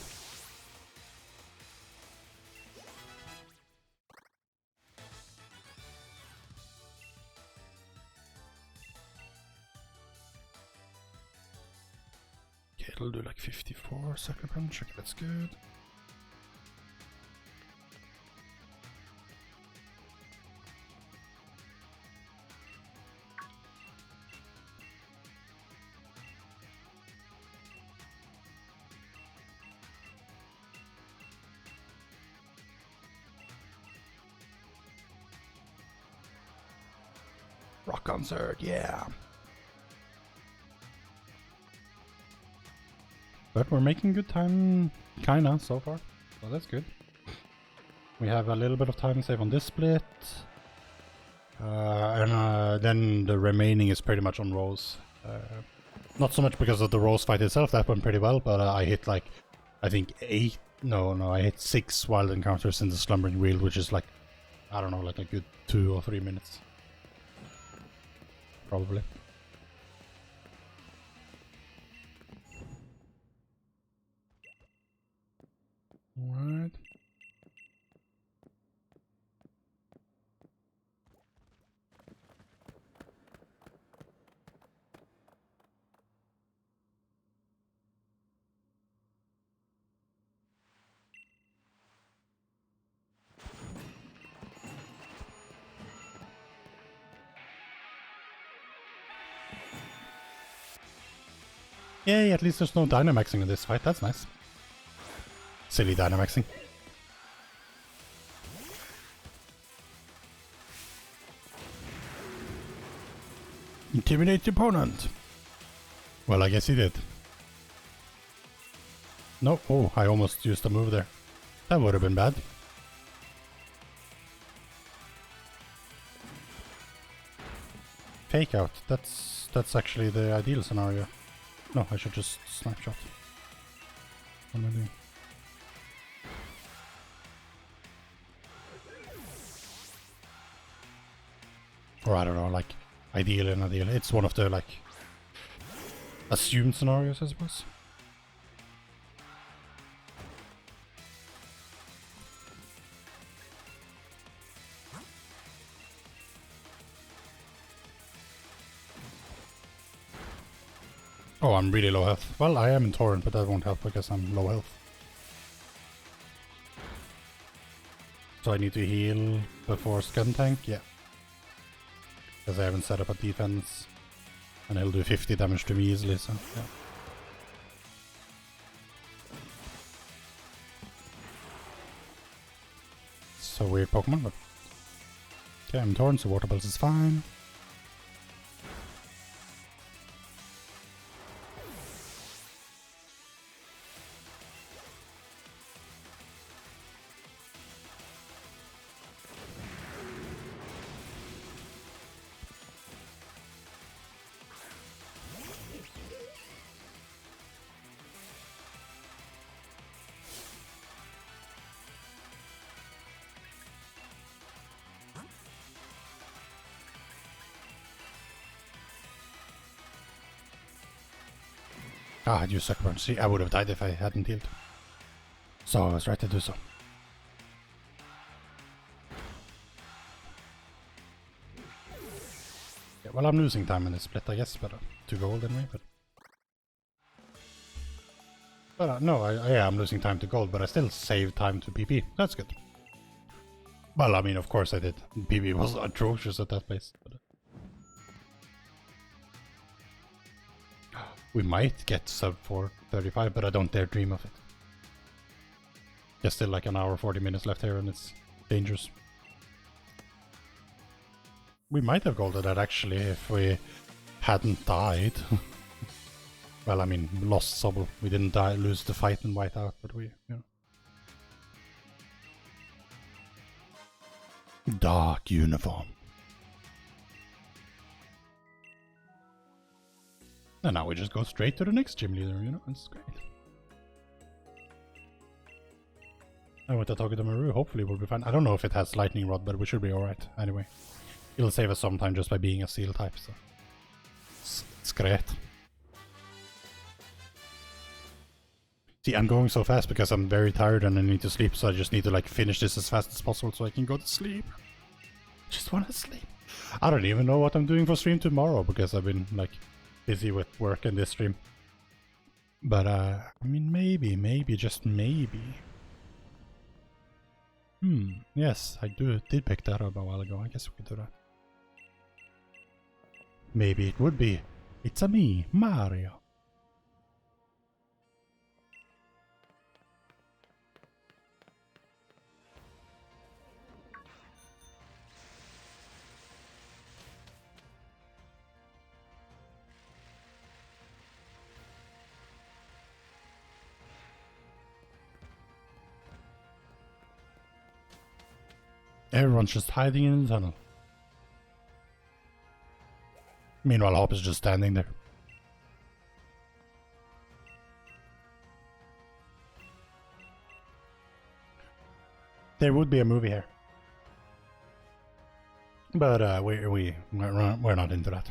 Okay, it'll do like 54 Sucker Punch, okay, that's good. Rock concert, yeah. But we're making good time, kinda, so far. So that's good. We have a little bit of time save on this split. And then the remaining is pretty much on Rose. Not so much because of the Rose fight itself, that went pretty well, but I hit like, I think I hit 6 wild encounters in the Slumbering Wheel, which is like, I don't know, like a good 2 or 3 minutes. Probably. Alright. Yay, at least there's no Dynamaxing in this fight, that's nice. Silly Dynamaxing. Intimidate the opponent! Well, I guess he did. No, oh, I almost used a move there. That would have been bad. Fake out, that's actually the ideal scenario. No, I should just snapshot. What am I doing? Or I don't know, like, ideal and ideal. It's one of the, like, assumed scenarios, I suppose. Oh, I'm really low health. Well, I am in Torrent, but that won't help because I'm low health. So I need to heal before Skuntank? Yeah. Because I haven't set up a defense. And he'll do 50 damage to me easily, so yeah. So weird Pokemon, but... Okay, I'm Torrent, so Water Pulse is fine. Ah, you sucker punch. See, I would have died if I hadn't healed. So I was right to do so. Yeah, well, I'm losing time in this split, I guess, but 2 gold anyway, but... no, yeah, I'm losing time to gold, but I still save time to PP. That's good. Well, I mean, of course I did. PP was atrocious at that place. But, we might get sub 435, but I don't dare dream of it. There's still like an hour 40 minutes left here and it's dangerous. We might have golded that actually if we hadn't died. Well, I mean, lost Sobble. We didn't die, lose the fight and white out, but we, you know. Dark uniform. And now we just go straight to the next gym leader, you know, it's great. I went to talk to Maru, hopefully we'll be fine. I don't know if it has lightning rod, but we should be alright anyway. It'll save us some time just by being a steel type, so it's great. See, I'm going so fast because I'm very tired and I need to sleep, so I just need to like finish this as fast as possible so I can go to sleep. Just wanna sleep. I don't even know what I'm doing for stream tomorrow because I've been like busy with work in this stream. But I mean, maybe, just maybe. Yes, I did pick that up a while ago. I guess we could do that. Maybe it would be. It's a me, Mario. Everyone's just hiding in the tunnel. Meanwhile, Hop is just standing there. There would be a movie here. But we're not into that.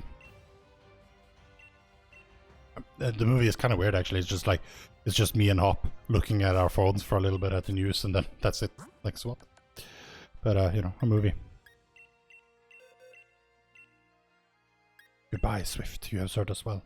The movie is kind of weird actually. It's just like, it's just me and Hop looking at our phones for a little bit at the news and then that's it. Like swap. But you know, a movie. Goodbye, Swift. You have served us well.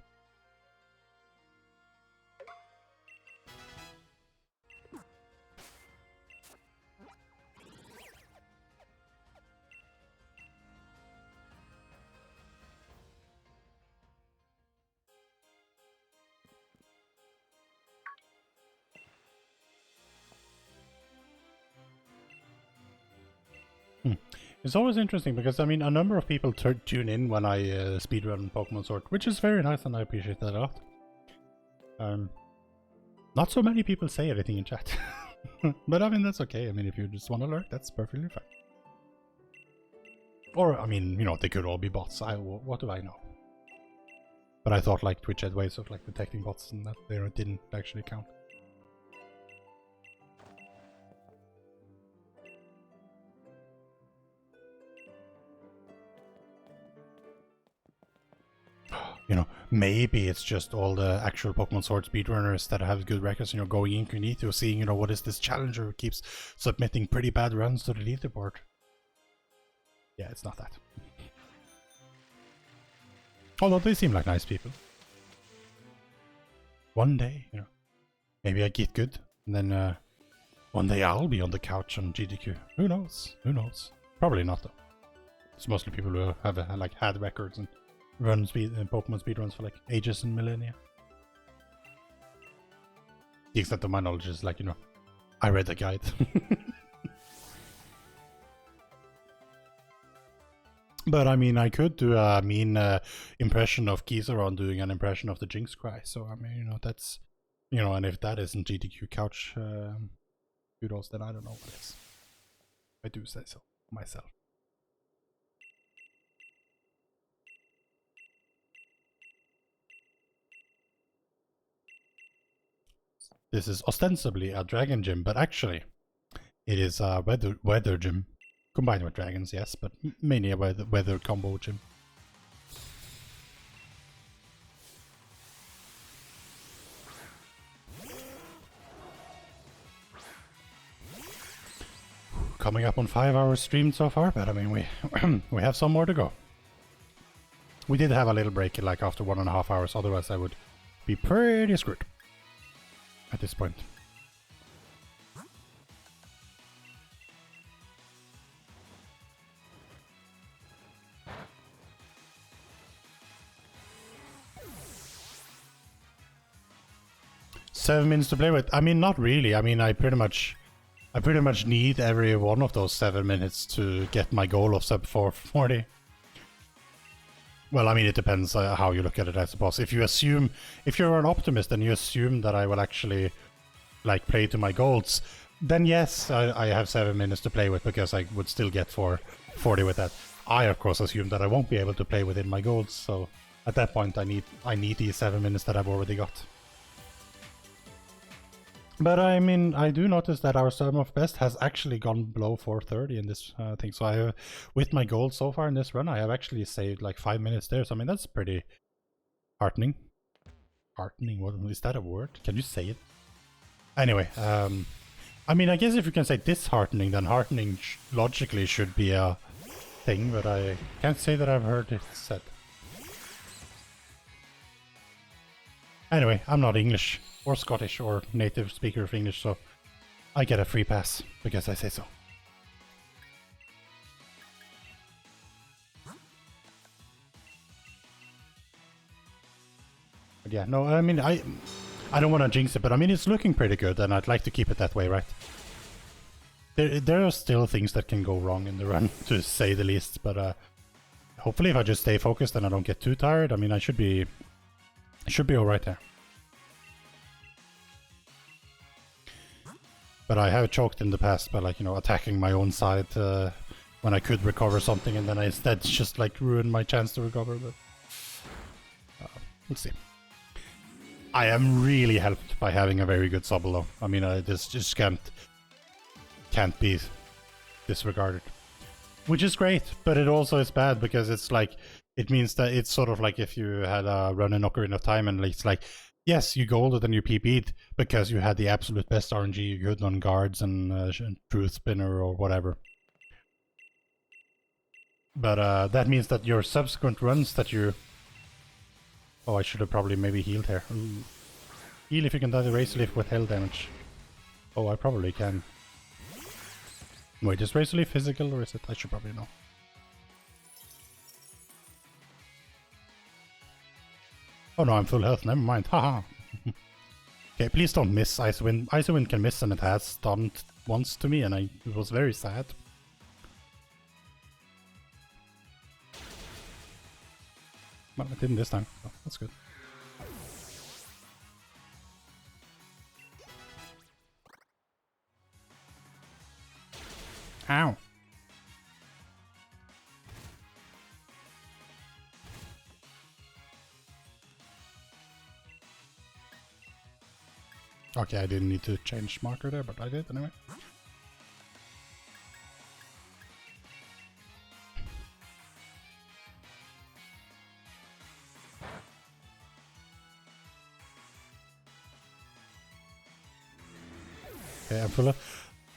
It's always interesting because, I mean, a number of people tune in when I speedrun Pokemon Sword, which is very nice and I appreciate that a lot. Not so many people say anything in chat. But I mean, that's okay. I mean, if you just want to lurk, that's perfectly fine. Or, I mean, you know, they could all be bots. What do I know? But I thought like Twitch had ways of like detecting bots and that they didn't actually count. You know, maybe it's just all the actual Pokemon Sword speedrunners that have good records, you know, going incognito, seeing, you know, what is this challenger who keeps submitting pretty bad runs to the leaderboard. Yeah, it's not that. Although they seem like nice people. One day, you know, maybe I get good, and then one day I'll be on the couch on GDQ. Who knows? Who knows? Probably not though. It's mostly people who have like had records and run Pokemon speedruns for like ages and millennia. The extent of my knowledge is like, you know, I read the guide. But I mean, I could do a mean impression of Kizaron doing an impression of the Jinx Cry. So I mean, you know, that's, you know, and if that isn't GDQ couch kudos, then I don't know what is. I do say so myself. This is ostensibly a dragon gym, but actually it is a weather gym. Combined with dragons, yes, but mainly a weather combo gym. Coming up on 5 hours streamed so far, but I mean, we have some more to go. We did have a little break like after 1.5 hours, otherwise I would be pretty screwed at this point. Seven minutes to play with. I mean, not really. I mean, I pretty much need every one of those 7 minutes to get my goal of sub 440. Well, I mean, it depends how you look at it, I suppose. If you're an optimist and you assume that I will actually like play to my goals, then yes, I have 7 minutes to play with because I would still get 440 with that. I of course assume that I won't be able to play within my goals, so at that point I need these 7 minutes that I've already got. But I mean, I do notice that our sum of best has actually gone below 430 in this thing. So I, with my goals so far in this run, I have actually saved like 5 minutes there. So I mean, that's pretty heartening. Heartening? What is that a word? Can you say it? Anyway, I mean, I guess if you can say disheartening, then heartening logically should be a thing, but I can't say that I've heard it said. Anyway, I'm not English or Scottish or native speaker of English, so I get a free pass because I say so. But yeah, no, I mean, I don't want to jinx it, but I mean, it's looking pretty good, and I'd like to keep it that way, right? There are still things that can go wrong in the run, to say the least, but hopefully if I just stay focused and I don't get too tired, I mean, I should be alright there. But I have choked in the past by, like, you know, attacking my own side when I could recover something, and then I instead just like ruined my chance to recover, but we'll see. I am really helped by having a very good Sobble though. I mean, this just can't be disregarded. Which is great, but it also is bad because it's like, it means that it's sort of like if you had a run in Ocarina of Time and it's like, yes, you golded and you PP'd because you had the absolute best RNG you could on guards and Truth Spinner or whatever. But that means that your subsequent runs that you... Oh, I should have probably maybe healed here. Ooh. Heal if you can die the Razor Leaf with health damage. Oh, I probably can. Wait, is Razor Leaf physical or is it? I should probably know. Oh no, I'm full health, never mind, haha. Okay, please don't miss Icewind. Icewind can miss and it has done once to me and it was very sad. Well, it didn't this time, so that's good. Ow. Okay, I didn't need to change marker there, but I did anyway. Okay, I'm full of...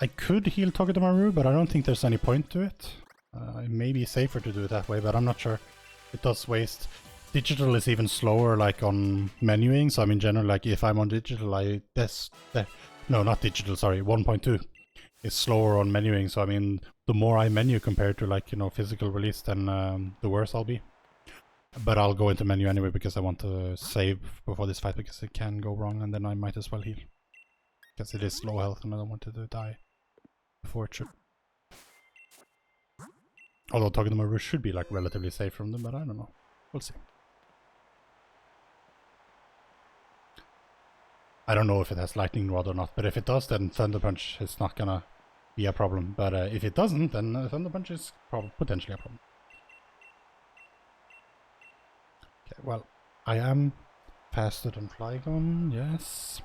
I could heal Togedemaru, but I don't think there's any point to it. It may be safer to do it that way, but I'm not sure. It does waste. Digital is even slower, like on menuing, so I mean, generally, like if I'm on digital, no, not digital, sorry, 1.2 is slower on menuing, so I mean, the more I menu compared to, like, you know, physical release, then the worse I'll be. But I'll go into menu anyway, because I want to save before this fight, because it can go wrong, and then I might as well heal. Because it is low health, and I don't want it to die before it should. Although Togedemaru should be, like, relatively safe from them, but I don't know. We'll see. I don't know if it has Lightning Rod or not, but if it does, then Thunder Punch is not gonna be a problem. But if it doesn't, then Thunder Punch is potentially a problem. Okay, well, I am faster than Flygon, yes.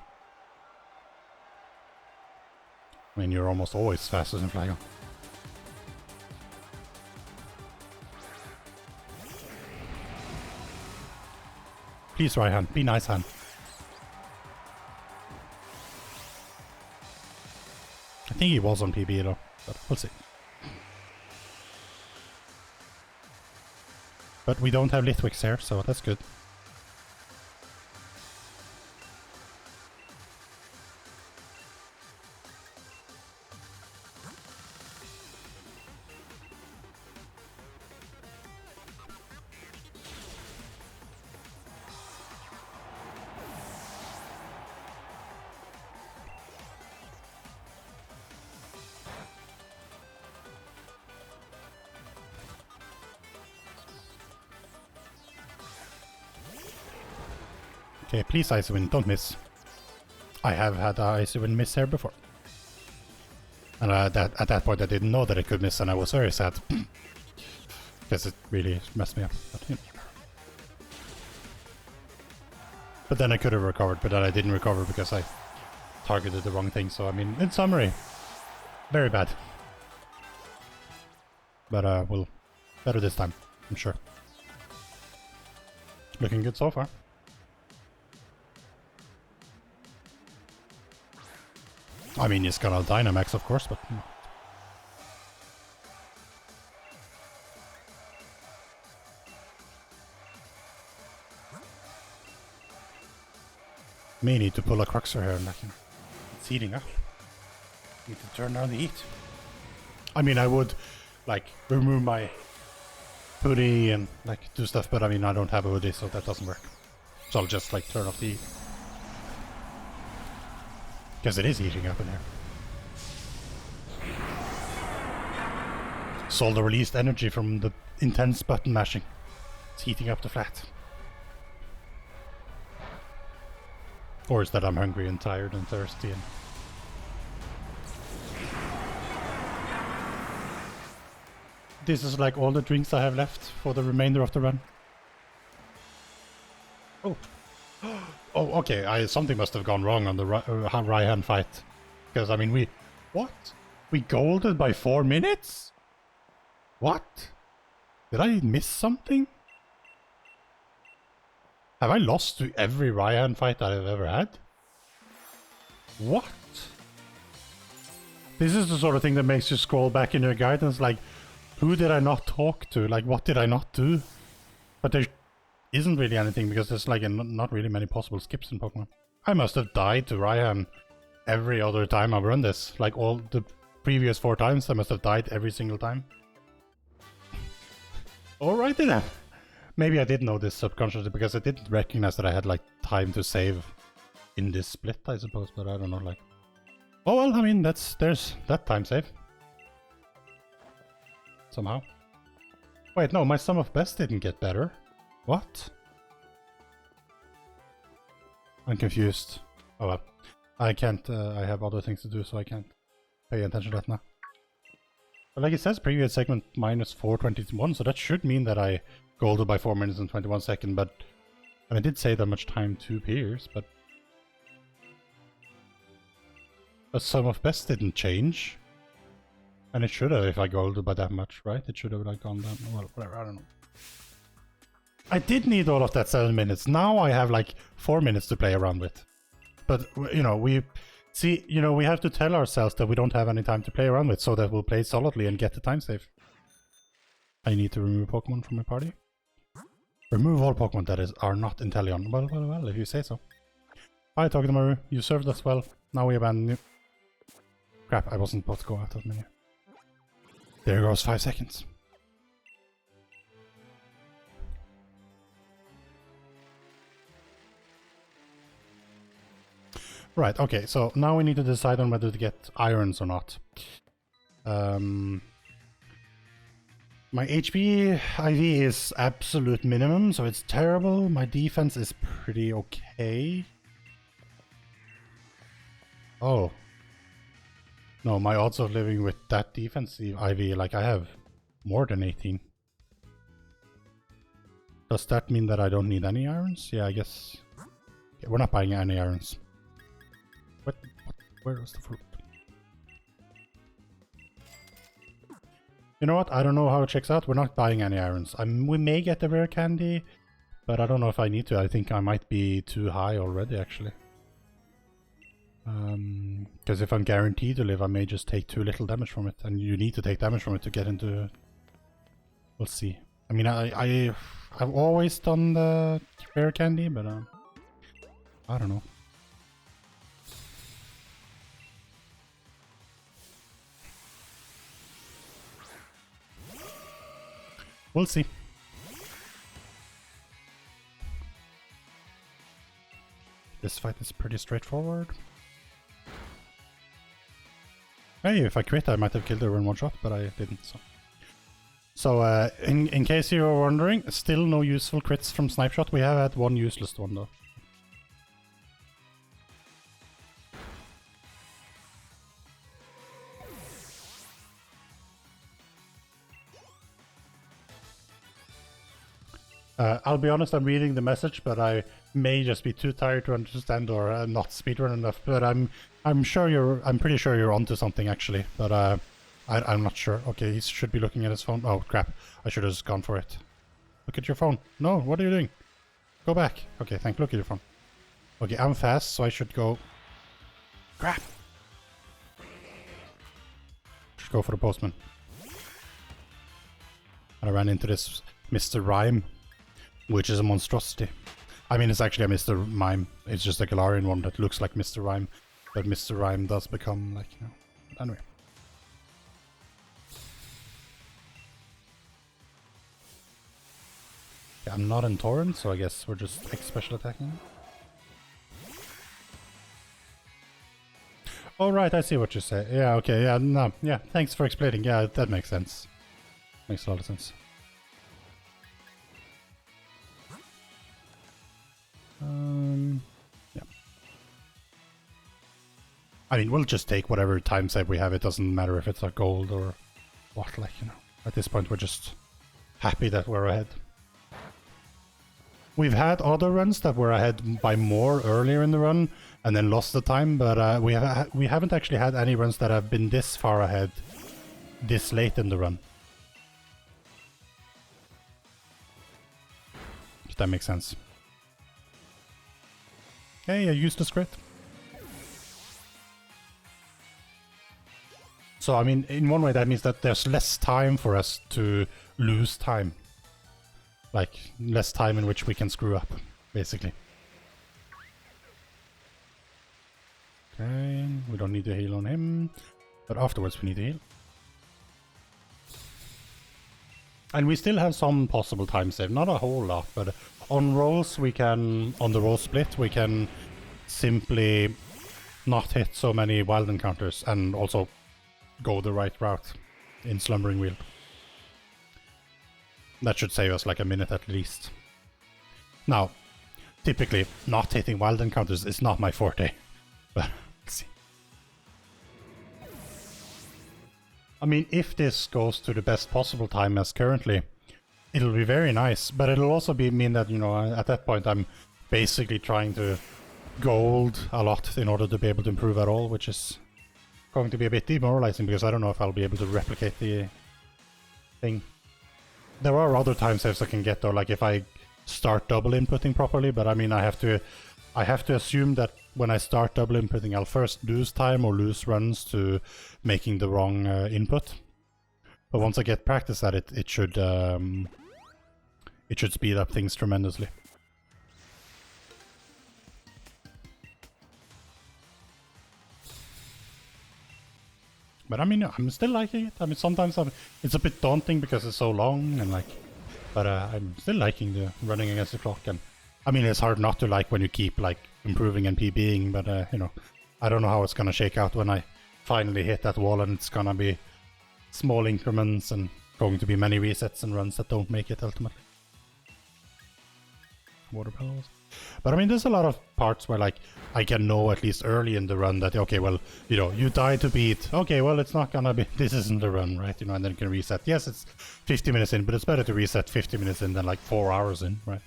I mean, you're almost always faster than Flygon. Please, Raihan, be nice, Han. I think he was on PB though, but we'll see. But we don't have Litwix here, so that's good. Okay, please Icewind, don't miss. I have had Icewind miss here before. And at that point I didn't know that it could miss, and I was very sad. Because it really messed me up. But, you know. But then I could have recovered, but then I didn't recover because I targeted the wrong thing. So I mean, in summary, very bad. But we'll better this time, I'm sure. Looking good so far. I mean, it's gonna Dynamax, of course, but... No. May need to pull a Cruxer here, and it's heating up. Need to turn down the heat. I mean, I would, like, remove my hoodie and, like, do stuff, but I mean, I don't have a hoodie, so that doesn't work. So I'll just, like, turn off the heat. Because it is heating up in here. Solder released energy from the intense button mashing. It's heating up the flat. Or is that I'm hungry and tired and thirsty and... This is like all the drinks I have left for the remainder of the run. Oh. Oh, okay, something must have gone wrong on the Raihan fight. Because, I mean, we... What? We golded by 4 minutes? What? Did I miss something? Have I lost to every Raihan fight I've ever had? What? This is the sort of thing that makes you scroll back in your guidance, like, who did I not talk to? Like, what did I not do? But there isn't really anything, because there's, like, not really many possible skips in Pokemon. I must have died to Raihan every other time I've run this. Like, all the previous 4 times, I must have died every single time. Alrighty then. Maybe I did know this subconsciously, because I didn't recognize that I had, like, time to save in this split, I suppose, but I don't know, like... Oh well, I mean, there's that time save. Somehow. Wait, no, my sum of best didn't get better. What? I'm confused. Oh well. I can't, I have other things to do, so I can't pay attention to that now. But like it says, previous segment minus 421, so that should mean that I golded by 4 minutes and 21 seconds, but... And I did say that much time to Piers, but... The sum of best didn't change. And it should have if I golded by that much, right? It should have like gone down, well, whatever, I don't know. I did need all of that 7 minutes. Now I have like 4 minutes to play around with. But, you know, we have to tell ourselves that we don't have any time to play around with so that we'll play solidly and get the time save. I need to remove Pokemon from my party. Remove all Pokemon that are not Inteleon. Well, if you say so. Hi, Togedemaru. You served us well. Now we abandon you. Crap, I wasn't supposed to go out of the menu. There goes 5 seconds. Right, okay, so now we need to decide on whether to get irons or not. My HP IV is absolute minimum, so it's terrible. My defense is pretty okay. Oh. No, my odds of living with that defensive IV, like I have more than 18. Does that mean that I don't need any irons? Yeah, I guess. Okay, we're not buying any irons. Where was the fruit? You know what? I don't know how it checks out. We're not buying any irons. We may get the rare candy, but I don't know if I need to. I think I might be too high already, actually. Because if I'm guaranteed to live, I may just take too little damage from it. And you need to take damage from it to get into... We'll see. I mean, I've always done the rare candy, but I don't know. We'll see. This fight is pretty straightforward. Hey, if I crit, I might have killed her in one shot, but I didn't. So, in case you were wondering, still no useful crits from Snipe Shot. We have had one useless one though. I'll be honest, I'm reading the message, but I may just be too tired to understand or not speedrun enough. But I'm pretty sure you're onto something actually. But I'm not sure. Okay, he should be looking at his phone. Oh crap! I should have just gone for it. Look at your phone. No, what are you doing? Go back. Okay, look at your phone. Okay, I'm fast, so I should go. Crap! Should go for the postman. And I ran into this Mr. Rhyme. Which is a monstrosity. I mean, it's actually a Mr. Mime. It's just a Galarian one that looks like Mr. Rhyme. But Mr. Rhyme does become, like, you know... Anyway. Yeah, I'm not in Torrent, so I guess we're just special attacking. Oh, right, I see what you say. Yeah, okay, yeah, no, yeah, thanks for explaining. Yeah, that makes sense. Makes a lot of sense. Yeah. I mean, we'll just take whatever time save we have. It doesn't matter if it's a gold or what, like, you know. At this point, we're just happy that we're ahead. We've had other runs that were ahead by more earlier in the run and then lost the time, but we haven't actually had any runs that have been this far ahead this late in the run. If that makes sense. Hey, a useless crit. So, I mean, in one way that means that there's less time for us to lose time. Like, less time in which we can screw up, basically. Okay, we don't need to heal on him, but afterwards we need to heal. And we still have some possible time save, not a whole lot, but on rolls we can, on the roll split, we can simply not hit so many wild encounters and also go the right route in Slumbering Wheel. That should save us like a minute at least. Now, typically, not hitting wild encounters is not my forte. But, let's see. I mean, if this goes to the best possible time as currently, it'll be very nice. But it'll also mean that, you know, at that point I'm basically trying to gold a lot in order to be able to improve at all, which is going to be a bit demoralizing because I don't know if I'll be able to replicate the thing. There are other time saves I can get though, like if I start double inputting properly, but I mean I have to assume that when I start double inputting I'll first lose time or lose runs to making the wrong input. But once I get practice at it, it should speed up things tremendously. But I mean, I'm still liking it. I mean, sometimes it's a bit daunting because it's so long and like, but I'm still liking the running against the clock. And I mean, it's hard not to like when you keep like improving and PBing, but you know, I don't know how it's gonna shake out when I finally hit that wall and it's gonna be small increments and going to be many resets and runs that don't make it ultimately. Water bellows. But I mean, there's a lot of parts where like I can know at least early in the run that okay, well, you know, you die to beat. Okay, well, it's not gonna be. This isn't the run, right? You know, and then you can reset. Yes, it's 50 minutes in, but it's better to reset 50 minutes in than like 4 hours in, right?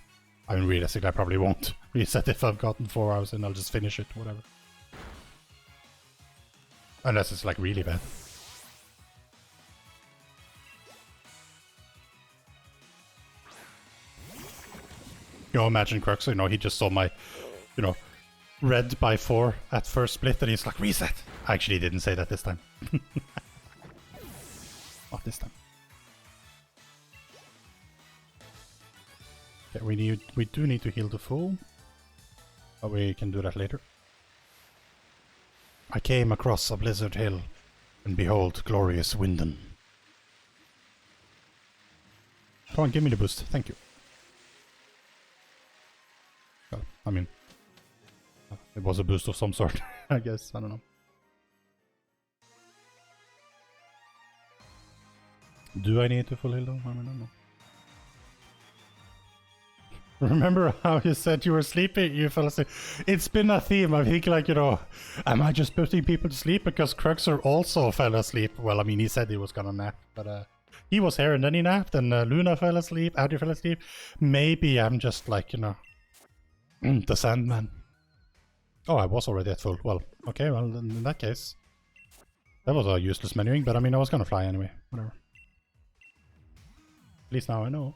I mean, realistically, I probably won't reset if I've gotten 4 hours in. I'll just finish it, whatever. Unless it's like really bad. You know, imagine Crux, you know, he just saw my, you know, red by 4 at first split and he's like, reset! I actually didn't say that this time. Not this time. Okay, we do need to heal the fool. But we can do that later. I came across a blizzard hill, and behold, glorious Winden. Come on, give me the boost, thank you. Well, I mean, it was a boost of some sort, I guess, I don't know. Do I need to full heal though? I don't know. Remember how you said you were sleepy? You fell asleep. It's been a theme. I think, like, you know, am I just putting people to sleep? Because Kruxer also fell asleep. Well, I mean, he said he was gonna nap, but he was here and then he napped, and Luna fell asleep, Addy fell asleep. Maybe I'm just like, you know, the Sandman. Oh, I was already at full. Well, okay, well, in that case, that was a useless menuing, but I mean, I was gonna fly anyway. Whatever. At least now I know.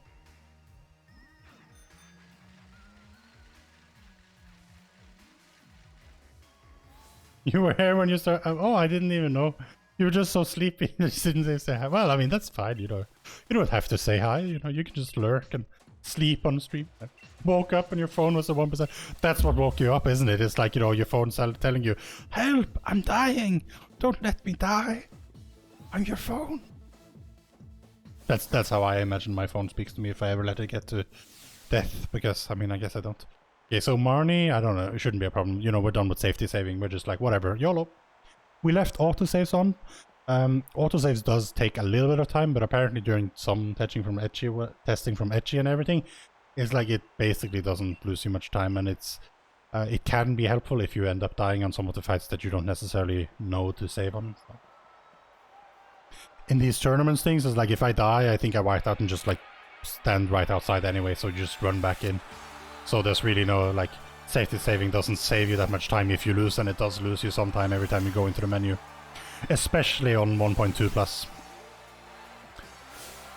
You were here when you started. Oh, I didn't even know. You were just so sleepy. You didn't say hi. Well, I mean, that's fine. You know, you don't have to say hi. You know, you can just lurk and sleep on the stream. Woke up and your phone was at 1%. That's what woke you up, isn't it? It's like, you know, your phone's telling you, "Help! I'm dying! Don't let me die! I'm your phone." That's how I imagine my phone speaks to me if I ever let it get to death. Because I mean, I guess I don't. Okay, so Marnie, I don't know, it shouldn't be a problem. You know, we're done with safety saving. We're just like, whatever, YOLO. We left autosaves on. Autosaves does take a little bit of time, but apparently during some testing from Etchy and everything, it's like it basically doesn't lose you much time, and it's it can be helpful if you end up dying on some of the fights that you don't necessarily know to save on. So. In these tournaments things, it's like if I die, I think I wiped out and just like stand right outside anyway, so you just run back in. So there's really no, like, safety saving doesn't save you that much time if you lose, and it does lose you some time every time you go into the menu. Especially on 1.2 plus.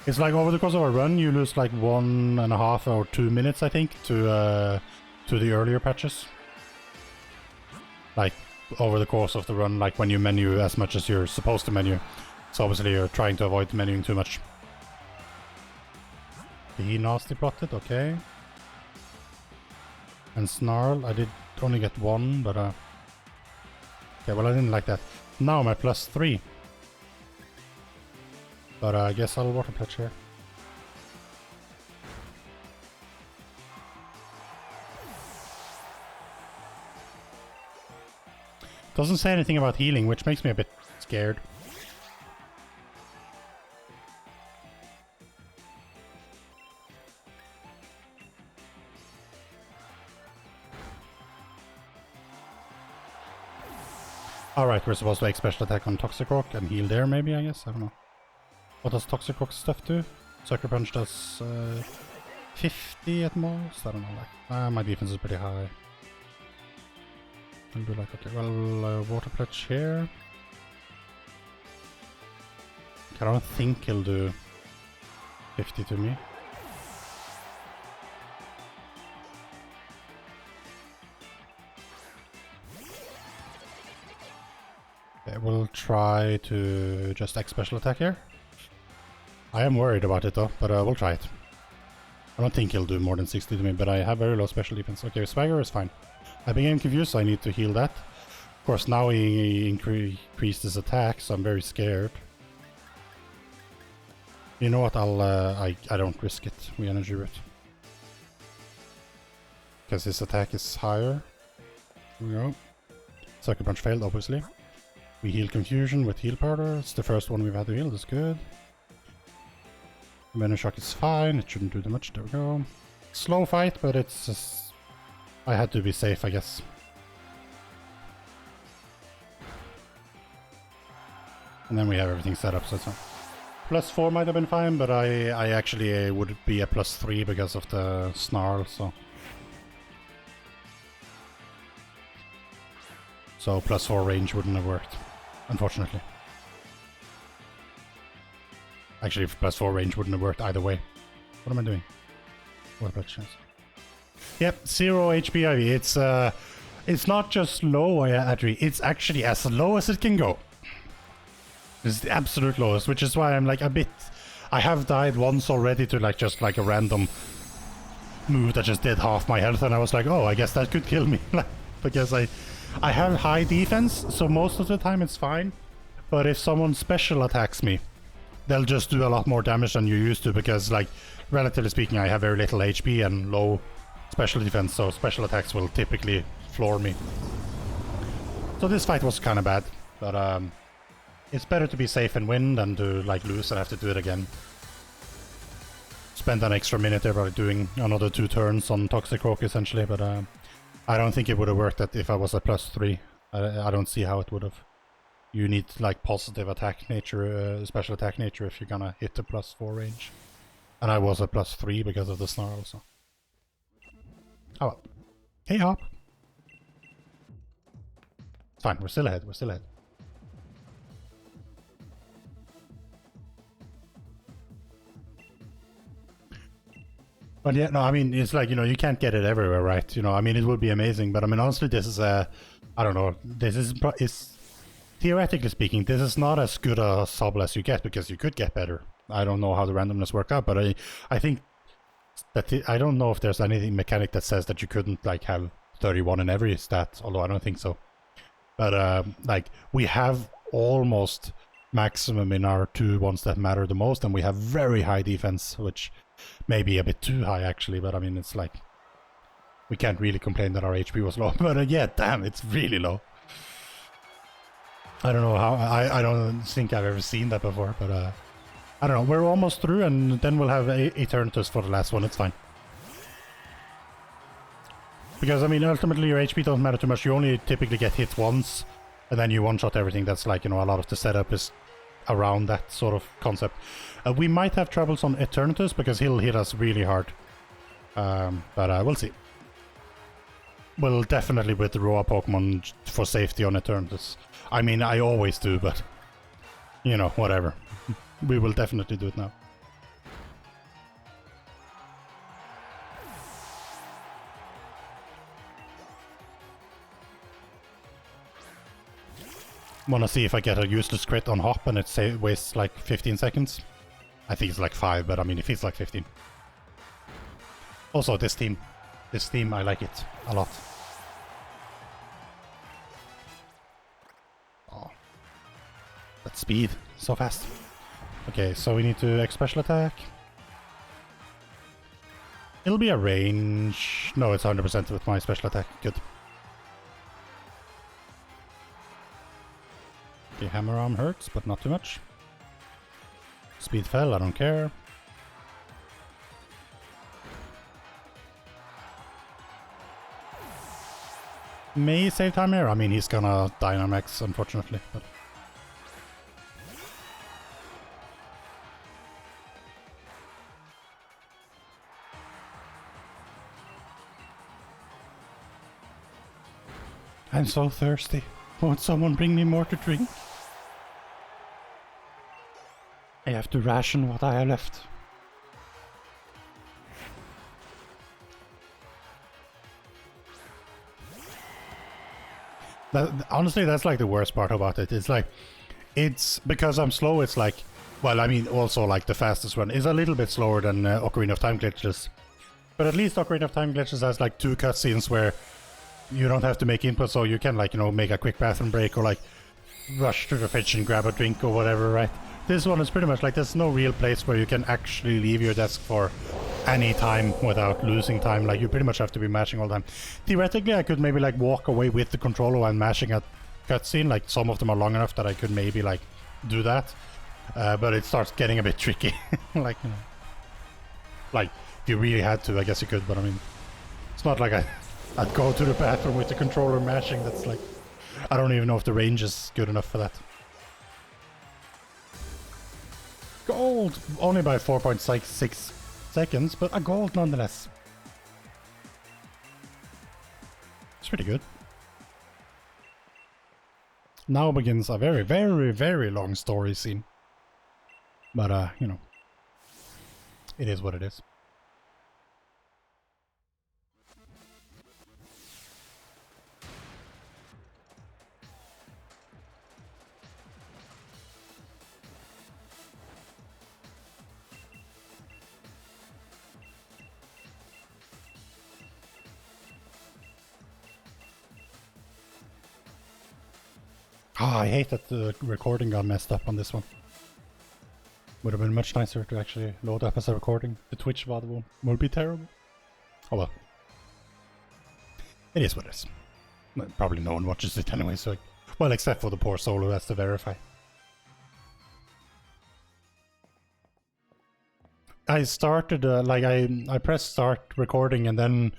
It's like over the course of a run, you lose like 1.5 or 2 minutes, I think, to the earlier patches. Like, over the course of the run, like when you menu as much as you're supposed to menu. So obviously you're trying to avoid menuing too much. He nasty plotted, okay. And Snarl, I did only get 1, but okay, well, I didn't like that. Now I'm at +3. But I guess I'll water pledge here. Doesn't say anything about healing, which makes me a bit scared. Alright, we're supposed to make special attack on Toxicroak and heal there maybe, I guess? I don't know. What does Toxicroak stuff do? Sucker Punch does 50 at most? I don't know, like... my defense is pretty high. I'll do like, okay, well, Water Pledge here. I don't think he'll do 50 to me. Okay, we'll try to just X special attack here. I am worried about it though, but we'll try it. I don't think he'll do more than 60 to me, but I have very low special defense. Okay, Swagger is fine. I became confused, so I need to heal that. Of course, now he increased his attack, so I'm very scared. You know what, I don't risk it. We energy root. Because his attack is higher. Here we go. Sucker Punch failed, obviously. We heal Confusion with Heal Powder. It's the first one we've had to heal, that's good. Venom Shock is fine, it shouldn't do too much, there we go. Slow fight, but it's just... I had to be safe, I guess. And then we have everything set up, so it's fine. +4 might have been fine, but I actually would be a +3 because of the Snarl, so... So +4 range wouldn't have worked, unfortunately. Actually, +4 range wouldn't have worked either way. What am I doing? What about chance? Yep, 0 HP IV. It's not just low, Adri. It's actually as low as it can go. It's the absolute lowest, which is why I'm like a bit... I have died once already to like just like a random move that just did half my health, and I was like, oh, I guess that could kill me. Because I have high defense, so most of the time it's fine. But if someone special attacks me, they'll just do a lot more damage than you're used to, because like, relatively speaking, I have very little HP and low special defense, so special attacks will typically floor me. So this fight was kind of bad, but it's better to be safe and win than to like lose and have to do it again. Spend an extra minute there probably doing another 2 turns on Toxicroak essentially, but I don't think it would have worked that if I was a +3. I don't see how it would have. You need like positive attack nature, special attack nature if you're gonna hit the +4 range. And I was a +3 because of the Snarl, so... Oh well. Hey Hop! It's fine, we're still ahead, we're still ahead. But yeah, no, I mean, it's like, you know, you can't get it everywhere, right? You know, I mean, it would be amazing, but I mean, honestly, this is I don't know, this is theoretically speaking, this is not as good a Sobble as you get, because you could get better. I don't know how the randomness worked out, but I think that I don't know if there's anything mechanic that says that you couldn't like have 31 in every stat, although I don't think so. But like, we have almost maximum in our 2 ones that matter the most, and we have very high defense, which may be a bit too high actually, but I mean, it's like, we can't really complain that our HP was low. But yeah, damn, it's really low. I don't know how, I don't think I've ever seen that before, but I don't know, we're almost through, and then we'll have Eternatus for the last one, it's fine. Because, I mean, ultimately your HP doesn't matter too much, you only typically get hit once, and then you one-shot everything. That's like, you know, a lot of the setup is around that sort of concept. We might have troubles on Eternatus, because he'll hit us really hard. But we'll see. We'll definitely withdraw a Pokemon for safety on Eternatus. I mean, I always do, but... you know, whatever. We will definitely do it now. Wanna see if I get a useless crit on Hop and it wastes like 15 seconds? I think it's like 5, but I mean, it feels like 15. Also, this team, I like it a lot. Oh, that speed, so fast. Okay, so we need to X special attack. It'll be a range. No, it's 100% with my special attack. Good. Okay, Hammer Arm hurts, but not too much. Speed fell, I don't care. may save time here. I mean, he's gonna Dynamax, unfortunately, but... I'm so thirsty. Won't someone bring me more to drink? I have to ration what I have left. Honestly, that's like the worst part about it. It's like, it's because I'm slow, it's like, well, I mean, also like the fastest one is a little bit slower than Ocarina of Time Glitches. But at least Ocarina of Time Glitches has like 2 cutscenes where you don't have to make input, so you can like, you know, make a quick bathroom break or like rush to the fridge and grab a drink or whatever, right? This one is pretty much like there's no real place where you can actually leave your desk for any time without losing time. Like you pretty much have to be mashing all the time. Theoretically, I could maybe like walk away with the controller while mashing a cutscene. Like some of them are long enough that I could maybe like do that, but it starts getting a bit tricky. Like, you know, like if you really had to, I guess you could, but I mean, it's not like I'd go to the bathroom with the controller mashing. That's like, I don't even know if the range is good enough for that. Gold! Only by 4.6 seconds, but a gold nonetheless. It's pretty good. Now begins a very, very, very long story scene. But, you know, it is what it is. Ah, I hate that the recording got messed up on this one. Would have been much nicer to actually load up as a recording. The Twitch VOD one would be terrible. Oh well. It is what it is. Probably no one watches it anyway, so... Well, except for the poor soul who has to verify. I started, like, I pressed start recording and then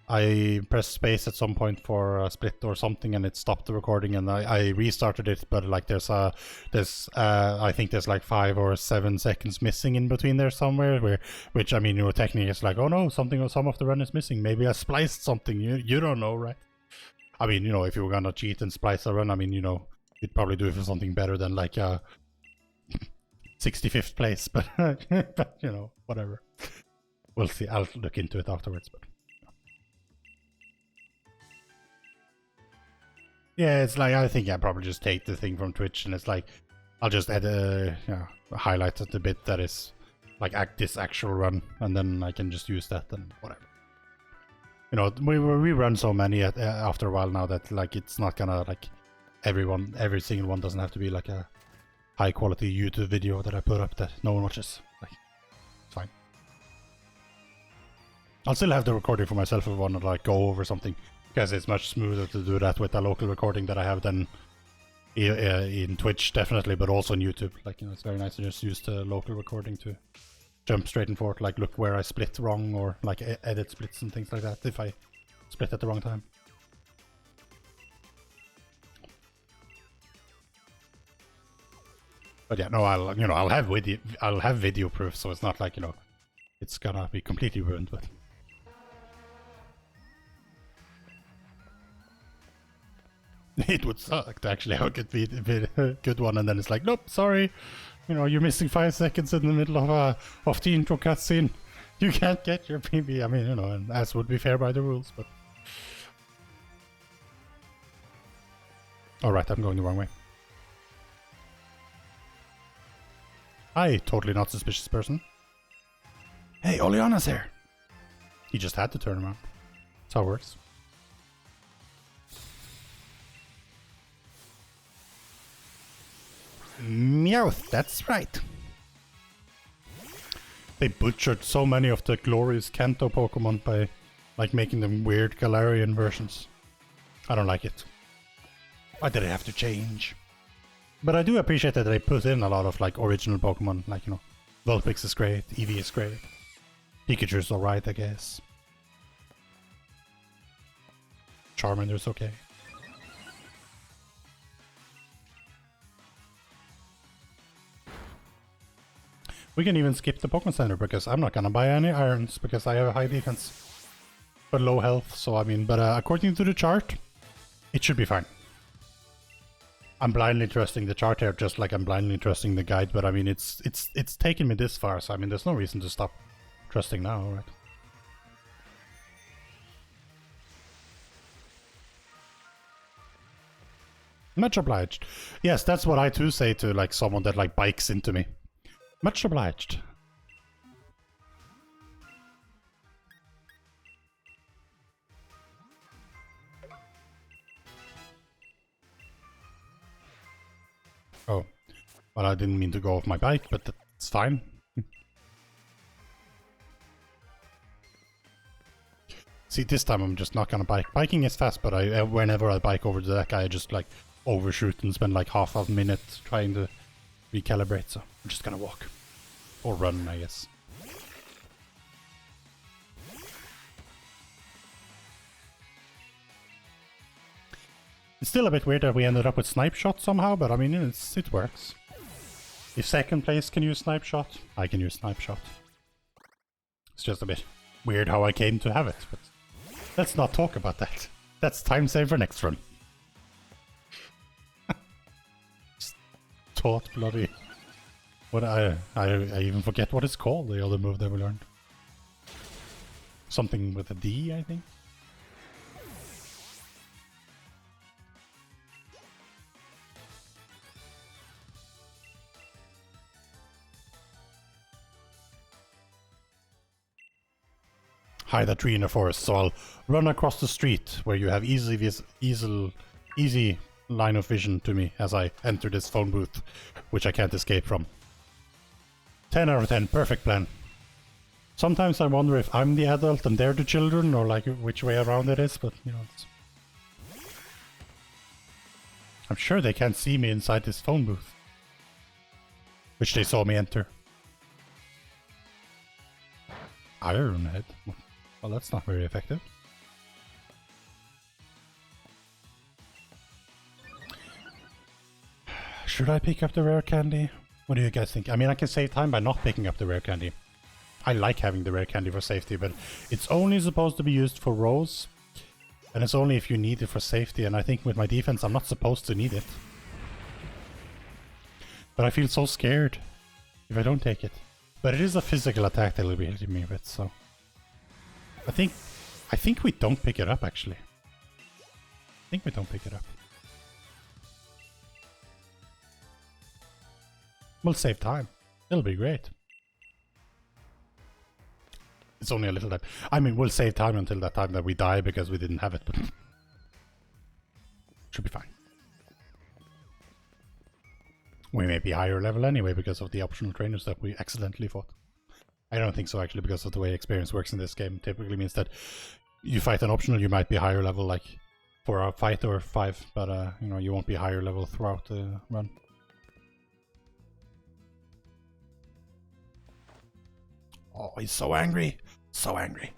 I pressed space at some point for a split or something and it stopped the recording and I restarted it, but like I think there's like 5 or 7 seconds missing in between there somewhere, which I mean, you know, technically it's like, oh no, some of the run is missing. Maybe I spliced something, you don't know, right? I mean, you know, if you were gonna cheat and splice a run, I mean, you know, you'd probably do it for something better than like 65th place, but, but you know, whatever. We'll see, I'll look into it afterwards, but... Yeah, it's like, I think I probably just take the thing from Twitch and it's like, I'll just add highlight the bit that is like this actual run and then I can just use that and whatever. You know, we run so many after a while now that like it's not gonna like every single one doesn't have to be like a high quality YouTube video that I put up that no one watches. Like, it's fine. I'll still have the recording for myself if I want to like go over something. Because it's much smoother to do that with a local recording that I have than in Twitch, definitely, but also on YouTube. Like, you know, it's very nice to just use the local recording to jump straight and forth, like look where I split wrong or like edit splits and things like that if I split at the wrong time. But yeah, no, I'll have video proof, so it's not like, you know, it's gonna be completely ruined, but. It would suck to actually have a good one, and then it's like, nope, sorry, you know, you're missing 5 seconds in the middle of the intro cutscene. You can't get your PB. I mean, you know, and as would be fair by the rules, but. Alright, I'm going the wrong way. Hi, totally not suspicious person. Hey, Oleana's here. He just had to turn around. That's how it works. Meowth, that's right. They butchered so many of the glorious Kanto Pokemon by like making them weird Galarian versions. I don't like it. Why did it have to change? But I do appreciate that they put in a lot of like original Pokemon, like, you know, Vulpix is great, Eevee is great, Pikachu's alright, I guess. Charmander's okay. We can even skip the Pokemon Center because I'm not gonna buy any irons because I have a high defense. But low health, so I mean, but according to the chart, it should be fine. I'm blindly trusting the chart here, just like I'm blindly trusting the guide, but I mean, it's taken me this far, so I mean, there's no reason to stop trusting now, right? Much obliged. Yes, that's what I too say to like someone that like bikes into me. Much obliged. Oh, well, I didn't mean to go off my bike, but that's fine. See, this time I'm just not gonna bike. Biking is fast, but whenever I bike over to that guy, I just like overshoot and spend like half a minute trying to recalibrate, so I'm just gonna walk. Or run, I guess. It's still a bit weird that we ended up with Snipe Shot somehow, but I mean, it works. If second place can use Snipe Shot, I can use Snipe Shot. It's just a bit weird how I came to have it, but let's not talk about that. That's time save for next run. Taught bloody... What I even forget what it's called, the other move that we learned. Something with a D, I think? Hide a tree in the forest, so I'll run across the street where you have easy line of vision to me as I enter this phone booth, which I can't escape from. 10 out of 10, perfect plan. Sometimes I wonder if I'm the adult and they're the children, or like which way around it is, but you know, I'm sure they can't see me inside this phone booth, which they saw me enter. Ironhead? Well, that's not very effective. Should I pick up the rare candy? What do you guys think? I mean, I can save time by not picking up the rare candy. I like having the rare candy for safety, but it's only supposed to be used for rows. And it's only if you need it for safety, and I think with my defense I'm not supposed to need it. But I feel so scared if I don't take it. But it is a physical attack that will be hitting me with, so... I think we don't pick it up, actually. I think we don't pick it up. We'll save time. It'll be great. It's only a little time. I mean, we'll save time until that time that we die because we didn't have it, but... should be fine. We may be higher level anyway because of the optional trainers that we accidentally fought. I don't think so, actually, because of the way experience works in this game. Typically means that you fight an optional, you might be higher level, like, for a fight or 5, but, you know, you won't be higher level throughout the run. Oh, he's so angry. So angry.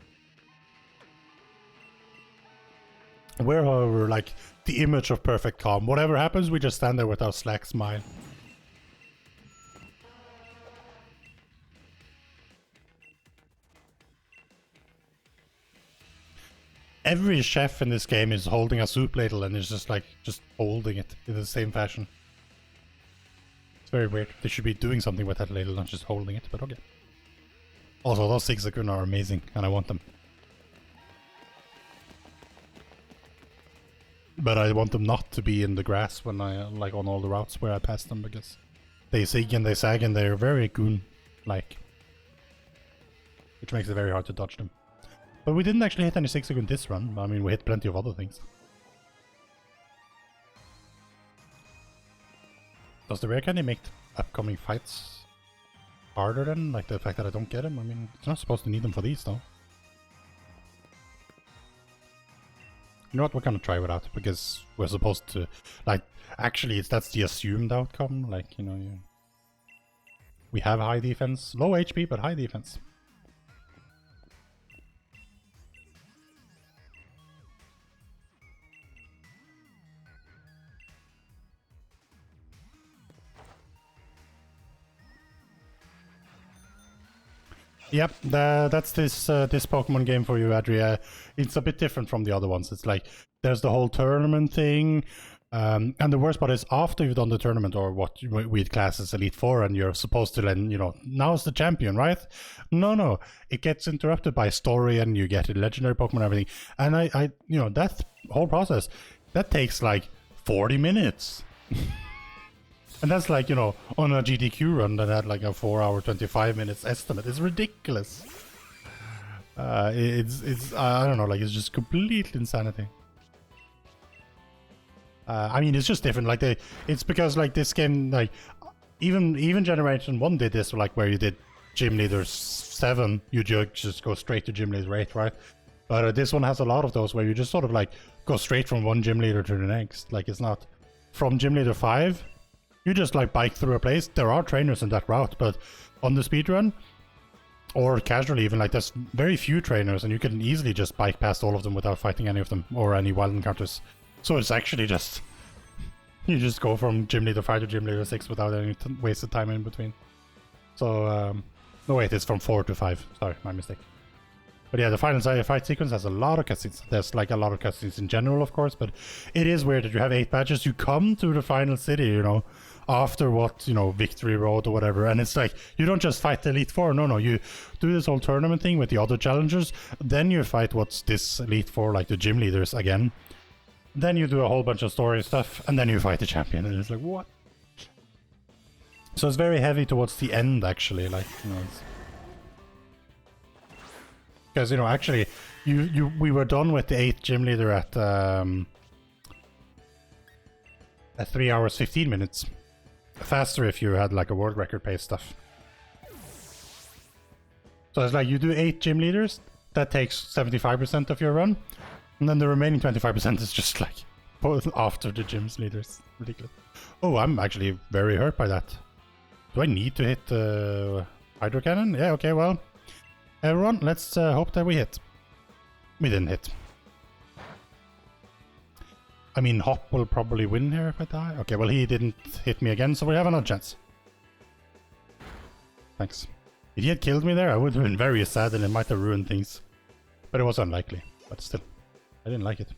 We're, however, like, the image of perfect calm. Whatever happens, we just stand there with our slack smile. Every chef in this game is holding a soup ladle and is just like, just holding it in the same fashion. It's very weird. They should be doing something with that ladle, not just holding it, but okay. Also, those zigzagoon are amazing, and I want them. But I want them not to be in the grass when I, like, on all the routes where I pass them, because they zig and they sag and they're very goon-like. Which makes it very hard to dodge them. But we didn't actually hit any zigzagoon this run. I mean, we hit plenty of other things. Does the rare candy make upcoming fights harder then? Like the fact that I don't get them? I mean, it's not supposed to need them for these though. You know what, we're gonna try without, because we're supposed to, like, actually that's the assumed outcome, like, you know, we have high defense, low HP but high defense. Yep, that's this Pokemon game for you, Adria. It's a bit different from the other ones. It's like there's the whole tournament thing, and the worst part is after you've done the tournament or what we'd class as Elite Four, and you're supposed to then now's the champion, right? No, it gets interrupted by story, and you get a legendary Pokemon and everything. And I that whole process that takes like 40 minutes. And that's like, on a GDQ run that had like a 4 hour 25 minutes estimate. It's ridiculous. It's I don't know, like it's just complete insanity. I mean, it's just different. Like it's because like this game, like even Generation 1 did this, like where you did Gym Leader 7, you just go straight to Gym Leader 8, right? But this one has a lot of those where you just sort of like go straight from one Gym Leader to the next. Like it's not from Gym Leader 5. You just like bike through a place. There are trainers in that route, but on the speedrun or casually even, like there's very few trainers and you can easily just bike past all of them without fighting any of them or any wild encounters. So it's actually just, you just go from Gym Leader 5 to Gym Leader 6 without any wasted time in between. So, no wait, it's from 4 to 5. Sorry, my mistake. But yeah, the final fight sequence has a lot of cutscenes. There's like a lot of cutscenes in general, of course, but it is weird that you have 8 badges. You come to the final city, after what, Victory Road or whatever. And it's like, you don't just fight the Elite Four. No, you do this whole tournament thing with the other challengers. Then you fight what's this Elite Four, like the gym leaders again. Then you do a whole bunch of story stuff. And then you fight the champion. And it's like, what? So it's very heavy towards the end, actually. Like, because, actually, we were done with the 8th gym leader at 3 hours 15 minutes. Faster if you had like a world record pace stuff. So it's like you do 8 gym leaders, that takes 75% of your run, and then the remaining 25% is just like after the gym leaders. Ridiculous. Oh, I'm actually very hurt by that. Do I need to hit Hydro Cannon? Yeah, okay, well, everyone, let's hope that we hit. We didn't hit. I mean, Hop will probably win here if I die. Okay, well, he didn't hit me again, so we have another chance. Thanks. If he had killed me there, I would have been very sad and it might have ruined things. But it was unlikely. But still, I didn't like it.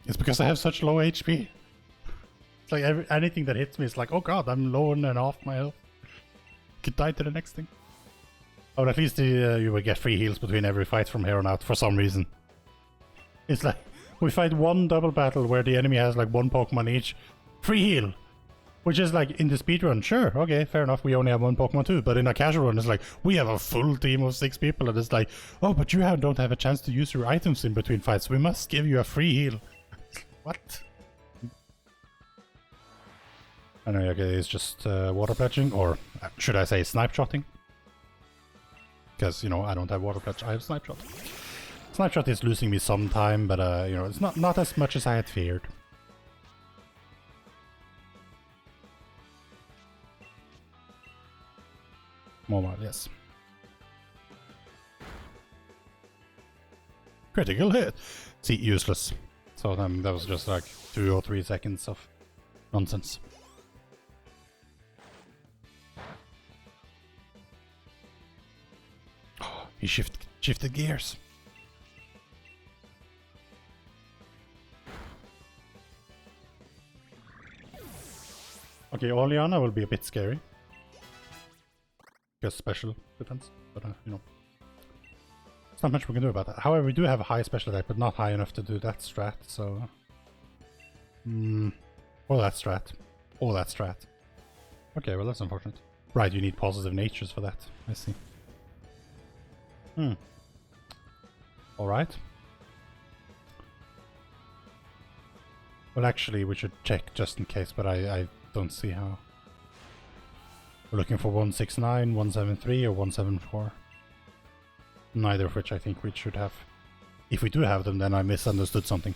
It's because I have such low HP. It's like anything that hits me is like, oh god, I'm low and off my health. Could die to the next thing. Oh, at least you will get free heals between every fight from here on out for some reason. It's like, we fight one double battle where the enemy has like one Pokemon each. Free heal! Which is like, in the speedrun, sure, okay, fair enough, we only have one Pokemon too. But in a casual run, it's like, we have a full team of 6 people, and it's like, oh, but you don't have a chance to use your items in between fights. We must give you a free heal. What? I know, okay, it's just water pledging, or should I say snipe shotting? Because, I don't have water pledge, I have snipe shot. Snipe shot is losing me some time, but it's not as much as I had feared. More, yes. Critical hit! See, useless. So then that was just like 2 or 3 seconds of nonsense. Oh, he shifted gears. Okay, Oleana will be a bit scary. Because special defense, but there's not much we can do about that. However, we do have a high special attack, but not high enough to do that strat, so... Or that strat. Or that strat. Okay, well that's unfortunate. Right, you need positive natures for that. I see. Alright. Well, actually, we should check just in case, but I don't see how. We're looking for 169, 173, or 174. Neither of which I think we should have. If we do have them, then I misunderstood something.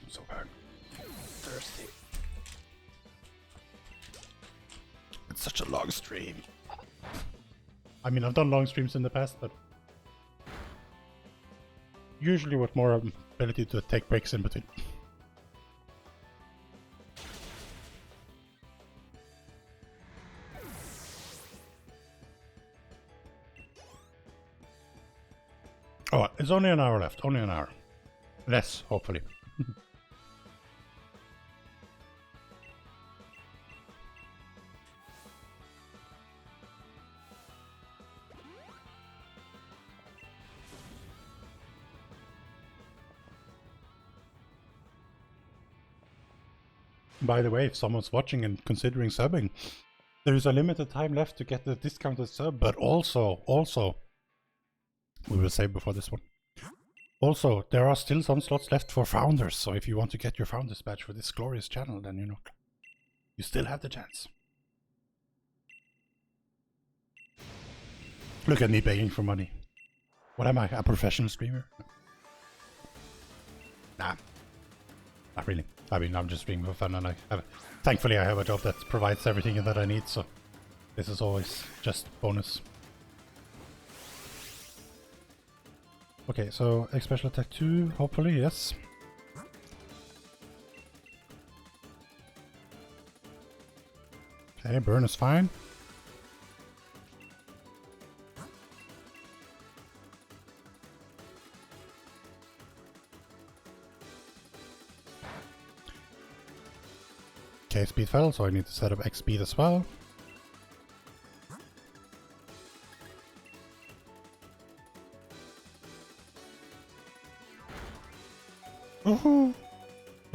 I'm so bad. Thirsty. It's such a long stream. I mean, I've done long streams in the past, but usually with more ability to take breaks in between. Oh, it's only an hour left. Only an hour. Less, hopefully. By the way, if someone's watching and considering subbing, there is a limited time left to get the discounted sub, but also, we will save before this one. Also, there are still some slots left for founders, so if you want to get your founders badge for this glorious channel, then you know, you still have the chance. Look at me begging for money. What am I, a professional streamer? Nah, not really. I mean, I'm just streaming for fun, and thankfully I have a job that provides everything that I need, so this is always just bonus. Okay, so X special attack 2, hopefully, yes. Okay, burn is fine. Okay, speed fell, so I need to set up X speed as well.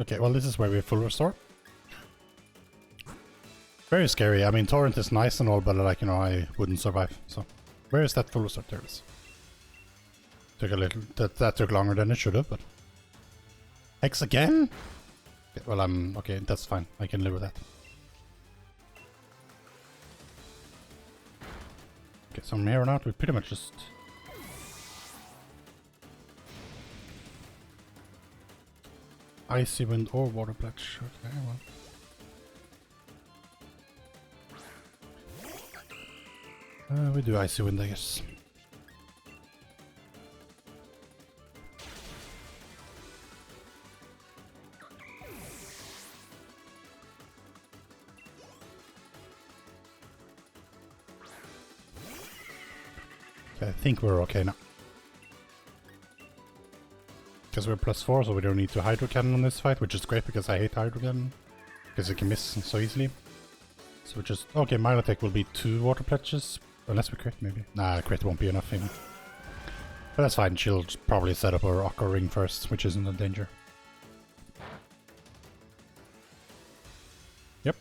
Okay, well this is where we have full restore. Very scary. I mean, Torrent is nice and all, but like, you know, I wouldn't survive. So, where is that full restore? There it is. Took a little, that took longer than it should have, but... X again? Okay, well, okay, that's fine. I can live with that. Okay, so from here on out, we pretty much just... Icy Wind or Water Pledge. Okay, well. We do Icy Wind, I guess. Okay, I think we're okay now. Because we're +4, so we don't need to Hydro Cannon on this fight, which is great because I hate Hydro Cannon. Because it can miss so easily. So we just... Okay, Milotech will be 2 Water Pledges. Unless we crit, maybe. Nah, crit won't be enough even. But that's fine, she'll probably set up her Aqua Ring first, which isn't a danger. Yep.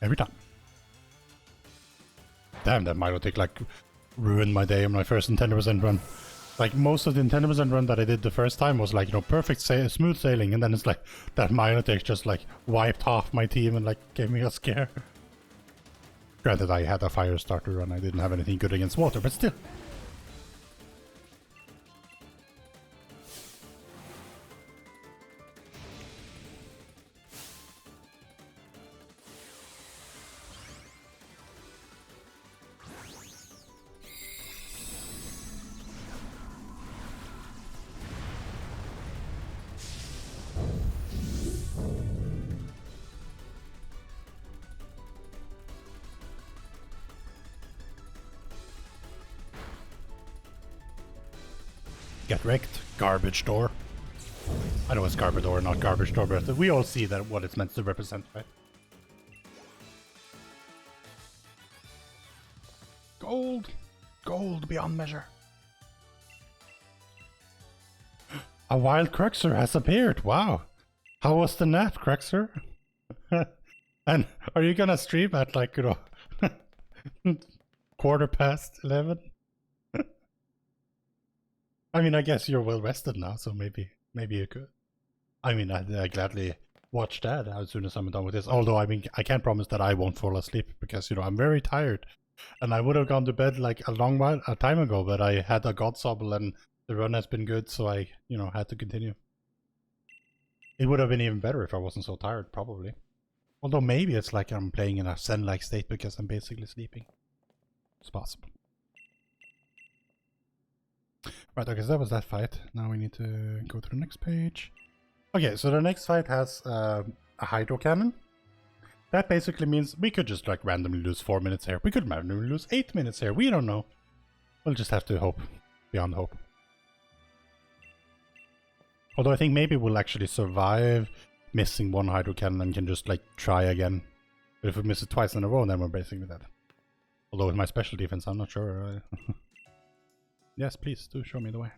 Every time. Damn, that Milotech like ruined my day on my first 10% run. Like, most of the 10% run that I did the first time was like, you know, perfect smooth sailing, and then it's like, that Milotech just like wiped off my team and like gave me a scare. Granted, I had a fire starter run, I didn't have anything good against water, but still. Get wrecked, garbage door. I know it's garbage door, not garbage door, but we all see that what it's meant to represent, right? Gold! Gold beyond measure. A wild Cruxer has appeared, wow! How was the nap, Cruxer? And are you gonna stream at like, you know, 11:15? I mean, I guess you're well rested now, so maybe you could. I mean, I'd gladly watch that as soon as I'm done with this. Although, I mean, I can't promise that I won't fall asleep because, you know, I'm very tired. And I would have gone to bed like a time ago, but I had a God Sobble and the run has been good, so I, you know, had to continue. It would have been even better if I wasn't so tired, probably. Although maybe it's like I'm playing in a zen-like state because I'm basically sleeping. It's possible. Right, okay, so that was that fight. Now we need to go to the next page. Okay, so the next fight has a hydro cannon. That basically means we could just like randomly lose 4 minutes here. We could randomly lose 8 minutes here. We don't know. We'll just have to hope beyond hope. Although I think maybe we'll actually survive missing one hydro cannon and can just like try again. But if we miss it twice in a row, then we're basically dead. Although with my special defense, I'm not sure. Yes, please do show me the way.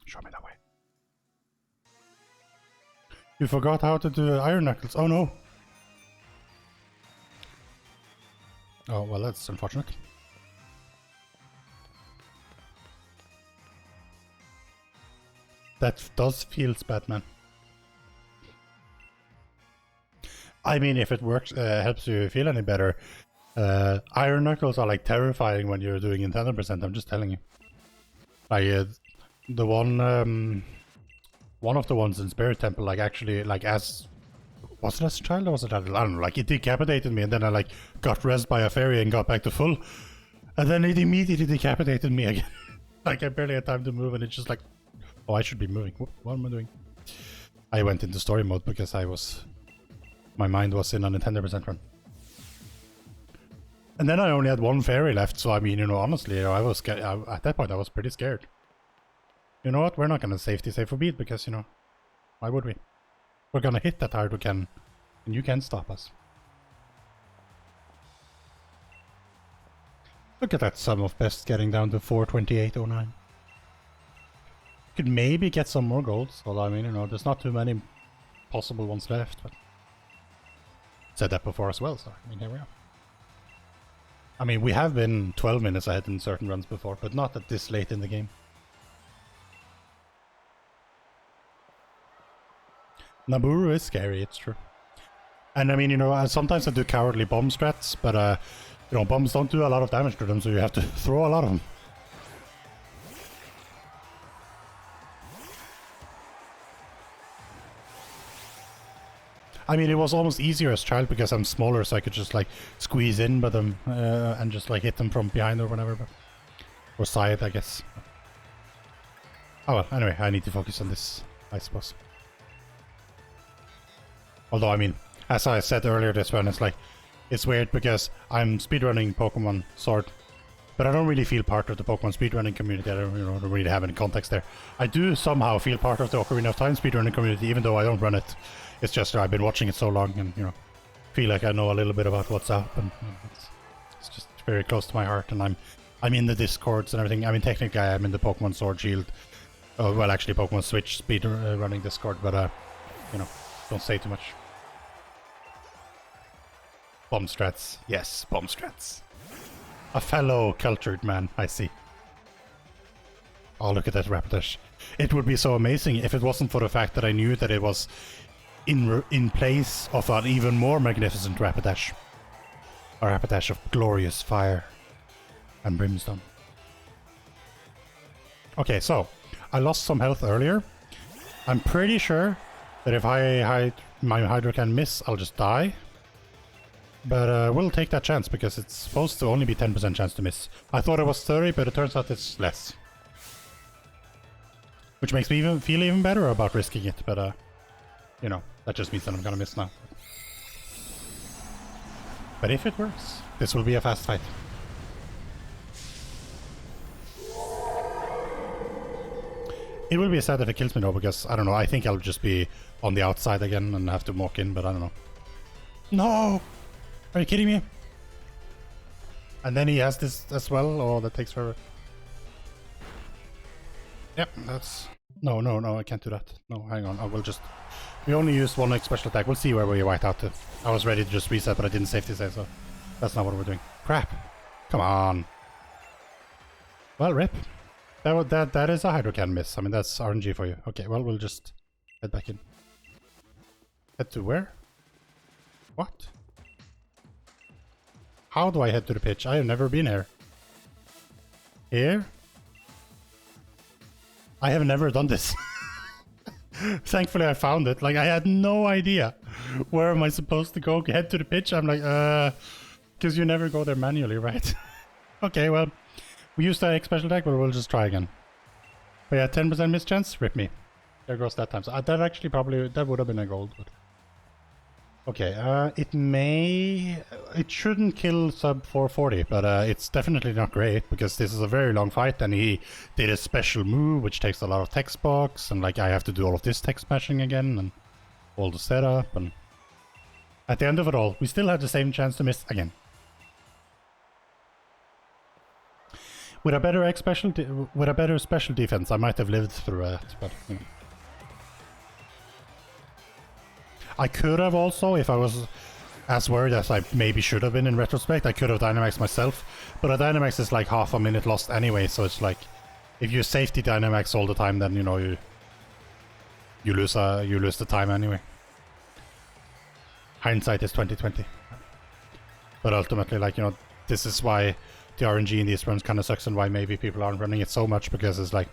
Show me the way. You forgot how to do iron knuckles. Oh no. Oh, well, that's unfortunate. That does feel bad, man. I mean, if it works, helps you feel any better, iron knuckles are like terrifying when you're doing it 100%. I'm just telling you. Like the one of the ones in Spirit Temple, like actually, like was it as a child or was it adult? I don't know. Like it decapitated me, and then I like got rezzed by a fairy and got back to full, and then it immediately decapitated me again. Like I barely had time to move, and it's just like, oh, I should be moving. What am I doing? I went into story mode because my mind was in a 10% run. And then I only had one fairy left, so I mean, you know, honestly, you know, I was scared. At that point, I was pretty scared. You know what? We're not gonna safety save for beat because, you know, why would we? We're gonna hit that hydro cannon, and you can't stop us. Look at that sum of best getting down to 428.09. Could maybe get some more golds, although I mean, you know, there's not too many possible ones left, but said that before as well, so I mean, here we are. I mean, we have been 12 minutes ahead in certain runs before, but not at this late in the game. Naburu is scary, it's true. And I mean, you know, sometimes I do cowardly bomb strats, but you know, bombs don't do a lot of damage to them, so you have to throw a lot of them. I mean, it was almost easier as a child because I'm smaller, so I could just like squeeze in by them and just like hit them from behind or whatever, or side, I guess. Oh well, anyway, I need to focus on this, I suppose. Although, I mean, as I said earlier this one, it's like, it's weird because I'm speedrunning Pokémon Sword, but I don't really feel part of the Pokémon speedrunning community. I don't, you know, don't really have any context there. I do somehow feel part of the Ocarina of Time speedrunning community, even though I don't run it. It's just I've been watching it so long and, you know, feel like I know a little bit about what's up, and you know, it's just very close to my heart, and I'm in the Discords and everything. I mean, technically I'm in the Pokémon Sword Shield, well, actually Pokémon Switch speed running Discord, but you know, don't say too much. Bomb strats. Yes, bomb strats. A fellow cultured man, I see. Oh, look at that Rapidash. It would be so amazing if it wasn't for the fact that I knew that it was in place of an even more magnificent Rapidash. A Rapidash of glorious fire and brimstone. Okay, so I lost some health earlier. I'm pretty sure that if my Hydro can miss, I'll just die. But we'll take that chance because it's supposed to only be 10% chance to miss. I thought it was 30, but it turns out it's less. Which makes me feel even better about risking it, but you know, that just means that I'm gonna miss now. But if it works, this will be a fast fight. It will be sad if it kills me though, because I don't know, I think I'll just be on the outside again and have to walk in, but I don't know. No! Are you kidding me? And then he has this as well? Oh, that takes forever. Yep, that's... No, I can't do that. No, hang on, I will just... We only used one special attack. We'll see where we white out to. I was ready to just reset, but I didn't safety save, so... That's not what we're doing. Crap! Come on! Well, rip. That is a Hydro Can miss. I mean, that's RNG for you. Okay, well, we'll just head back in. Head to where? What? How do I head to the pitch? I have never been here. Here? I have never done this. Thankfully I found it. Like, I had no idea. Where am I supposed to go? Head to the pitch? I'm like, because you never go there manually, right? Okay, well, we used the X special deck, but we'll just try again. But yeah, 10% miss chance? Rip me. There goes that time. So that actually probably, that would have been a gold. But... Okay, it shouldn't kill sub 440, but it's definitely not great, because this is a very long fight, and he did a special move, which takes a lot of text box, and like I have to do all of this text smashing again, and all the setup, and at the end of it all, we still have the same chance to miss again. With a better special defense, I might have lived through it, but you know. I could have also, if I was as worried as I maybe should have been in retrospect, I could have Dynamax myself. But a Dynamax is like half a minute lost anyway, so it's like, if you safety Dynamax all the time, then you know you lose the time anyway. Hindsight is 20/20. But ultimately, like, you know, this is why the RNG in these runs kind of sucks, and why maybe people aren't running it so much, because it's like,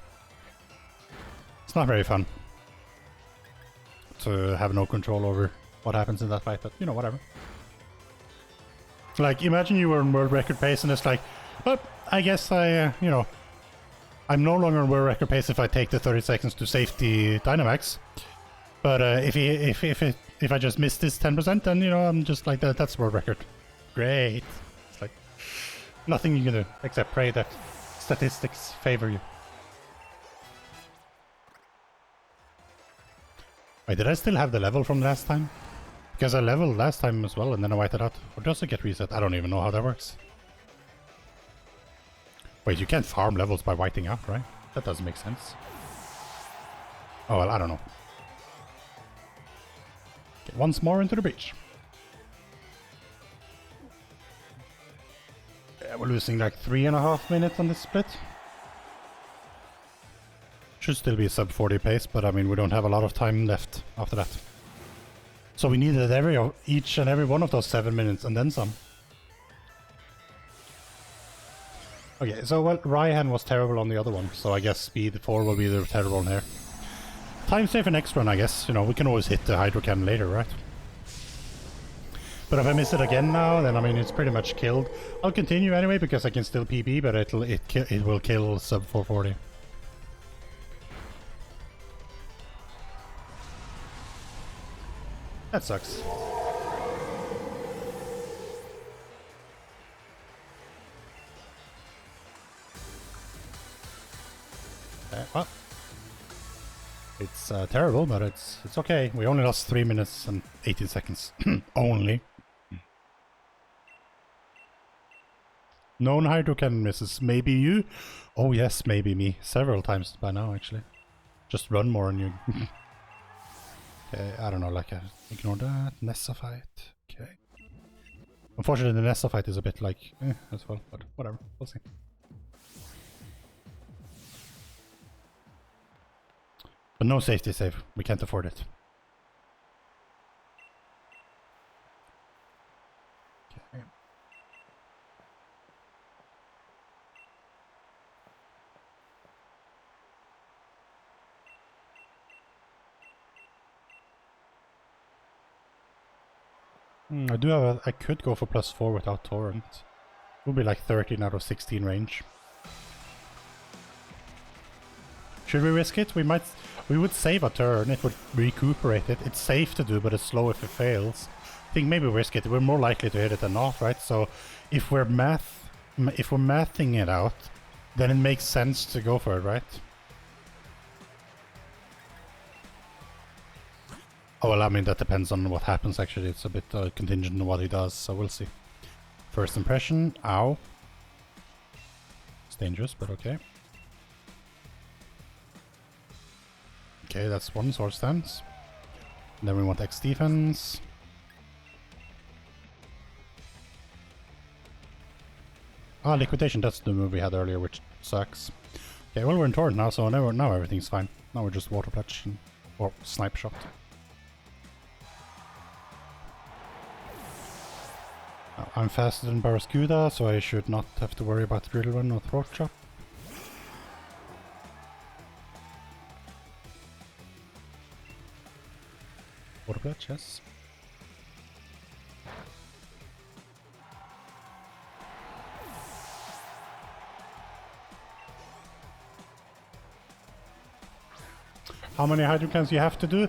it's not very fun to have no control over what happens in that fight, but you know, whatever. Like, imagine you were in world record pace and it's like, oh, I guess I, you know, I'm no longer in world record pace if I take the 30 seconds to safety Dynamax. But if I just miss this 10%, then you know, I'm just like, that's world record. Great. It's like nothing you can do except pray that statistics favor you. Wait, did I still have the level from last time? Because I leveled last time as well and then I wiped it out. Or does it get reset? I don't even know how that works. Wait, you can't farm levels by whiting out, right? That doesn't make sense. Oh well, I don't know. Okay, once more into the breach. Yeah, we're losing like 3.5 minutes on this split. Should still be a sub 40 pace, but I mean, we don't have a lot of time left after that. So we needed each and every one of those 7 minutes and then some. Okay, so well, Raihan was terrible on the other one, so I guess speed 4 will be the terrible one here. Time save for next run, I guess. You know, we can always hit the Hydro Cannon later, right? But if I miss it again now, then I mean, it's pretty much killed. I'll continue anyway, because I can still PB, but it will kill sub 440. That sucks. Well, it's terrible, but it's okay. We only lost 3 minutes and 18 seconds. Only. Known Hydro Cannon misses. Maybe you? Oh yes, maybe me. Several times by now, actually. Just run more and you... Okay, I don't know, like, ignore that. Nessa fight. Okay. Unfortunately, the Nessa fight is a bit like, as well, but whatever. We'll see. But no safety save. We can't afford it. Okay. I do have I could go for +4 without Torrent. It would be like 13 out of 16 range. Should we risk it? We would save a turn, it would recuperate it. It's safe to do, but it's slow if it fails. I think maybe we risk it. We're more likely to hit it than not, right? So if we're mathing it out, then it makes sense to go for it, right? Oh well, I mean, that depends on what happens actually. It's a bit contingent on what he does, so we'll see. First impression, ow. It's dangerous, but okay. Okay, that's one sword stance. And then we want X defense. Ah, liquidation, that's the move we had earlier, which sucks. Okay, well, we're in Torrent now, so now everything's fine. Now we're just water pledge or snipe shot. I'm faster than Barraskewda, so I should not have to worry about Riddle Run or Throat Chop. Water pledge, yes. How many hydro cans you have to do?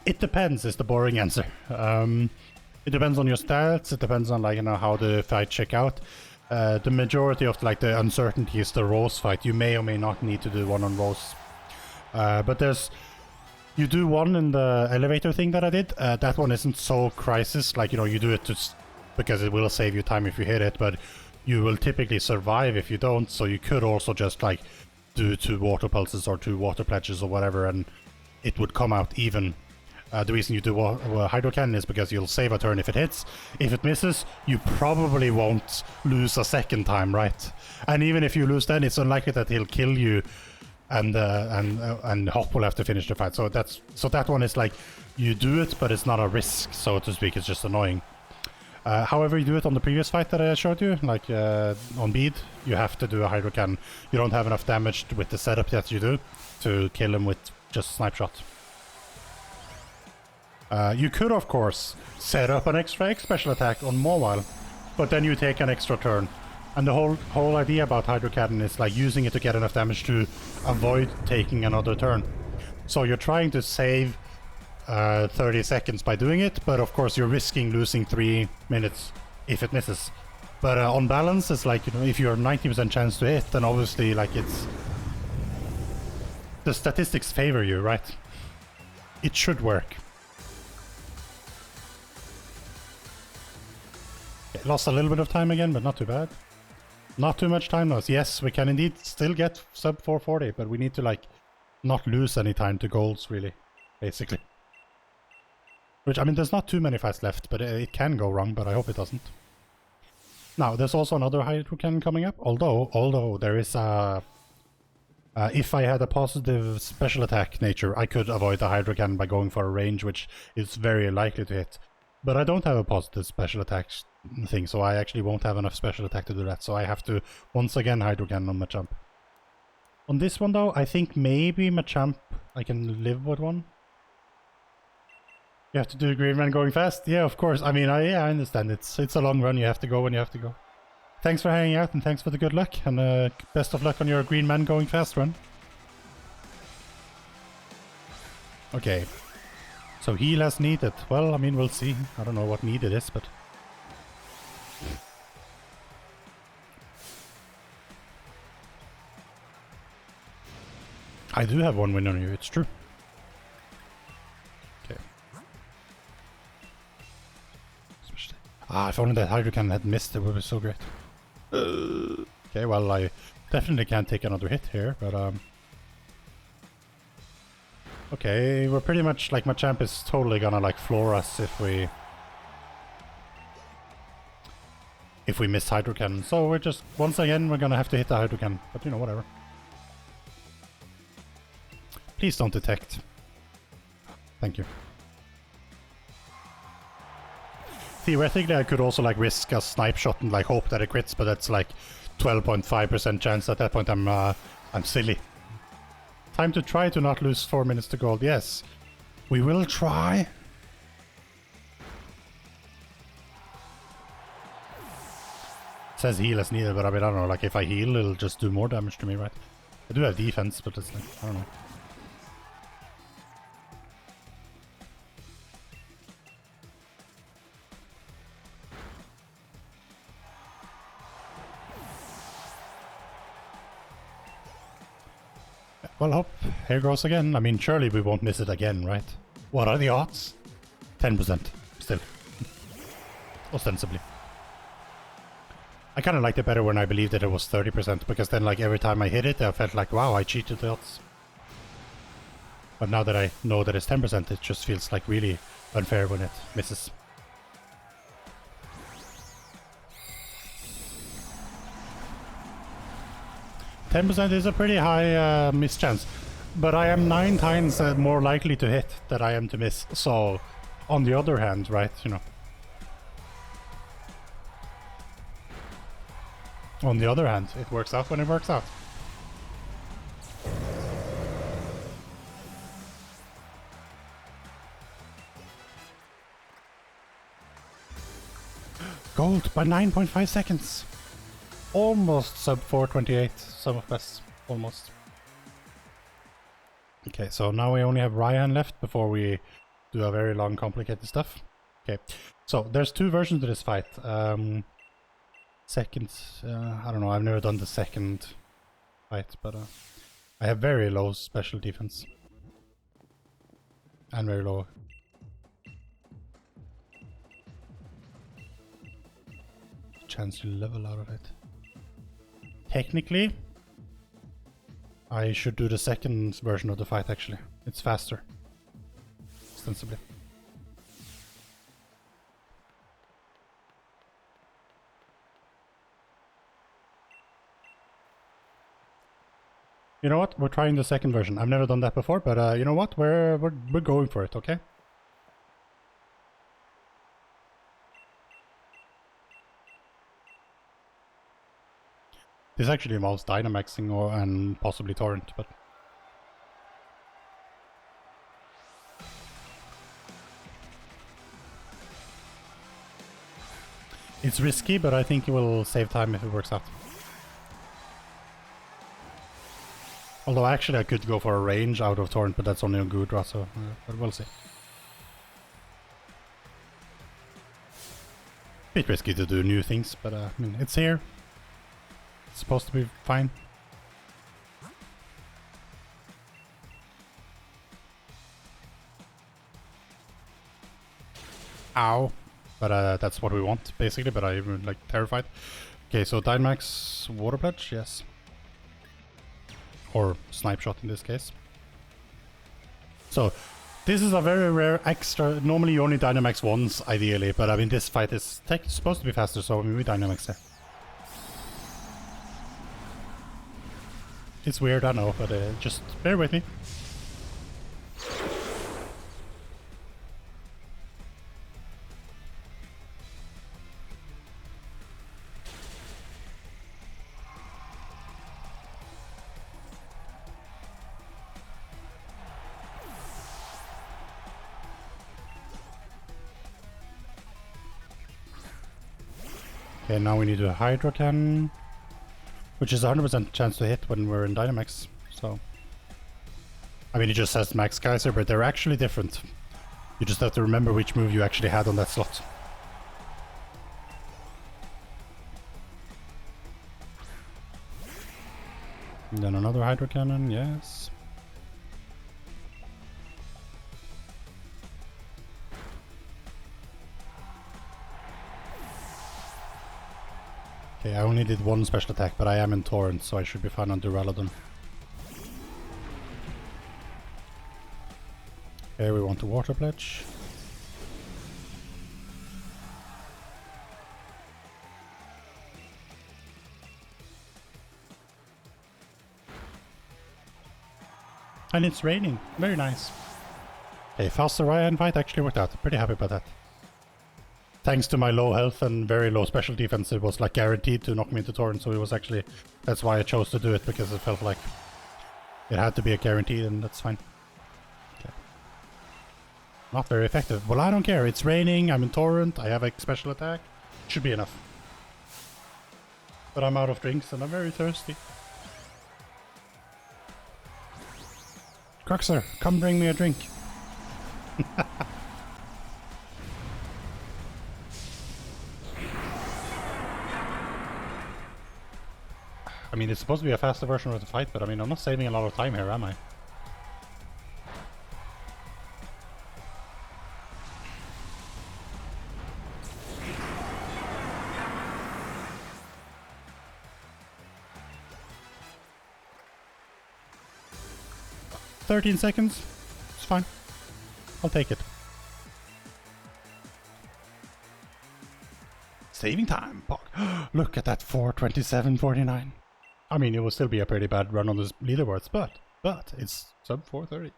It depends is the boring answer. It depends on your stats, it depends on, like, you know, how the fight check out. The majority of, like, the uncertainty is the Rose fight. You may or may not need to do one on Rose. But there's... You do one in the elevator thing that I did. That one isn't so crisis. Like, you know, you do it just because it will save you time if you hit it, but you will typically survive if you don't, so you could also just, like, do 2 water pulses or 2 water pledges or whatever, and it would come out even. The reason you do a hydro cannon is because you'll save a turn if it hits. If it misses, you probably won't lose a second time, right? And even if you lose then, it's unlikely that he'll kill you and Hop will have to finish the fight. So that one is like, you do it, but it's not a risk, so to speak. It's just annoying. However, you do it on the previous fight that I showed you, like on Bede, you have to do a hydro cannon. You don't have enough damage with the setup that you do to kill him with just snipe shot. You could, of course, set up an extra X special attack on Mobile, but then you take an extra turn. And the whole idea about Hydro Cannon is like using it to get enough damage to avoid taking another turn. So you're trying to save 30 seconds by doing it, but of course you're risking losing 3 minutes if it misses. But on balance, it's like, you know, if you're 90% chance to hit, then obviously, like, it's... The statistics favor you, right? It should work. Lost a little bit of time again, but not too bad. Not too much time loss. Yes, we can indeed still get sub 440, but we need to, like, not lose any time to golds, really, basically. Which, I mean, there's not too many fights left, but it can go wrong, but I hope it doesn't. Now, there's also another hydro cannon coming up, although there is a... if I had a positive special attack nature, I could avoid the hydro cannon by going for a range, which is very likely to hit. But I don't have a positive special attack thing, so I actually won't have enough special attack to do that, so I have to, once again, hydro cannon on Machamp. On this one, though, I think maybe Machamp, I can live with one. You have to do green man going fast? Yeah, of course. I mean, yeah, I understand. It's a long run, you have to go when you have to go. Thanks for hanging out, and thanks for the good luck, and best of luck on your green man going fast run. Okay. So heal as needed. Well, I mean, we'll see. I don't know what needed is, but... I do have one win on you, it's true. Okay. If only that hydro cannon had missed, it would be so great. Okay, well, I definitely can't take another hit here, but okay, we're pretty much, like, Machamp is totally gonna, like, floor us if we miss Hydro Cannon. So we're just, once again, we're gonna have to hit the Hydro Cannon, but, you know, whatever. Please don't detect. Thank you. Theoretically, I could also, like, risk a snipe shot and, like, hope that it crits, but that's, like, 12.5% chance. At that point, I'm silly. Time to try to not lose 4 minutes to gold. Yes, we will try. It says heal as needed, but I mean, I don't know, like, if I heal, it'll just do more damage to me, right? I do have defense, but it's like, I don't know. Well, hope. Here goes again. I mean, surely we won't miss it again, right? What are the odds? 10%. Still. Ostensibly. I kind of liked it better when I believed that it was 30%, because then, like, every time I hit it, I felt like, wow, I cheated the odds. But now that I know that it's 10%, it just feels, like, really unfair when it misses. %10 is a pretty high miss chance, but I am 9 times more likely to hit than I am to miss, so on the other hand, right, you know. On the other hand, it works out when it works out. Gold by 9.5 seconds. Almost sub 428, some of best, almost. Okay, so now we only have Ryan left before we do a very long, complicated stuff. Okay, so there's two versions of this fight. Second, I don't know, I've never done the second fight, but I have very low special defense. And very low. Chance to level out of it. Technically, I should do the second version of the fight actually. It's faster. Ostensibly. You know what? We're trying the second version. I've never done that before, but you know what? We're going for it, okay? This actually involves Dynamaxing and possibly Torrent, but... It's risky, but I think it will save time if it works out. Although actually I could go for a range out of Torrent, but that's only on Gudra, so but we'll see. Bit risky to do new things, but I mean, it's here. It's supposed to be fine. Ow. But that's what we want, basically, but I'm like terrified. Okay, so Dynamax Water Pledge, yes. Or Snipe Shot in this case. So, this is a very rare extra. Normally you only Dynamax once, ideally, but I mean this fight is supposed to be faster, so I mean, we Dynamax it. It's weird, I know, but just bear with me. Okay, now we need a Hydro Cannon, which is a 100% chance to hit when we're in Dynamax, so... I mean, it just says Max Kaiser, but they're actually different. You just have to remember which move you actually had on that slot. And then another Hydro Cannon, yes. Okay, I only did one special attack, but I am in Torrent, so I should be fine on Duraludon. Here we want to Water Pledge. And it's raining. Very nice. Okay, faster Ryan fight actually worked out. Pretty happy about that. Thanks to my low health and very low special defense, it was like guaranteed to knock me into Torrent, so it was actually... That's why I chose to do it, because it felt like it had to be a guaranteed, and that's fine. Okay. Not very effective. Well, I don't care. It's raining, I'm in Torrent, I have a special attack. Should be enough. But I'm out of drinks and I'm very thirsty. Cruxer, come bring me a drink. I mean, it's supposed to be a faster version of the fight, but I mean, I'm not saving a lot of time here, am I? "13 seconds. It's fine. I'll take it." Saving time, Pog. Look at that 4:27:49. I mean, it will still be a pretty bad run on the leaderboards, but it's sub 4:30.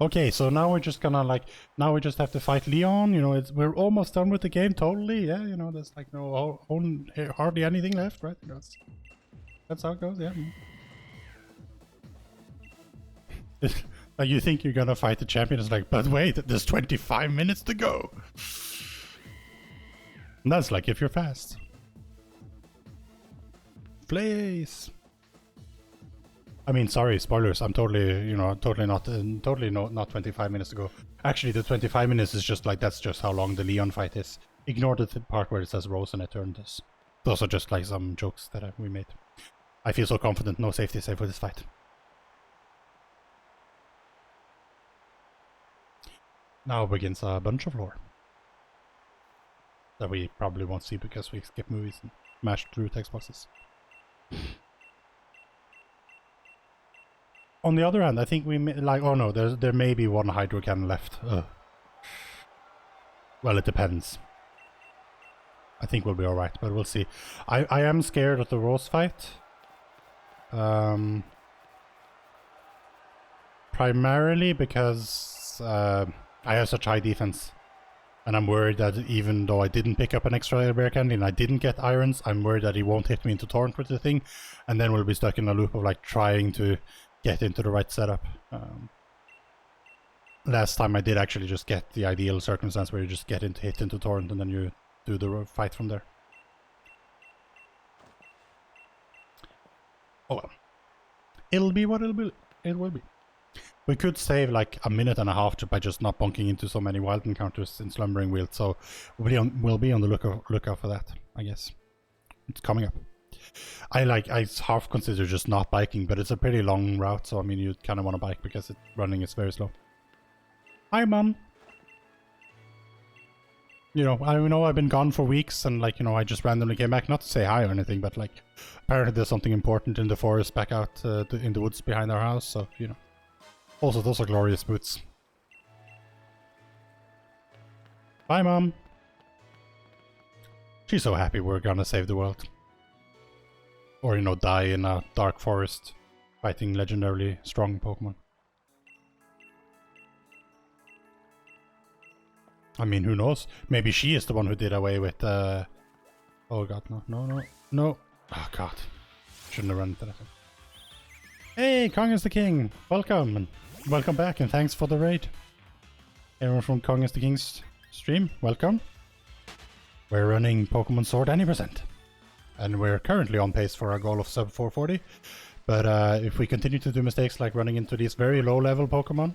Okay, so now we're just gonna now we just have to fight Leon. You know, we're almost done with the game totally. Yeah, you know, there's like no hardly anything left, right? You know, that's how it goes. Yeah. Like, you think you're gonna fight the champion, it's like, but wait, there's 25 minutes to go. And that's like if you're fast. Place. I mean, sorry, spoilers. I'm totally, you know, totally not 25 minutes to go. Actually, the 25 minutes is just like, that's just how long the Leon fight is. Ignore the part where it says Rose and Eternatus. Those are just like some jokes that we made. I feel so confident, no safety save for this fight. Now begins a bunch of lore. That we probably won't see because we skip movies and mash through text boxes. On the other hand, I think we may, like, oh no, there may be one hydro cannon left. Ugh. Well, it depends. I think we'll be alright, but we'll see. I am scared of the Rose fight. Primarily because I have such high defense. And I'm worried that even though I didn't pick up an extra rare candy and I didn't get irons, I'm worried that he won't hit me into Torrent with the thing. And then we'll be stuck in a loop of like trying to get into the right setup. Last time I did actually just get the ideal circumstance where you just get hit into Torrent and then you do the fight from there. Oh well. It'll be what it will be. We could save like a minute and a half by just not bunking into so many wild encounters in Slumbering Weald, so we'll be on the lookout for that, I guess. It's coming up. I half consider just not biking, but it's a pretty long route, so I mean you kind of want to bike because running is very slow. Hi, Mom. You know, I know I've been gone for weeks, and like, you know, I just randomly came back, not to say hi or anything, but like, apparently there's something important in the forest back out in the woods behind our house, so, you know. Also, those are glorious boots. Bye, Mom. She's so happy we're gonna save the world. Or, you know, die in a dark forest fighting legendarily strong Pokemon. I mean, who knows? Maybe she is the one who did away with, oh god, no. Oh god. Shouldn't have run into that. Hey, Kong is the King! Welcome, and welcome back, and thanks for the raid. Everyone from Kong is the King's stream, welcome. We're running Pokémon Sword Any %. And we're currently on pace for our goal of sub 440. But if we continue to do mistakes like running into these very low level Pokemon,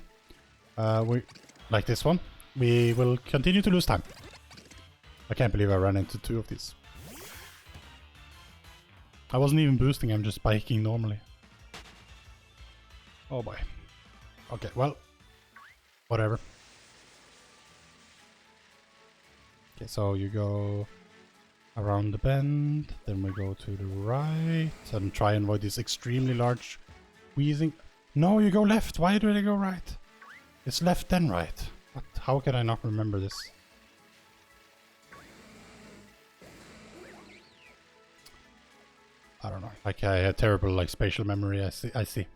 like this one, we will continue to lose time. I can't believe I ran into 2 of these. I wasn't even boosting, I'm just biking normally. Oh boy. Okay, well, whatever. Okay, so you go around the bend, then we go to the right, and try and avoid this extremely large wheezing. No, you go left! Why do they go right? It's left then right. What? How can I not remember this? I don't know. Like, I have terrible like spatial memory, I see.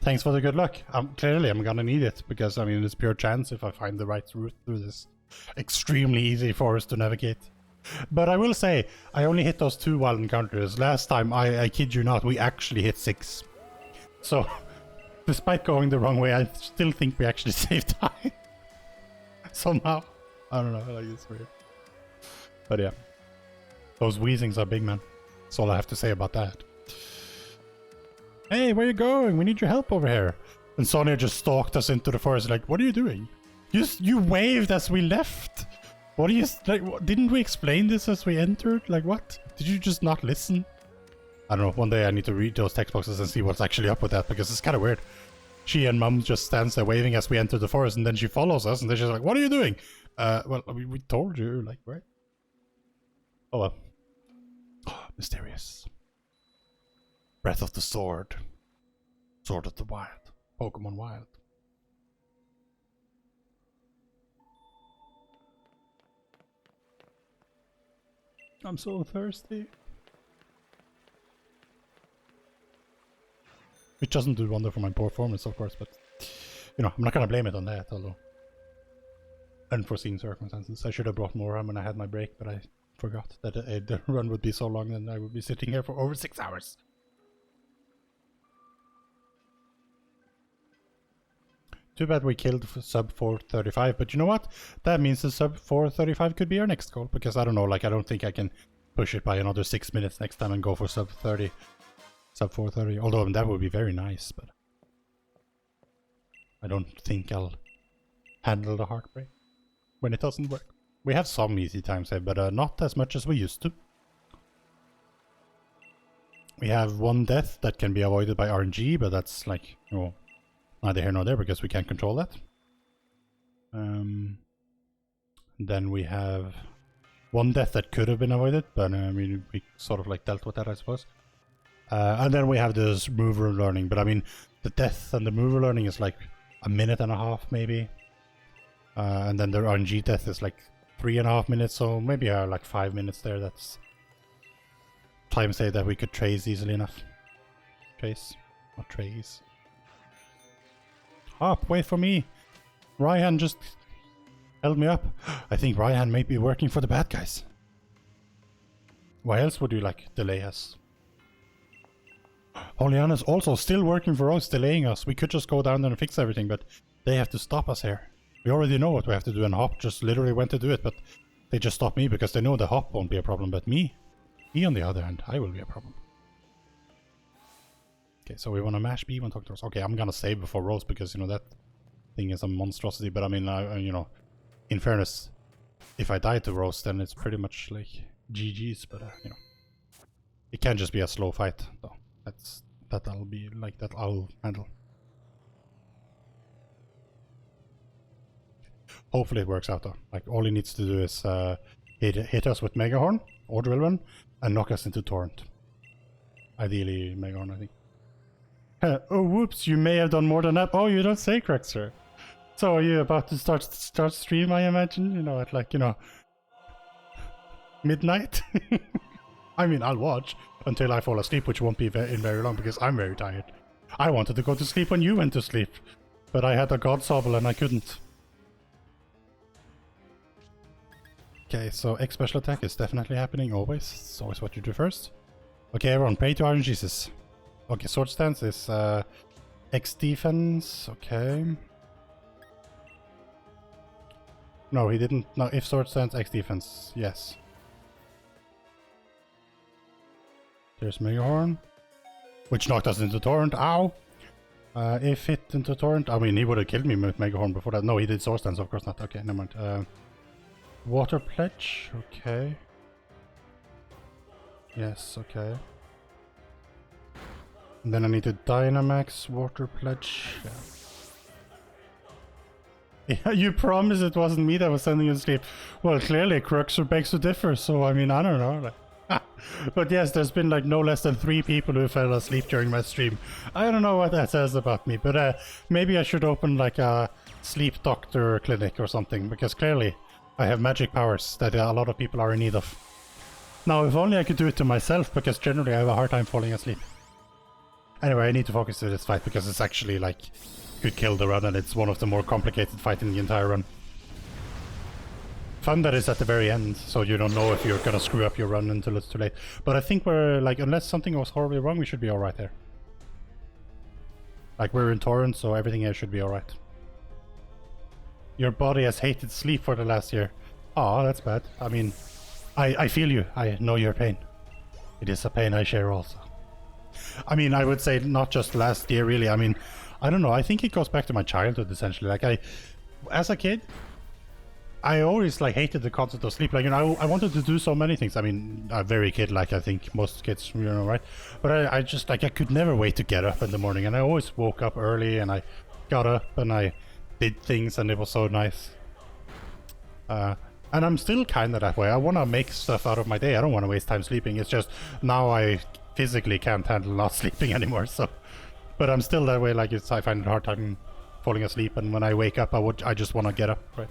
Thanks for the good luck. Clearly I'm gonna need it, because I mean it's pure chance if I find the right route through this extremely easy forest to navigate. But I will say, I only hit those 2 wild encounters. Last time, I kid you not, we actually hit 6. So, despite going the wrong way, I still think we actually saved time. Somehow. I don't know, like it's weird. But yeah. Those wheezings are big, man. That's all I have to say about that. Hey, where are you going? We need your help over here. And Sonia just stalked us into the forest like, what are you doing? You waved as we left. What are you, like, didn't we explain this as we entered? Like, what? Did you just not listen? I don't know, one day I need to read those text boxes and see what's actually up with that, because it's kind of weird. She and Mum just stands there waving as we enter the forest, and then she follows us, and then she's like, what are you doing? Well, we told you, like, right? Oh well. Mysterious. Breath of the Sword. Sword of the Wild. Pokemon Wild. I'm so thirsty. Which doesn't do wonder for my performance, of course, but you know, I'm not gonna blame it on that, although unforeseen circumstances. I should have brought more when I had my break, but I forgot that the run would be so long and I would be sitting here for over 6 hours. Too bad we killed sub 435, but you know what? That means the sub 435 could be our next goal, because I don't know, like I don't think I can push it by another 6 minutes next time and go for sub 30, sub 430, although that would be very nice, but I don't think I'll handle the heartbreak when it doesn't work. We have some easy times here, but not as much as we used to. We have one death that can be avoided by RNG, but that's like, you know, neither here nor there because we can't control that. Then we have one death that could have been avoided, but I mean, we sort of like dealt with that, I suppose. And then we have this mover learning, but I mean, the death and the mover learning is like a minute and a half maybe. And then the RNG death is like 3.5 minutes, so maybe like 5 minutes there. That's time save that we could trace easily enough. Trace, not trace. Up, wait for me. Ryan just held me up. I think Ryan may be working for the bad guys. Why else would you like delay us? Pollyanna's also still working for us, delaying us. We could just go down there and fix everything, but they have to stop us here. We already know what we have to do, and Hop just literally went to do it, but they just stopped me because they know the Hop won't be a problem, but me on the other hand, I will be a problem. Okay, so we want to mash B, want to talk to Rose. Okay, I'm gonna save before Rose because, you know, that thing is a monstrosity, but I mean, you know, in fairness, if I die to Rose, then it's pretty much like GG's, but, you know, it can just be a slow fight, though. That'll be like, that I'll handle. Hopefully it works out though. Like, all he needs to do is hit us with Mega Horn or Drill Run and knock us into Torrent. Ideally Mega Horn, I think. Oh whoops, you may have done more than that. Oh, you don't say, correct sir. So are you about to start stream, I imagine? You know, at like, you know, midnight? I mean, I'll watch until I fall asleep, which won't be in very long because I'm very tired. I wanted to go to sleep when you went to sleep, but I had a God Sobble and I couldn't. Okay, so X special attack is definitely happening always. It's always what you do first. Okay, everyone, pray to RNGesus. Okay, sword stance is X defense. Okay. No, he didn't. No, if sword stance, X defense. Yes. There's Mega Horn, which knocked us into Torrent. Ow! If hit into Torrent, I mean, he would have killed me with Mega Horn before that. No, he did sword stance, of course not. Okay, never mind. Water Pledge, okay. Yes, okay. And then I need to Dynamax Water Pledge. Yeah, you promised it wasn't me that was sending you to sleep. Well, clearly Crux begs to differ, so I mean, I don't know. Like, but yes, there's been like no less than 3 people who fell asleep during my stream. I don't know what that says about me, but maybe I should open like a sleep doctor clinic or something, because clearly I have magic powers that a lot of people are in need of. Now, if only I could do it to myself, because generally I have a hard time falling asleep. Anyway, I need to focus to this fight, because it's actually, like, could kill the run, and it's one of the more complicated fights in the entire run. Fun that is at the very end, so you don't know if you're gonna screw up your run until it's too late. But I think we're, like, unless something goes horribly wrong, we should be alright there. Like, we're in Torrent, so everything here should be alright. Your body has hated sleep for the last year. Aw, that's bad. I mean, I feel you. I know your pain. It is a pain I share also. I mean, I would say not just last year, really. I mean, I don't know. I think it goes back to my childhood, essentially. Like, as a kid, I always, like, hated the concept of sleep. Like, you know, I wanted to do so many things. I mean, a very kid, like, I think most kids, you know, right? But I just, like, I could never wait to get up in the morning. And I always woke up early, and I got up, and I did things, and it was so nice. And I'm still kind of that way. I want to make stuff out of my day. I don't want to waste time sleeping. It's just now I physically can't handle not sleeping anymore. So, but I'm still that way. Like, I find it hard time falling asleep, and when I wake up, I just want to get up, right?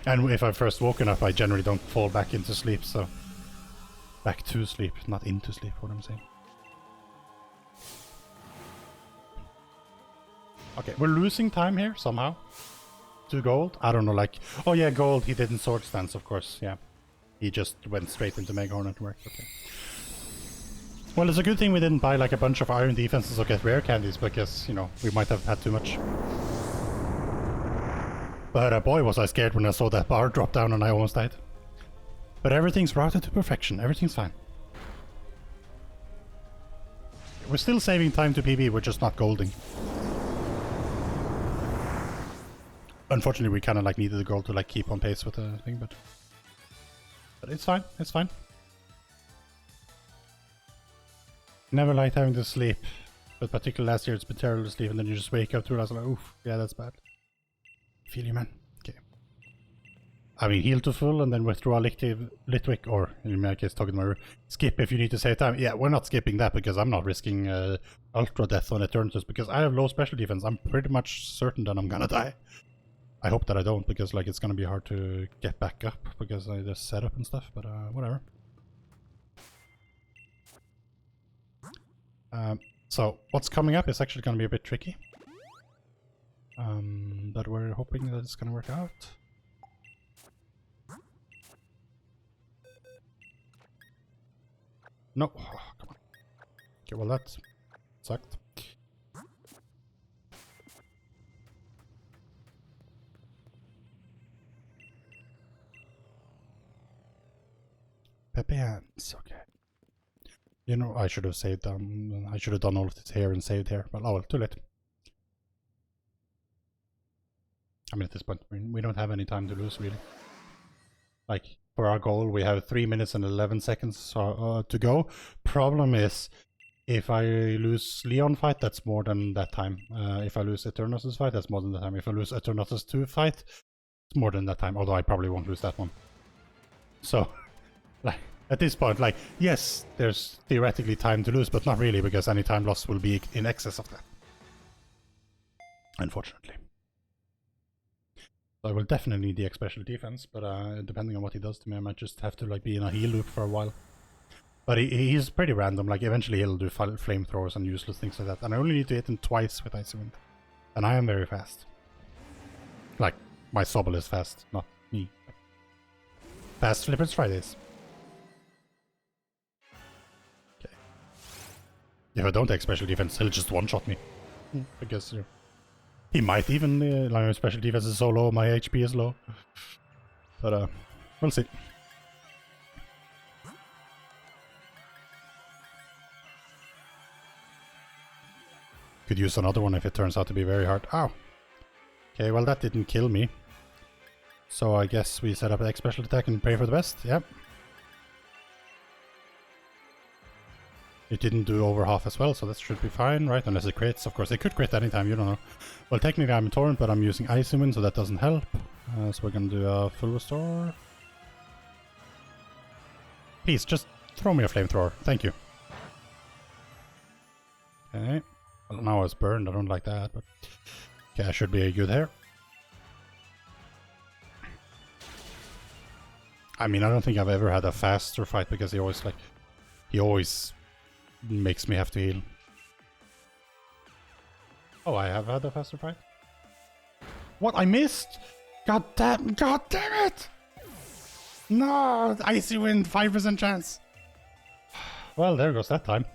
And if I've first woken up, I generally don't fall back into sleep. So, back to sleep, not into sleep. What I'm saying. Okay, we're losing time here somehow. To gold? I don't know, like... Oh yeah, gold, he didn't sword stance, of course, yeah. He just went straight into Mega Horn and worked, okay. Well, it's a good thing we didn't buy like a bunch of iron defenses or get rare candies, because, you know, we might have had too much. But boy, was I scared when I saw that bar drop down and I almost died. But everything's routed to perfection. Everything's fine. We're still saving time to PB, we're just not golding. Unfortunately, we kind of like needed the gold to like keep on pace with the thing, but it's fine. It's fine. Never liked having to sleep, but particularly last year it's been terrible to sleep, and then you just wake up to it. I was like, oof, yeah, that's bad. Feel you, man. Okay. I mean, heal to full and then withdraw Litwick, or in my case, talking to my skip if you need to save time. Yeah, we're not skipping that because I'm not risking ultra death on Eternatus because I have low special defense. I'm pretty much certain that I'm gonna die. I hope that I don't, because like it's gonna be hard to get back up because I just set up and stuff, but whatever. So what's coming up is actually gonna be a bit tricky. But we're hoping that it's gonna work out. No, oh, come on. Okay, well that sucked. Pepe hands, okay. You know, I should have saved I should have done all of this here and saved here, but oh well, too late. I mean, at this point, we don't have any time to lose, really. Like, for our goal, we have 3 minutes and 11 seconds to go. Problem is, if I lose Leon fight, that's more than that time. If I lose Eternatus fight, that's more than that time. If I lose Eternatus 2 fight, it's more than that time, although I probably won't lose that one. So, like, at this point, like, yes, there's theoretically time to lose, but not really, because any time lost will be in excess of that. Unfortunately. So I will definitely need the special defense, but depending on what he does to me, I might just have to like be in a heal loop for a while. But he's pretty random, like eventually he'll do flamethrowers and useless things like that, and I only need to hit him twice with Icy Wind. And I am very fast. Like, my Sobble is fast, not me. Fast Flippers Fridays. Okay. If I don't take special defense, he'll just one-shot me. I guess, you know. He might even, like, my special defense is so low, my HP is low. But, we'll see. Could use another one if it turns out to be very hard. Ow! Okay, well that didn't kill me. So I guess we set up an special attack and pray for the best, yep. It didn't do over half as well, so that should be fine, right? Unless it crits. Of course, it could crit anytime, you don't know. Well, technically I'm a Torrent, but I'm using Icy Wind, so that doesn't help. So we're gonna do a full restore. Please, just throw me a flamethrower. Thank you. Okay. Well, now it's burned. I don't like that, but... Okay, I should be good here. I mean, I don't think I've ever had a faster fight, because he always, like... He always... makes me have to heal. Oh, I have had a faster fight? What? I missed? God damn it! No! Icy Wind, 5% chance. Well, there goes that time.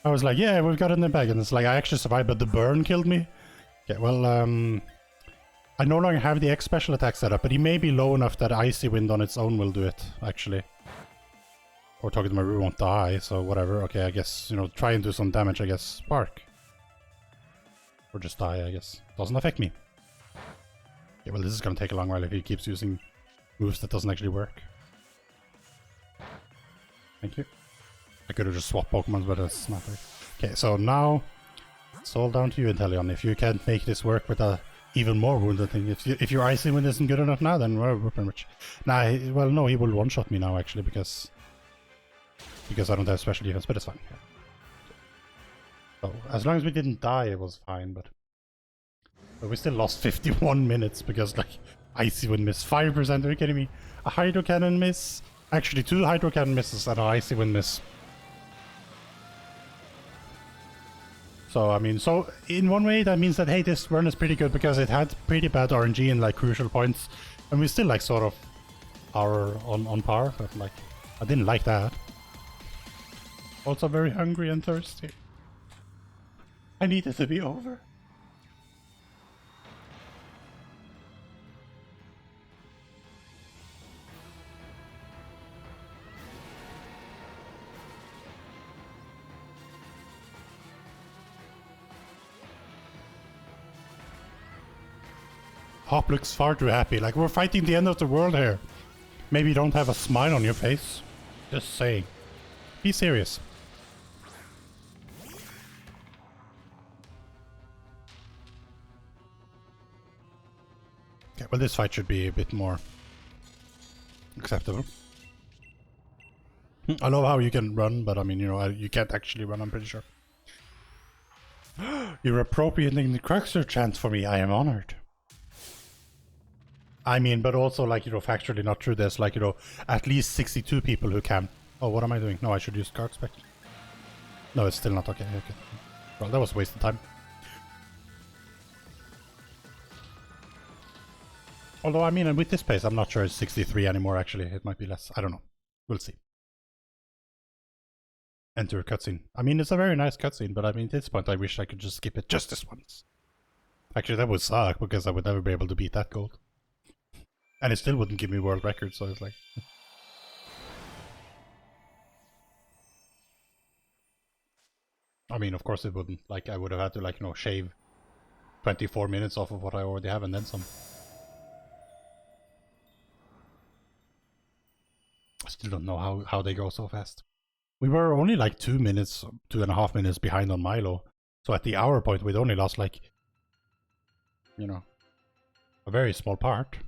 I was like, yeah, we've got it in the bag, and it's like, I actually survived, but the burn killed me. Okay, well, I no longer have the X special attack set up, but he may be low enough that Icy Wind on its own will do it, actually. Or talking to my root won't die, so whatever. Okay, I guess, you know, try and do some damage, I guess. Spark. Or just die, I guess. Doesn't affect me. Okay, well, this is gonna take a long while if he keeps using moves that doesn't actually work. Thank you. I could have just swapped Pokemon, but it's not right. Okay, so now it's all down to you, Inteleon. If you can't make this work with a even more wounded thing, if your Icy Wind isn't good enough now, then we're pretty much... Nah, well, no, he will one-shot me now, actually, because I don't have special defense, but it's fine. Yeah. So, as long as we didn't die, it was fine, but we still lost 51 minutes because, like, Icy Wind miss 5%, are you kidding me? A Hydro Cannon miss, actually 2 Hydro Cannon misses and an Icy Wind miss. So, I mean, so in one way that means that, hey, this run is pretty good because it had pretty bad RNG in, like, crucial points, and we still, like, sort of are on par, but, like, I didn't like that. Also very hungry and thirsty. I need it to be over. Hop looks far too happy, like we're fighting the end of the world here. Maybe you don't have a smile on your face. Just saying. Be serious. Okay, well this fight should be a bit more acceptable. I love how you can run, but I mean, you know, you can't actually run, I'm pretty sure. You're appropriating the Cruxer chant for me, I am honored. I mean, but also, like, you know, factually not true. There's, like, you know, at least 62 people who can. Oh, what am I doing? No, I should use card spec. No, it's still not okay. Okay. Well, that was a waste of time. Although, I mean, with this pace, I'm not sure it's 63 anymore, actually. It might be less. I don't know. We'll see. Enter a cutscene. I mean, it's a very nice cutscene, but I mean, at this point, I wish I could just skip it just this once. Actually, that would suck, because I would never be able to beat that gold. And it still wouldn't give me world records, so it's like... I mean, of course it wouldn't. Like, I would have had to, like, you know, shave 24 minutes off of what I already have and then some. I still don't know how they go so fast. We were only like 2 minutes, 2.5 minutes behind on Milo. So at the hour point, we'd only lost, like, you know, a very small part.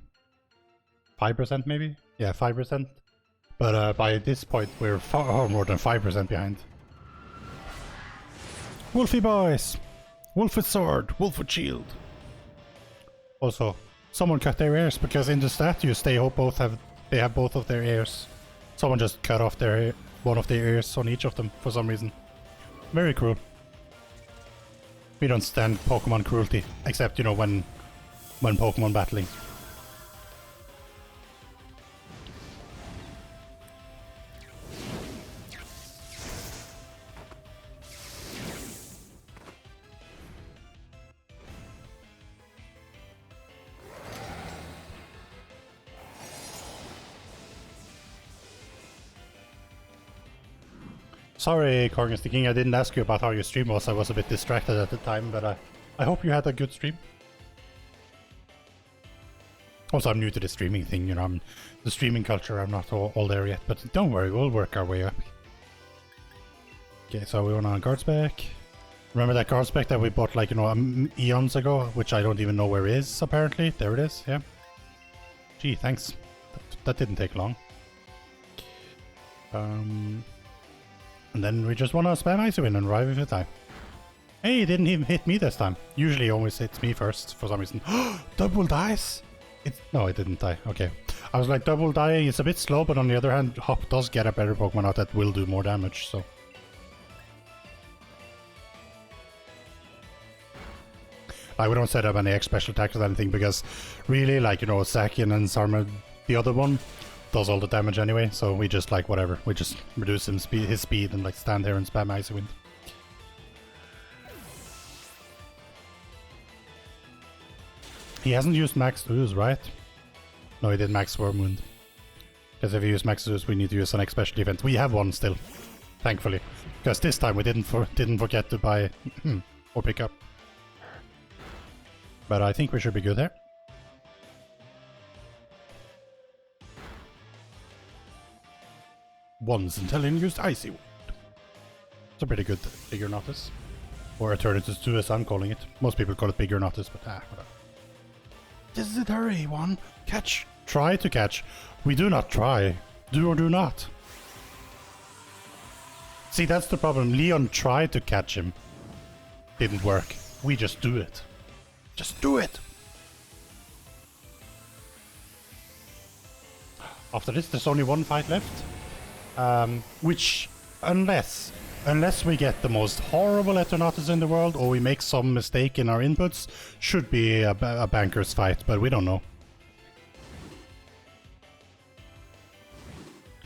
5% maybe? Yeah, 5%. But by this point, we're far more than 5% behind. Wolfie boys! Wolf with sword, wolf with shield. Also, someone cut their ears, because in the statues they have both of their ears. Someone just cut off one of their ears on each of them for some reason. Very cruel. We don't stand Pokemon cruelty, except, you know, when Pokemon battling. Sorry, Corgus the King, I didn't ask you about how your stream was. I was a bit distracted at the time, but I hope you had a good stream. Also, I'm new to the streaming thing, you know, the streaming culture, I'm not all there yet, but don't worry, we'll work our way up. Okay, so we went on guard spec. Remember that guard spec that we bought, like, you know, eons ago, which I don't even know where is, apparently? There it is, yeah. Gee, thanks. That didn't take long. And then we just want to spam Icy Wind and revive if it die. Hey, it didn't even hit me this time. Usually it always hits me first for some reason. Double dice? No, it didn't die. Okay. I was like, double dying is a bit slow, but on the other hand, Hop does get a better Pokemon out that will do more damage, so... we don't set up any X special attacks or anything, because really, like, you know, Zacian and Sarma, the other one, does all the damage anyway, so we just, like, whatever. We just reduce his speed and, like, stand here and spam Icy Wind. He hasn't used Max Ooze, right? No, he did Max Wormwound. Because if he used Max Ooze, we need to use an X special defense. We have one still, thankfully. Because this time we didn't forget to buy or pick up. But I think we should be good here. Once Intellion used Icy Wind. It's a pretty good Bigger Notice. Or Eternatus 2 as I'm calling it. Most people call it Bigger Notice, but whatever. This is it, hurry, one. Catch. Try to catch. We do not try. Do or do not. See, that's the problem. Leon tried to catch him. Didn't work. We just do it. Just do it. After this, there's only one fight left. Which, unless we get the most horrible Eternatus in the world, or we make some mistake in our inputs, should be a banker's fight, but we don't know.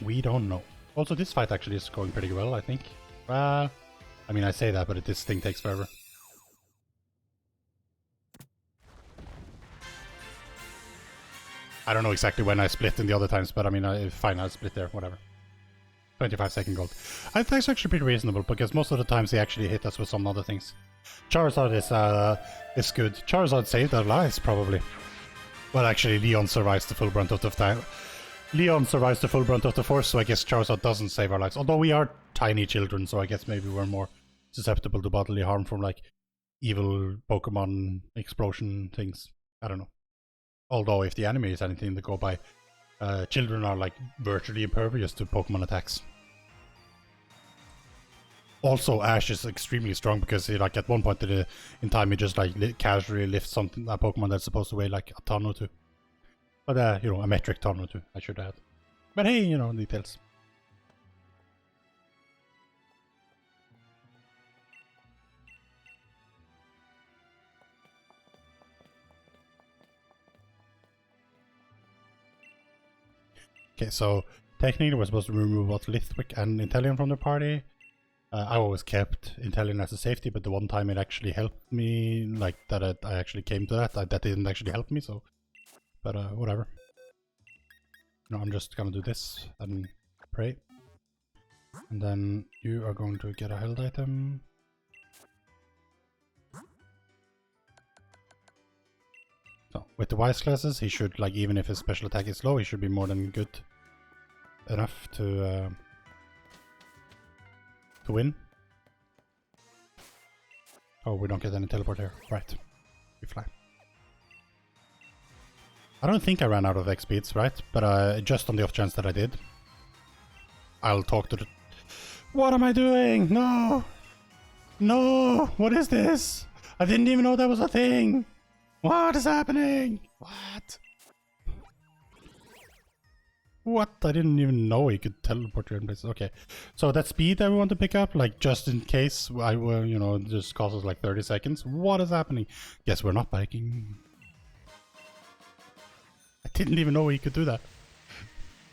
We don't know. Also, this fight actually is going pretty well, I think. I mean, I say that, but this thing takes forever. I don't know exactly when I split in the other times, but I mean, fine, I split there, whatever. 25-second gold. I think it's actually pretty reasonable, because most of the times they actually hit us with some other things. Charizard is good. Charizard saved our lives, probably. Well, actually, Leon survives the full brunt of the time. Leon survives the full brunt of the force, so I guess Charizard doesn't save our lives. Although we are tiny children, so I guess maybe we're more susceptible to bodily harm from, like, evil Pokemon explosion things. I don't know. Although, if the anime is anything to go by, children are, like, virtually impervious to Pokemon attacks. Also, Ash is extremely strong because, he, like, at one point in time, he just, like, casually lifts a Pokemon that's supposed to weigh, like, a ton or two. But, you know, a metric ton or two, I should add. But hey, you know, details. Okay, so technically we're supposed to remove both Lithwick and Inteleon from the party. I always kept Inteleon as a safety, but the one time it actually helped me, like that I actually came to that, that didn't actually help me, so... But whatever. No, I'm just gonna do this and pray. And then you are going to get a held item. So, with the wise classes, he should, like, even if his special attack is low, he should be more than good enough to win. Oh, we don't get any teleport here. Right. We fly. I don't think I ran out of XPs, right? But just on the off chance that I did, I'll talk to the... What am I doing? No! No! What is this? I didn't even know that was a thing! What is happening? What? What? I didn't even know he could teleport you in places. Okay. So that speed that we want to pick up, like just in case I will, you know, just cost us like 30 seconds. What is happening? Guess we're not biking. I didn't even know he could do that.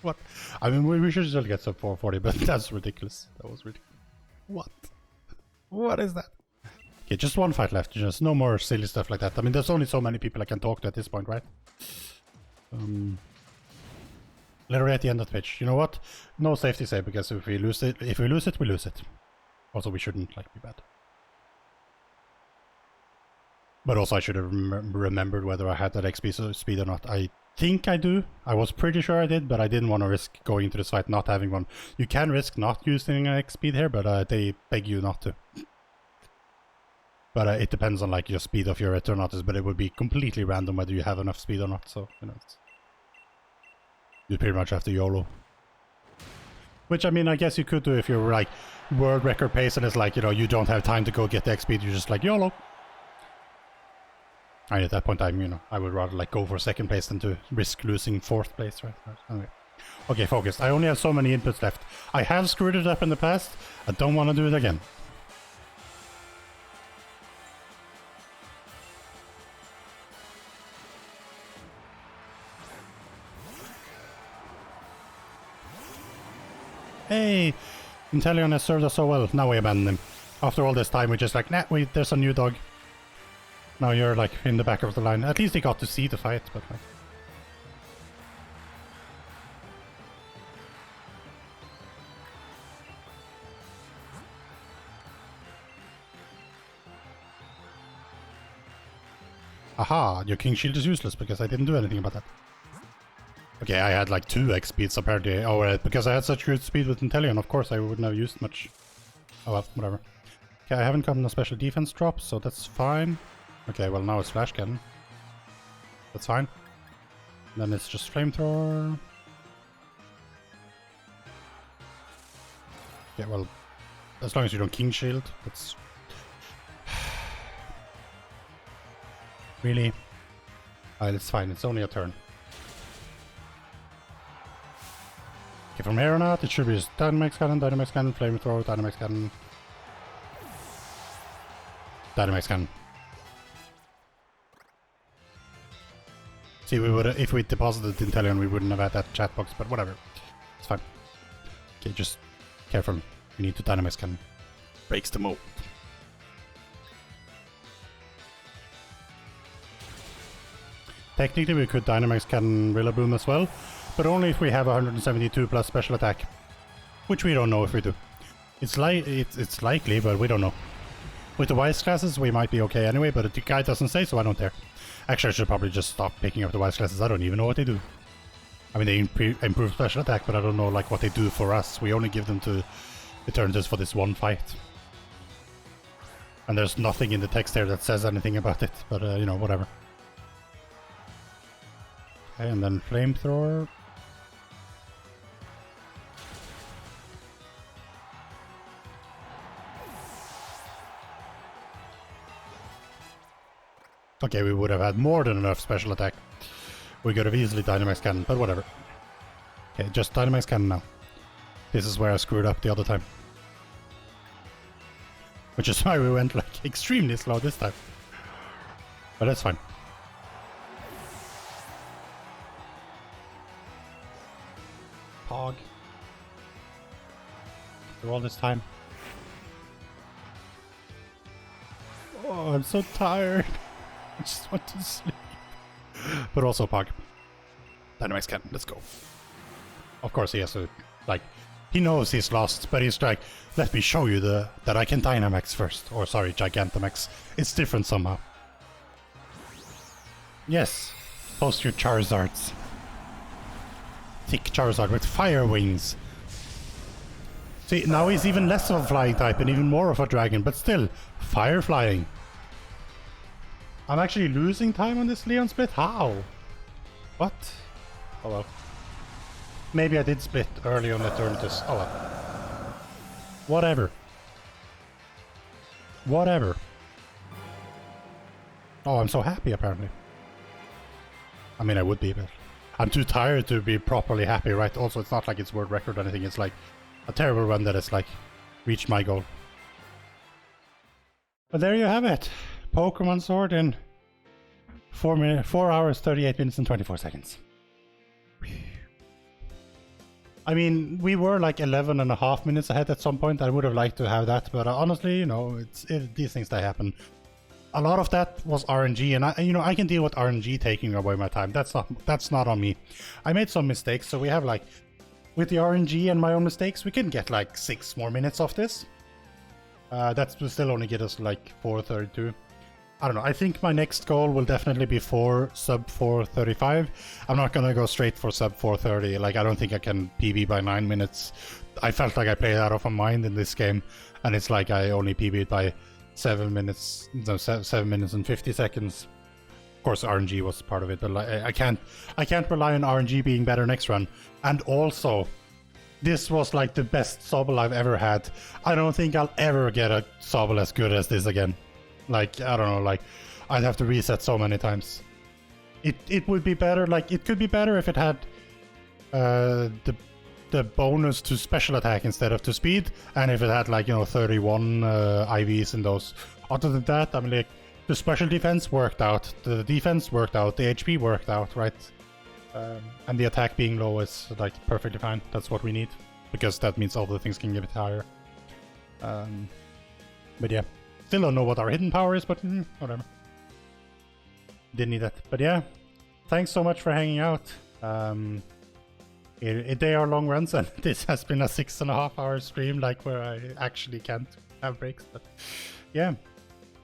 What? I mean, we should still get sub 440, but that's ridiculous. That was ridiculous. What? What is that? Okay, just one fight left. Just no more silly stuff like that. I mean, there's only so many people I can talk to at this point, right? Literally at the end of the pitch. You know what? No safety save, because if we lose it, we lose it. Also, we shouldn't, like, be bad. But also, I should have remembered whether I had that XP speed or not. I think I do. I was pretty sure I did, but I didn't want to risk going into this fight not having one. You can risk not using an X speed here, but they beg you not to. But it depends on, like, your speed of your Eternatus, but it would be completely random whether you have enough speed or not, so, you know, you pretty much have to YOLO. Which, I mean, I guess you could do if you're, like, world record pace and it's like, you know, you don't have time to go get the X speed, you're just like, YOLO. And at that point in time, you know, I would rather, like, go for second place than to risk losing fourth place, right? Anyway. Okay, focused. I only have so many inputs left. I have screwed it up in the past. I don't want to do it again. Hey! Inteleon has served us so well. Now we abandon him. After all this time, we're just like, nah, wait, there's a new dog. Now you're, like, in the back of the line. At least he got to see the fight, but, like... Aha! Your King Shield is useless because I didn't do anything about that. Okay, I had like 2x speeds apparently. Oh, because I had such good speed with Inteleon, of course I wouldn't have used much. Oh well, whatever. Okay, I haven't gotten a special defense drop, so that's fine. Okay, well now it's Flash Cannon. That's fine. Then it's just Flamethrower. Okay, well, as long as you don't King Shield, that's... Really? Alright, it's fine, it's only a turn. Okay, from here on out, it should be just Dynamax Cannon, Flamethrower, Dynamax Cannon. Dynamax Cannon. See, we would if we deposited Inteleon, we wouldn't have had that chat box, but whatever. It's fine. Okay, just careful. We need to Dynamax Cannon. Breaks the mold. Technically we could Dynamax Cannon Rillaboom as well, but only if we have 172 plus special attack, which we don't know if we do. It's likely, but we don't know. With the Wise classes we might be okay anyway, but the guy doesn't say, so I don't care. Actually, I should probably just stop picking up the Wise classes. I don't even know what they do. I mean, they improve special attack, but I don't know like what they do for us. We only give them to Eternatus for this one fight. And there's nothing in the text here that says anything about it, but you know, whatever. Okay, and then Flamethrower. Okay, we would have had more than enough special attack. We could have easily Dynamax Cannon, but whatever. Okay, just Dynamax Cannon now. This is where I screwed up the other time. Which is why we went like extremely slow this time. But that's fine. Pog. For all this time. Oh, I'm so tired. I just want to sleep. But also Pog. Dynamax Cannon, let's go. Of course he has to, like, he knows he's lost, but he's like, let me show you that I can Dynamax first. Or sorry, Gigantamax. It's different somehow. Yes, post your Charizards. Thick Charizard with fire wings. See, now he's even less of a flying type and even more of a dragon, but still, fire flying. I'm actually losing time on this Leon split? How? What? Oh well. Maybe I did split early on Eternatus. Oh well. Whatever. Whatever. Oh, I'm so happy apparently. I mean, I would be, but I'm too tired to be properly happy, right? Also, it's not like it's world record or anything. It's like a terrible run that has like reached my goal. But there you have it. Pokémon Sword in 4 hours, 38 minutes and 24 seconds. I mean, we were like 11.5 minutes ahead at some point. I would have liked to have that, but honestly, you know, these things that happen. A lot of that was RNG, and I can deal with RNG taking away my time. That's not on me. I made some mistakes, so we have like, with the RNG and my own mistakes, we can get like 6 more minutes off this. That will still only get us like 4:32. I don't know. I think my next goal will definitely be sub 4:35. I'm not gonna go straight for sub 4:30. Like, I don't think I can PB by 9 minutes. I felt like I played out of my mind in this game, and it's like I only PB'd by 7 minutes, no, 7 minutes and 50 seconds. Of course, RNG was part of it, but like, I can't rely on RNG being better next run. And also, this was like the best Sobble I've ever had. I don't think I'll ever get a Sobble as good as this again. Like, I don't know, like, I'd have to reset so many times. It would be better, like, it could be better if it had the bonus to special attack instead of to speed, and if it had, like, you know, 31 IVs in those. Other than that, I mean, like, the special defense worked out, the defense worked out, the HP worked out, right? And the attack being low is, like, perfectly fine. That's what we need, because that means all the things can get a bit higher. But yeah. Still don't know what our hidden power is, but whatever. Didn't need that. But yeah, thanks so much for hanging out. They are long runs, and this has been a 6.5 hour stream, like where I actually can't have breaks. But yeah,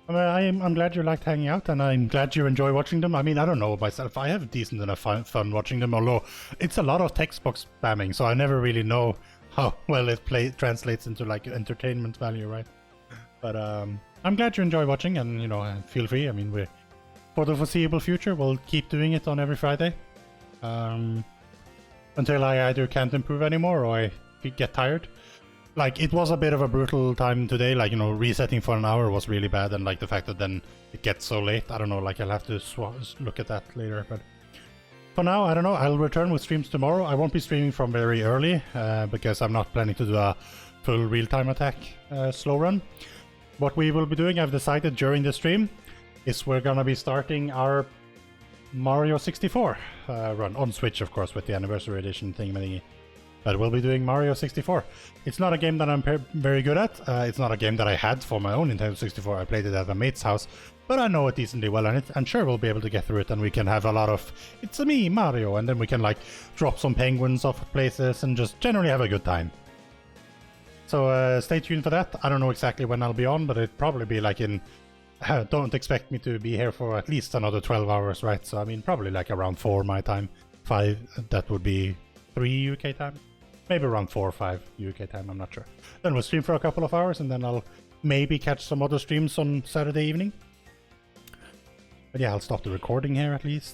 I'm glad you liked hanging out, and I'm glad you enjoy watching them. I mean, I don't know myself. I have decent enough fun watching them, although it's a lot of text box spamming, so I never really know how well it translates into like entertainment value, right? But I'm glad you enjoy watching, and you know, feel free. I mean, for the foreseeable future, we'll keep doing it on every Friday, until I either can't improve anymore or I get tired. Like, it was a bit of a brutal time today. Like, you know, resetting for an hour was really bad, and like the fact that then it gets so late. I don't know. Like, I'll have to look at that later. But for now, I don't know. I'll return with streams tomorrow. I won't be streaming from very early because I'm not planning to do a full real-time attack slow run. What we will be doing, I've decided during the stream, is we're gonna be starting our Mario 64 run on Switch, of course, with the anniversary edition thingy. but we'll be doing Mario 64. It's not a game that I'm very good at. It's not a game that I had for my own Nintendo 64. I played it at a mate's house, but I know it decently well, and I'm sure we'll be able to get through it, and we can have a lot of "it's a me, Mario," and then we can like drop some penguins off of places and just generally have a good time. So stay tuned for that. I don't know exactly when I'll be on, but it'll probably be like in... don't expect me to be here for at least another 12 hours, right? So I mean, probably like around 4 my time. 5, that would be 3 UK time. Maybe around 4 or 5 UK time, I'm not sure. Then we'll stream for a couple of hours, and then I'll maybe catch some other streams on Saturday evening. But yeah, I'll stop the recording here at least.